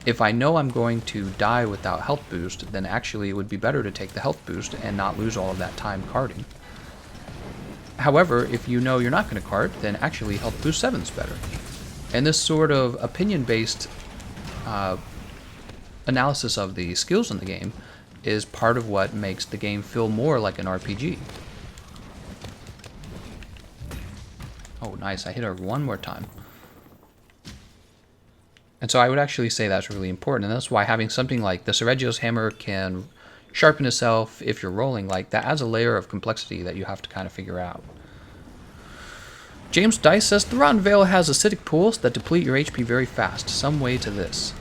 if I know I'm going to die without health boost, then actually it would be better to take the health boost and not lose all of that time carding. However, if you know you're not going to cart, then actually health boost 7 is better. And this sort of opinion-based analysis of the skills in the game is part of what makes the game feel more like an RPG. Oh, nice. I hit her one more time. And so I would actually say that's really important, and that's why having something like the Seregios hammer can sharpen itself if you're rolling, like that adds a layer of complexity that you have to kind of figure out. James Dice says, the Rotten Vale has acidic pools that deplete your HP very fast. Some way to this.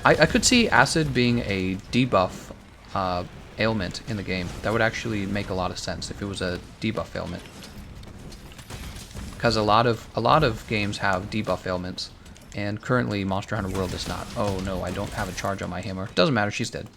I could see acid being a debuff ailment in the game. That would actually make a lot of sense if it was a debuff ailment. Because a lot of games have debuff ailments, and currently Monster Hunter World does not. Oh no, I don't have a charge on my hammer. Doesn't matter, she's dead.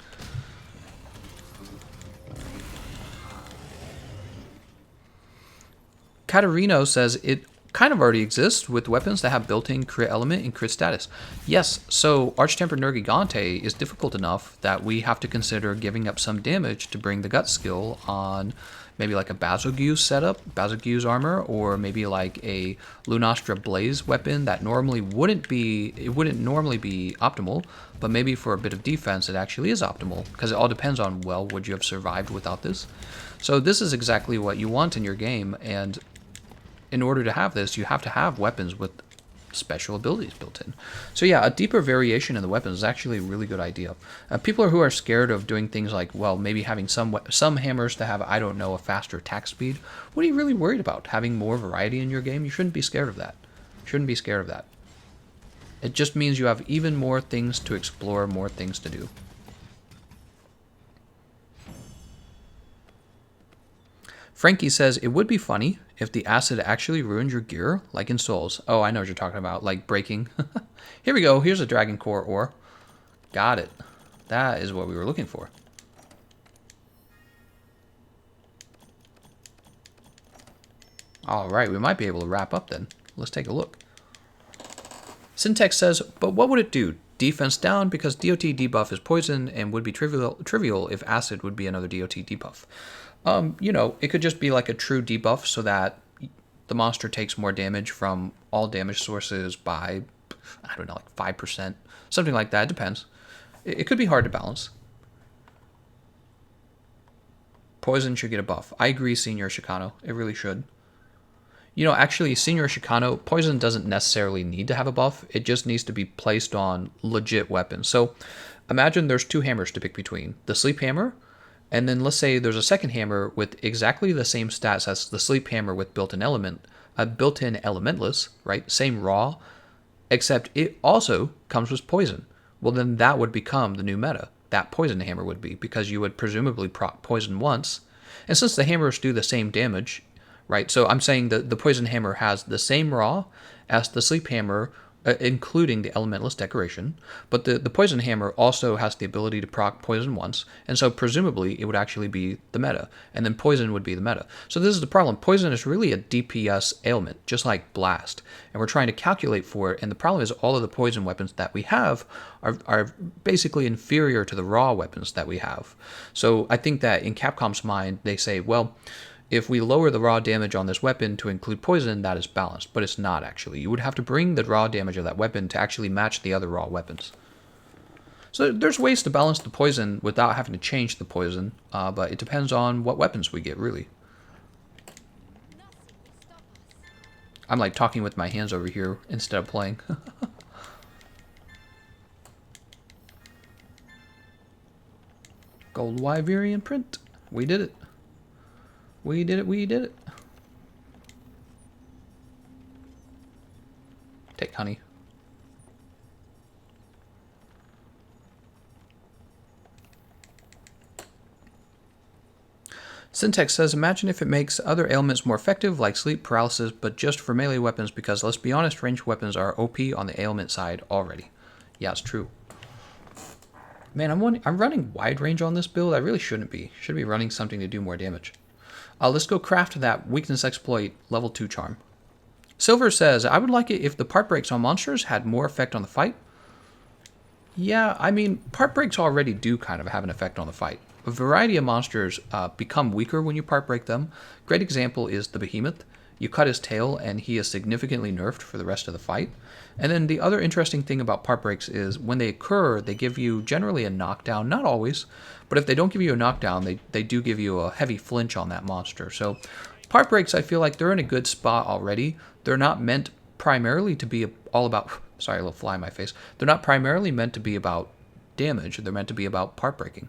Katarino says it kind of already exists with weapons that have built-in crit element and crit status. Yes, so Arch-Tempered Nergigante is difficult enough that we have to consider giving up some damage to bring the gut skill on maybe like a Basilgeuse setup, Basilgeuse armor, or maybe like a Lunastra Blaze weapon that normally wouldn't normally be optimal, but maybe for a bit of defense it actually is optimal, because it all depends on, well, would you have survived without this? So this is exactly what you want in your game, and in order to have this, you have to have weapons with special abilities built in. So yeah, a deeper variation in the weapons is actually a really good idea. People who are scared of doing things like, well, maybe having some hammers to have, I don't know, a faster attack speed. What are you really worried about? Having more variety in your game? You shouldn't be scared of that. Shouldn't be scared of that. It just means you have even more things to explore, more things to do. Frankie says, it would be funny if the acid actually ruined your gear, like in Souls. Oh, I know what you're talking about, like breaking. Here we go, here's a Dragon Core ore. Got it. That is what we were looking for. Alright, we might be able to wrap up then. Let's take a look. Syntax says, but what would it do? defense down because DOT debuff is poison and would be trivial if acid would be another DOT debuff. You know, it could just be like a true debuff so that the monster takes more damage from all damage sources by, I don't know, like 5%, something like that. It depends. It could be hard to balance. Poison should get a buff. I agree, Senior Chicano. It really should. You know, actually, Senior Chicano, poison doesn't necessarily need to have a buff. It just needs to be placed on legit weapons. So imagine there's two hammers to pick between. The sleep hammer, and then let's say there's a second hammer with exactly the same stats as the sleep hammer with built-in elementless, right? Same raw, except it also comes with poison. Well, then that would become the new meta. That poison hammer would be, because you would presumably proc poison once. And since the hammers do the same damage, right? So I'm saying that the poison hammer has the same raw as the sleep hammer, including the elementless decoration, but the poison hammer also has the ability to proc poison once, and so presumably it would actually be the meta, and then poison would be the meta. So this is the problem. Poison is really a DPS ailment, just like blast, and we're trying to calculate for it, and the problem is all of the poison weapons that we have are basically inferior to the raw weapons that we have. So I think that in Capcom's mind, they say, well, if we lower the raw damage on this weapon to include poison, that is balanced, but it's not actually. You would have to bring the raw damage of that weapon to actually match the other raw weapons. So there's ways to balance the poison without having to change the poison, but it depends on what weapons we get, really. I'm like talking with my hands over here instead of playing. Gold Wyverian print. We did it. We did it, we did it. Take honey. Syntax says, imagine if it makes other ailments more effective, like sleep paralysis, but just for melee weapons, because let's be honest, ranged weapons are OP on the ailment side already. Yeah, it's true. Man, I'm running wide range on this build. I really shouldn't be. Should be running something to do more damage. Let's go craft that weakness exploit level 2 charm. Silver says, I would like it if the part breaks on monsters had more effect on the fight. Yeah, I mean, part breaks already do kind of have an effect on the fight. A variety of monsters become weaker when you part break them. Great example is the Behemoth. You cut his tail and he is significantly nerfed for the rest of the fight. And then the other interesting thing about part breaks is when they occur, they give you generally a knockdown, not always, but if they don't give you a knockdown, they do give you a heavy flinch on that monster. So part breaks, I feel like they're in a good spot already. They're not meant primarily to be all about, sorry, a little fly in my face. They're not primarily meant to be about damage. They're meant to be about part breaking.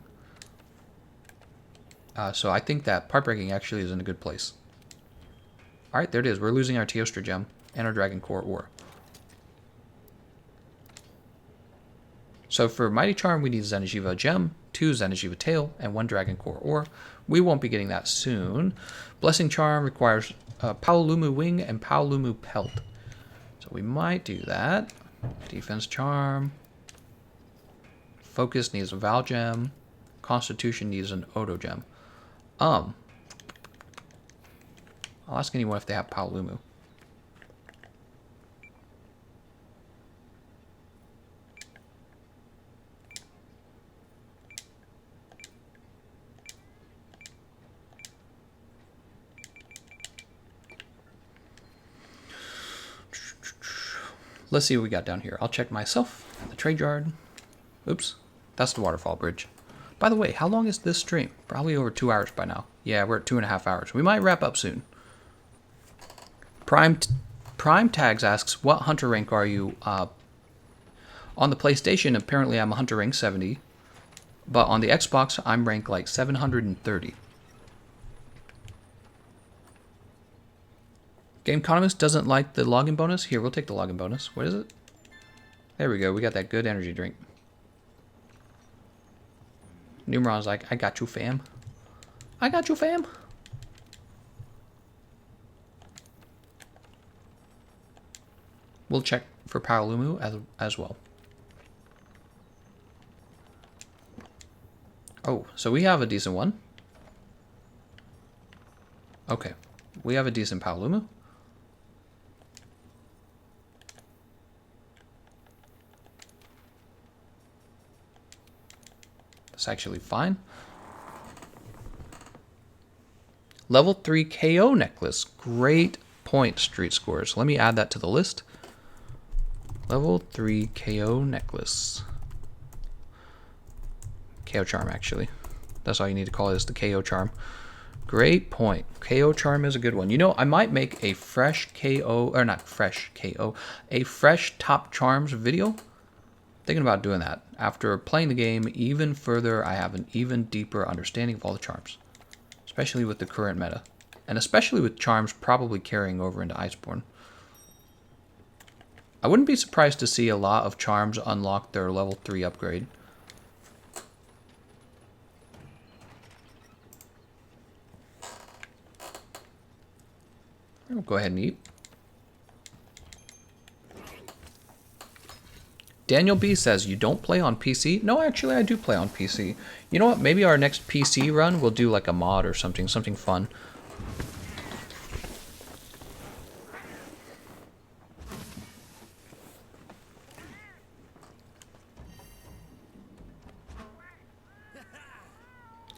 So I think that part breaking actually is in a good place. All right, there it is. We're losing our Teostra gem and our Dragon Core ore. So for Mighty Charm, we need Zenigeva gem, 2 Zenigeva tail, and 1 Dragon Core ore. We won't be getting that soon. Blessing Charm requires Paolumu wing and Paolumu pelt. So we might do that. Defense Charm. Focus needs a Val gem. Constitution needs an Odo gem. I'll ask anyone if they have Paolumu. Let's see what we got down here. I'll check myself. The trade yard. Oops. That's the waterfall bridge. By the way, how long is this stream? Probably over 2 hours by now. Yeah, we're at 2.5 hours. We might wrap up soon. Prime Tags asks, what hunter rank are you? On the PlayStation, apparently I'm a hunter rank 70. But on the Xbox, I'm ranked like 730. Gameconomist doesn't like the login bonus. Here, we'll take the login bonus. What is it? There we go. We got that good energy drink. Numeron's like, I got you, fam. I got you, fam. We'll check for Paolumu as well. Oh, so we have a decent one. Okay. We have a decent Paolumu. It's actually fine. Level 3 KO necklace. Great point, Street Scores. Let me add that to the list. Level 3 KO necklace. KO charm, actually. That's all you need to call it, is the KO charm. Great point. KO charm is a good one. You know, I might make a fresh KO, or not fresh KO, a fresh top charms video. Thinking about doing that. After playing the game even further, I have an even deeper understanding of all the charms. Especially with the current meta. And especially with charms probably carrying over into Iceborne. I wouldn't be surprised to see a lot of charms unlock their level 3 upgrade. I'll go ahead and eat. Daniel B says, you don't play on PC? No, actually I do play on PC. You know what? Maybe our next PC run we'll do like a mod or something fun.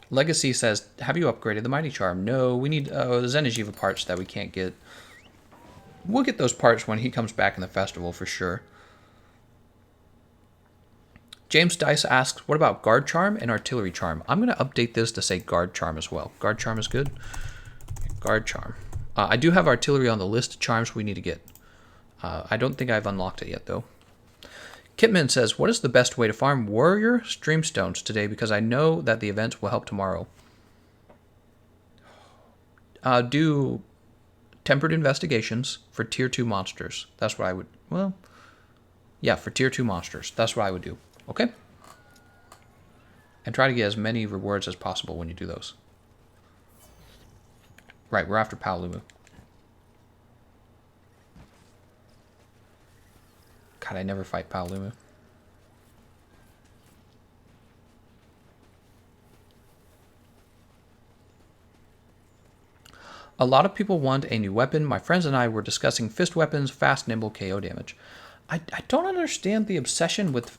Legacy says, have you upgraded the Mighty Charm? No, we need Zenigeva parts that we can't get. We'll get those parts when he comes back in the festival for sure. James Dice asks, what about Guard Charm and Artillery Charm? I'm going to update this to say Guard Charm as well. Guard Charm is good. Guard Charm. I do have Artillery on the list of charms we need to get. I don't think I've unlocked it yet, though. Kitman says, what is the best way to farm Warrior Streamstones today? Because I know that the events will help tomorrow. Do Tempered Investigations for Tier 2 monsters. That's what I would... Well, yeah, for Tier 2 monsters. That's what I would do. Okay? And try to get as many rewards as possible when you do those. Right, we're after Paolumu. God, I never fight Paolumu. A lot of people want a new weapon. My friends and I were discussing fist weapons, fast, nimble, KO damage. I don't understand the obsession with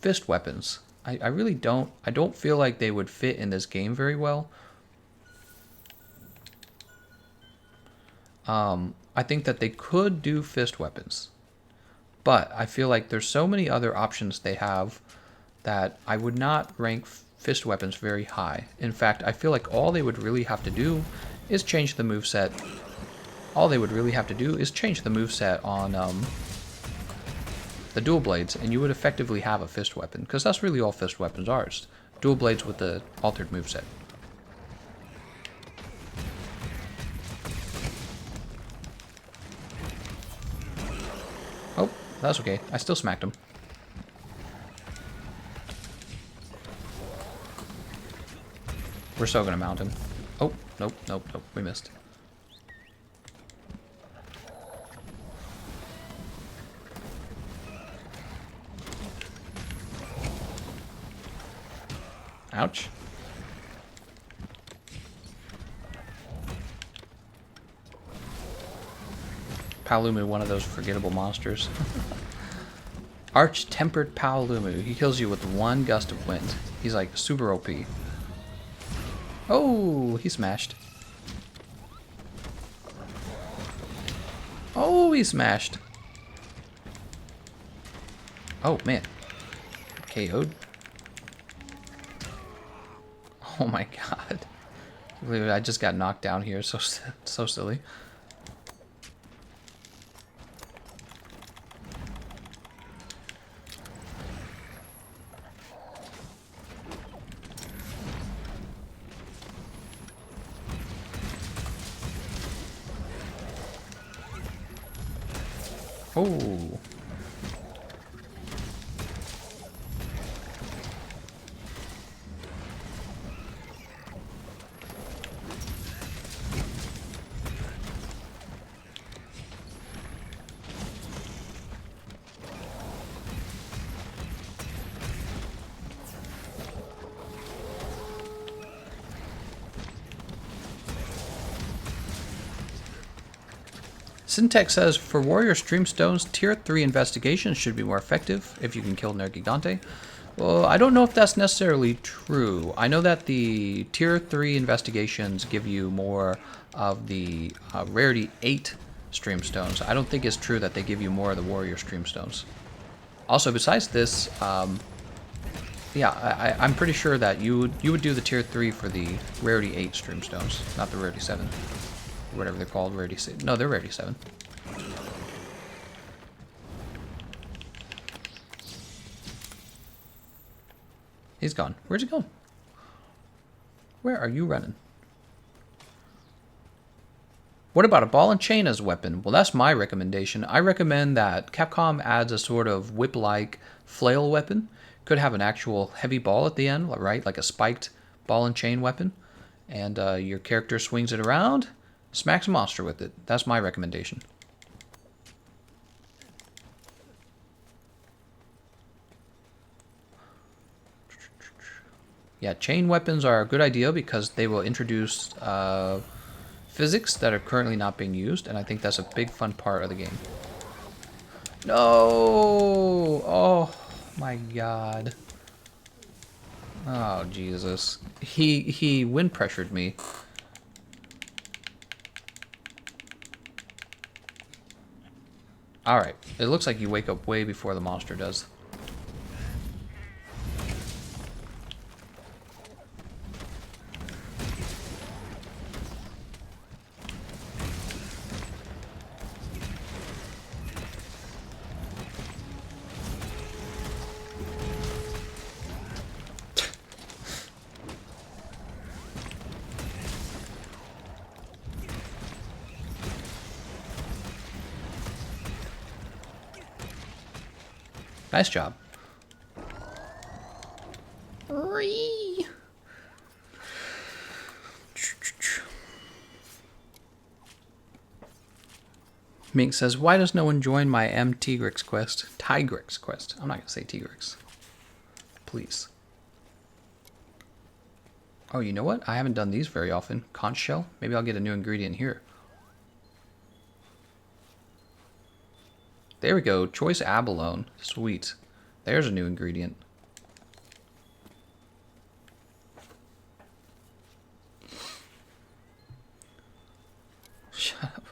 fist weapons. I really don't. I don't feel like they would fit in this game very well. I think that they could do fist weapons. But I feel like there's so many other options they have that I would not rank fist weapons very high. In fact, I feel like all they would really have to do is change the moveset. All they would really have to do is change the moveset on the dual blades, and you would effectively have a fist weapon, because that's really all fist weapons are. It's dual blades with the altered moveset. Oh, that's okay. I still smacked him. We're still gonna mount him. Oh, nope, nope, nope. We missed. Ouch. Paolumu, one of those forgettable monsters. Arch-tempered Paolumu. He kills you with one gust of wind. He's like super OP. Oh, he smashed. Oh, he smashed. Oh, man. KO'd. Oh my god. I just got knocked down here. So silly. Oh. Syntax says, for Warrior Streamstones, Tier 3 investigations should be more effective if you can kill Nergigante. Well, I don't know if that's necessarily true. I know that the Tier 3 investigations give you more of the Rarity 8 Streamstones. I don't think it's true that they give you more of the Warrior Streamstones. Also, besides this, yeah, I'm pretty sure that you would do the Tier 3 for the Rarity 8 Streamstones, not the Rarity 7. Or whatever they're called, Rarity 6. No, they're Rarity 7. He's gone. Where's he going? Where are you running? What about a ball and chain as a weapon? Well, that's my recommendation. I recommend that Capcom adds a sort of whip-like flail weapon. Could have an actual heavy ball at the end, right? Like a spiked ball and chain weapon. And your character swings it around, smacks a monster with it. That's my recommendation. Yeah, chain weapons are a good idea because they will introduce physics that are currently not being used, and I think that's a big fun part of the game. No! Oh my god. Oh Jesus. He wind pressured me. Alright, it looks like you wake up way before the monster does. Nice job. Mink says, why does no one join my Tigrix quest? Tigrix quest. I'm not going to say Tigrix. Please. Oh, you know what? I haven't done these very often. Conch shell? Maybe I'll get a new ingredient here. There we go. Choice abalone. Sweet. There's a new ingredient. Shut up.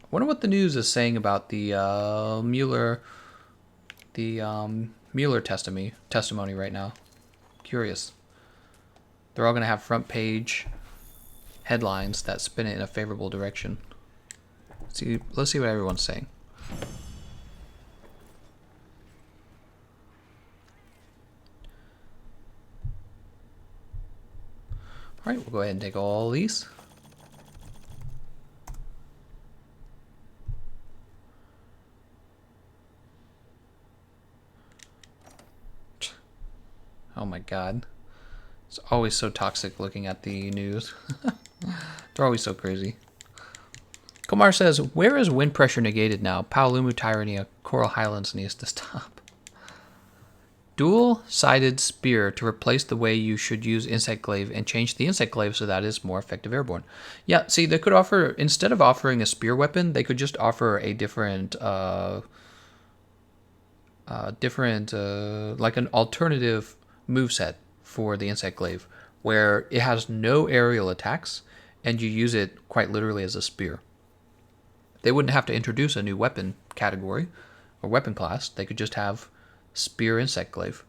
I wonder what the news is saying about the Mueller testimony right now. Curious. They're all going to have front page headlines that spin it in a favorable direction. Let's see what everyone's saying. All right, we'll go ahead and take all these. Oh my god. It's always so toxic looking at the news. They're always so crazy. Komar says, where is wind pressure negated now? Paolumu Tyrannia, Coral Highlands needs to stop. Dual-sided spear to replace the way you should use insect glaive and change the insect glaive so that it's more effective airborne. Yeah, see, they could offer, instead of offering a spear weapon, they could just offer a different, like an alternative moveset for the insect glaive, where it has no aerial attacks, and you use it quite literally as a spear. They wouldn't have to introduce a new weapon category or weapon class. They could just have spear insect glaive.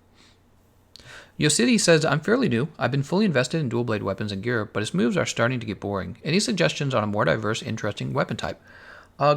Yosidi says, I'm fairly new. I've been fully invested in dual blade weapons and gear, but its moves are starting to get boring. Any suggestions on a more diverse, interesting weapon type?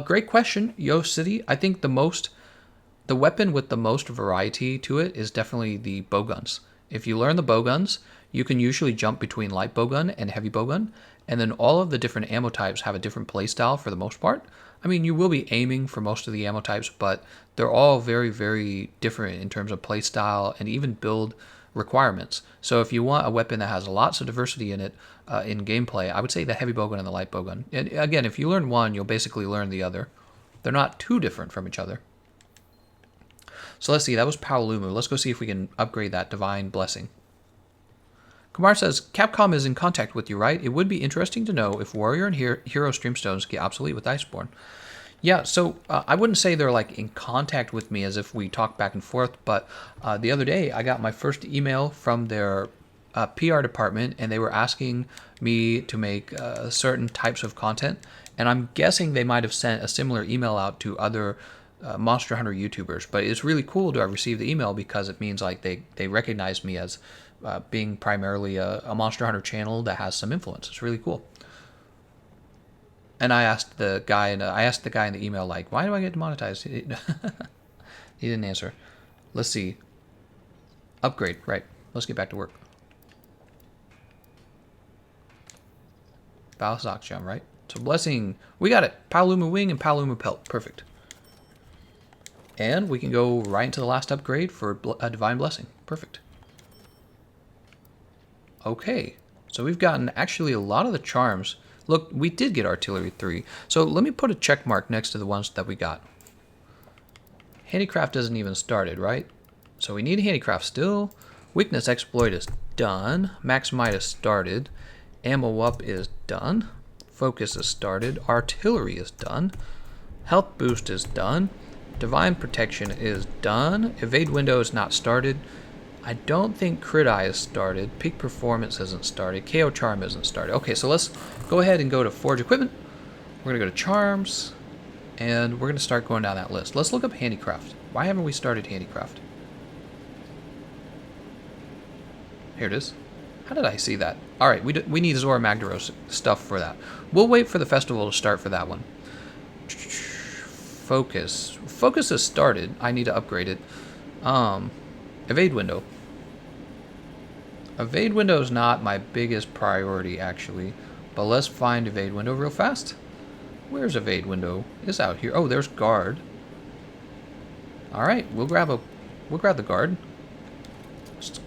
Great question, Yosidi. I think the weapon with the most variety to it is definitely the bowguns. If you learn the bowguns, you can usually jump between light bowgun and heavy bowgun, and then all of the different ammo types have a different playstyle for the most part. I mean, you will be aiming for most of the ammo types, but they're all very, very different in terms of playstyle and even build requirements. So if you want a weapon that has lots of diversity in it in gameplay, I would say the heavy bowgun and the light bowgun. And again, if you learn one, you'll basically learn the other. They're not too different from each other. So let's see, that was Paolumu. Let's go see if we can upgrade that Divine Blessing. Kumar says, Capcom is in contact with you, right? It would be interesting to know if Warrior and Hero Streamstones get obsolete with Iceborne. Yeah, so I wouldn't say they're like in contact with me as if we talk back and forth, but the other day I got my first email from their PR department, and they were asking me to make certain types of content, and I'm guessing they might have sent a similar email out to other Monster Hunter YouTubers. But it's really cool to have received the email because it means like they recognize me as being primarily a Monster Hunter channel that has some influence. It's really cool. And I asked the guy, in the email, like, why do I get demonetized? He didn't answer. Let's see. Upgrade, right? Let's get back to work. Balasok gem, right? So blessing, we got it. Paluma wing and Paluma pelt, perfect. And we can go right into the last upgrade for a divine blessing, perfect. Okay, so we've gotten actually a lot of the charms. Look, we did get artillery 3. So let me put a check mark next to the ones that we got. Handicraft isn't even started, right? So we need handicraft still. Weakness exploit is done. Max might is started. Ammo up is done. Focus is started. Artillery is done. Health boost is done. Divine protection is done. Evade window is not started. I don't think Crit Eye is started. Peak Performance isn't started. KO Charm isn't started. Okay, so let's go ahead and go to Forge Equipment. We're going to go to Charms, and we're going to start going down that list. Let's look up Handicraft. Why haven't we started Handicraft? Here it is. How did I see that? All right, we need Zora Magdaros stuff for that. We'll wait for the festival to start for that one. Focus. Focus is started. I need to upgrade it. Evade window. Evade window is not my biggest priority, actually. But let's find evade window real fast. Where's evade window? It's out here. Oh, there's guard. All right, we'll grab the guard.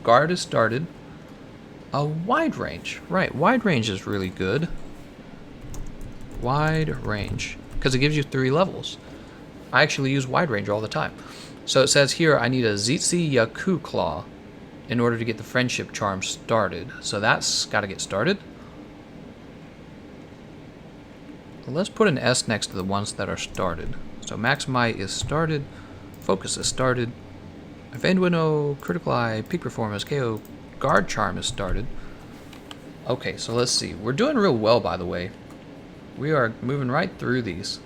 Guard is started. A wide range. Right, wide range is really good. Wide range, because it gives you 3 levels. I actually use wide range all the time. So it says here I need a Zitzi Yaku Claw in order to get the friendship charm started. So that's got to get started. Let's put an S next to the ones that are started. So Max Might is started. Focus is started. Evade window, critical eye, peak performance, KO, guard charm is started. Okay, so let's see. We're doing real well, by the way. We are moving right through these.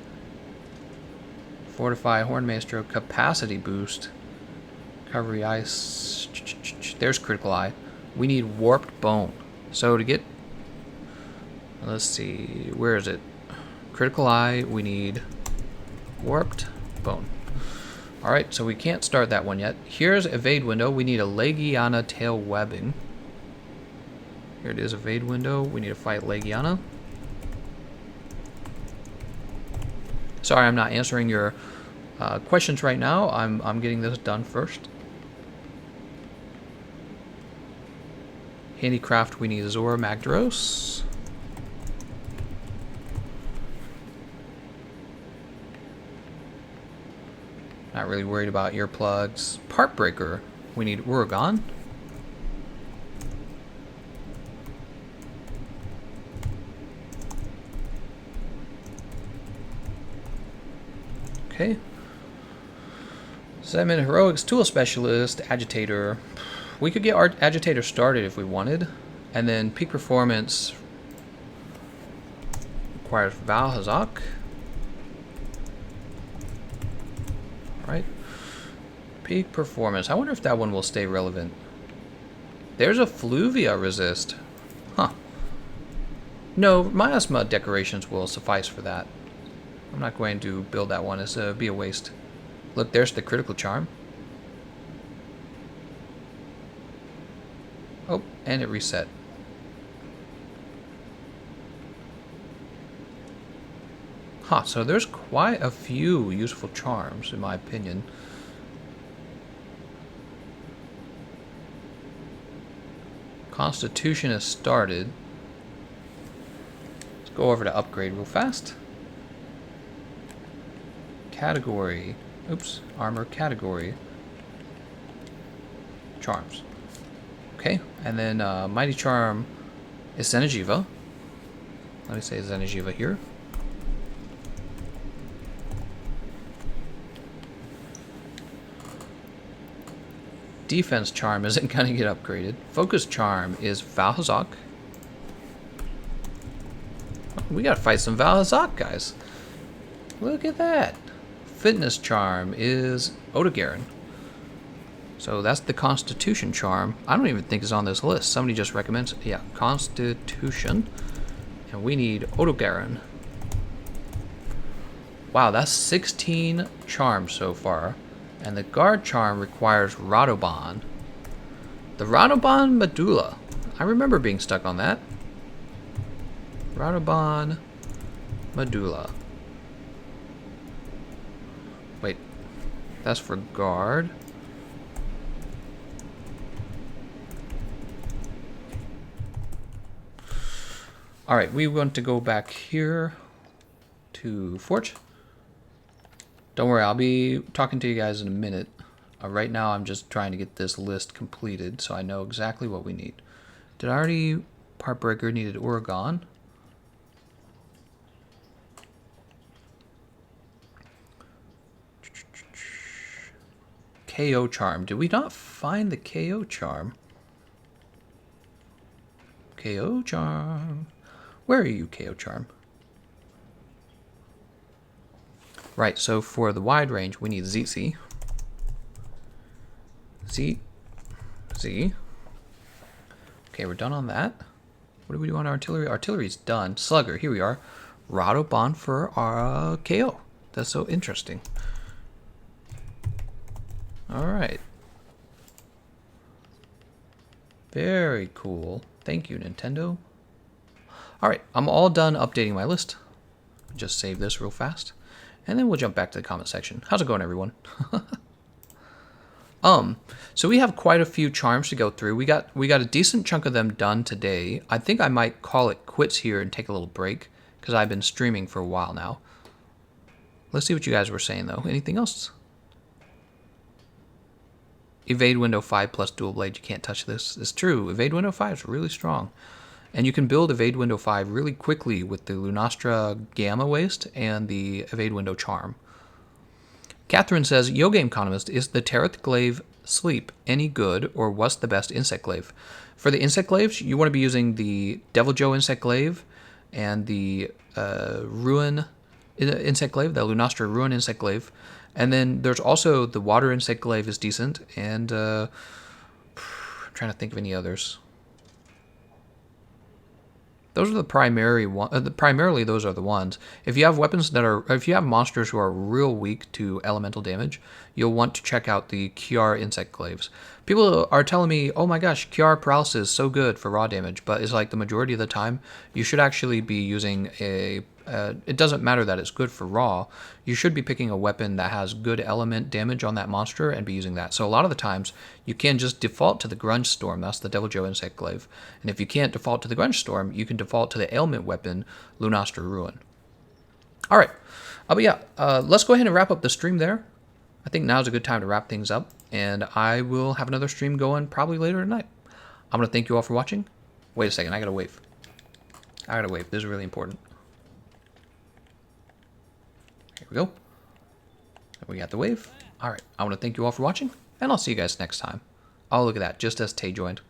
Fortify, Horn Maestro, capacity boost, recovery ice. There's critical eye. We need warped bone. So to get, let's see, where is it? Critical eye. We need warped bone. All right, so we can't start that one yet. Here's evade window. We need a Legiana tail webbing. Here it is, evade window. We need to fight Legiana. Sorry, I'm not answering your questions right now. I'm getting this done first. Handicraft, we need Zora Magdaros. Not really worried about earplugs. Part breaker, we need Uragon. Okay. 7 heroics, tool specialist, agitator. We could get our agitator started if we wanted, and then peak performance requires Valhazak. All right. Peak performance. I wonder if that one will stay relevant. There's a Fluvia resist. Huh. No, miasma decorations will suffice for that. I'm not going to build that one. It'd be a waste. Look, there's the critical charm. Oh, and it reset. Huh, so there's quite a few useful charms, in my opinion. Constitution is started. Let's go over to upgrade real fast. Category. Oops, armor category. Charms. Okay, and then Mighty Charm is Zenajiva. Let me say Zenajiva here. defense charm isn't going to get upgraded. Focus charm is Valhazak. We got to fight some Valhazak guys. Look at that. Fitness charm is Odogaron. So that's the Constitution charm. I don't even think it's on this list. Somebody just recommends it. Yeah, Constitution. And we need Odogaron. Wow, that's 16 charms so far. And the guard charm requires Radoban. The Radoban Medulla. I remember being stuck on that. Radoban Medulla. Wait, that's for guard. Alright, we want to go back here to Forge. Don't worry, I'll be talking to you guys in a minute. Right now I'm just trying to get this list completed so I know exactly what we need. Did I already... Part breaker needed Oregon. KO charm. Did we not find the KO charm? KO charm. Where are you, KO charm? Right, so for the wide range, we need ZC. Z. Okay, we're done on that. What do we do on artillery? Artillery's done. Slugger, here we are. Radoban for our KO. That's so interesting. Alright. Very cool. Thank you, Nintendo. Alright, I'm all done updating my list. Just save this real fast. And then we'll jump back to the comment section. How's it going, everyone? So we have quite a few charms to go through. We got a decent chunk of them done today. I think I might call it quits here and take a little break, because I've been streaming for a while now. Let's see what you guys were saying, though. Anything else? Evade window 5 plus dual blade. You can't touch this. It's true. Evade window 5 is really strong. And you can build Evade Window 5 really quickly with the Lunastra Gamma Waste and the Evade Window Charm. Catherine says, Yo Gameconomist, is the Tereth Glaive Sleep any good, or what's the best insect glaive? For the insect glaives, you want to be using the Devil Joe insect glaive and the Ruin insect glaive, the Lunastra Ruin insect glaive. And then there's also the Water insect glaive is decent, and I'm trying to think of any others. Those are the primary one. Primarily, those are the ones. If you have weapons that are, if you have monsters who are real weak to elemental damage, you'll want to check out the Kiar insect glaives. People are telling me, "Oh my gosh, Kiar paralysis is so good for raw damage," but it's like the majority of the time, you should actually be using a. It doesn't matter that it's good for raw. You should be picking a weapon that has good element damage on that monster and be using that. So a lot of the times, you can just default to the Grunge Storm. That's the Devil Joe Insect Glaive. And if you can't default to the Grunge Storm, you can default to the ailment weapon, Lunastra Ruin. All right. But yeah, let's go ahead and wrap up the stream there. I think now's a good time to wrap things up. And I will have another stream going probably later tonight. I'm going to thank you all for watching. Wait a second. I got to wave. This is really important. Here we go. We got the wave. All right. I want to thank you all for watching, and I'll see you guys next time. Oh, look at that. Just as Tay joined.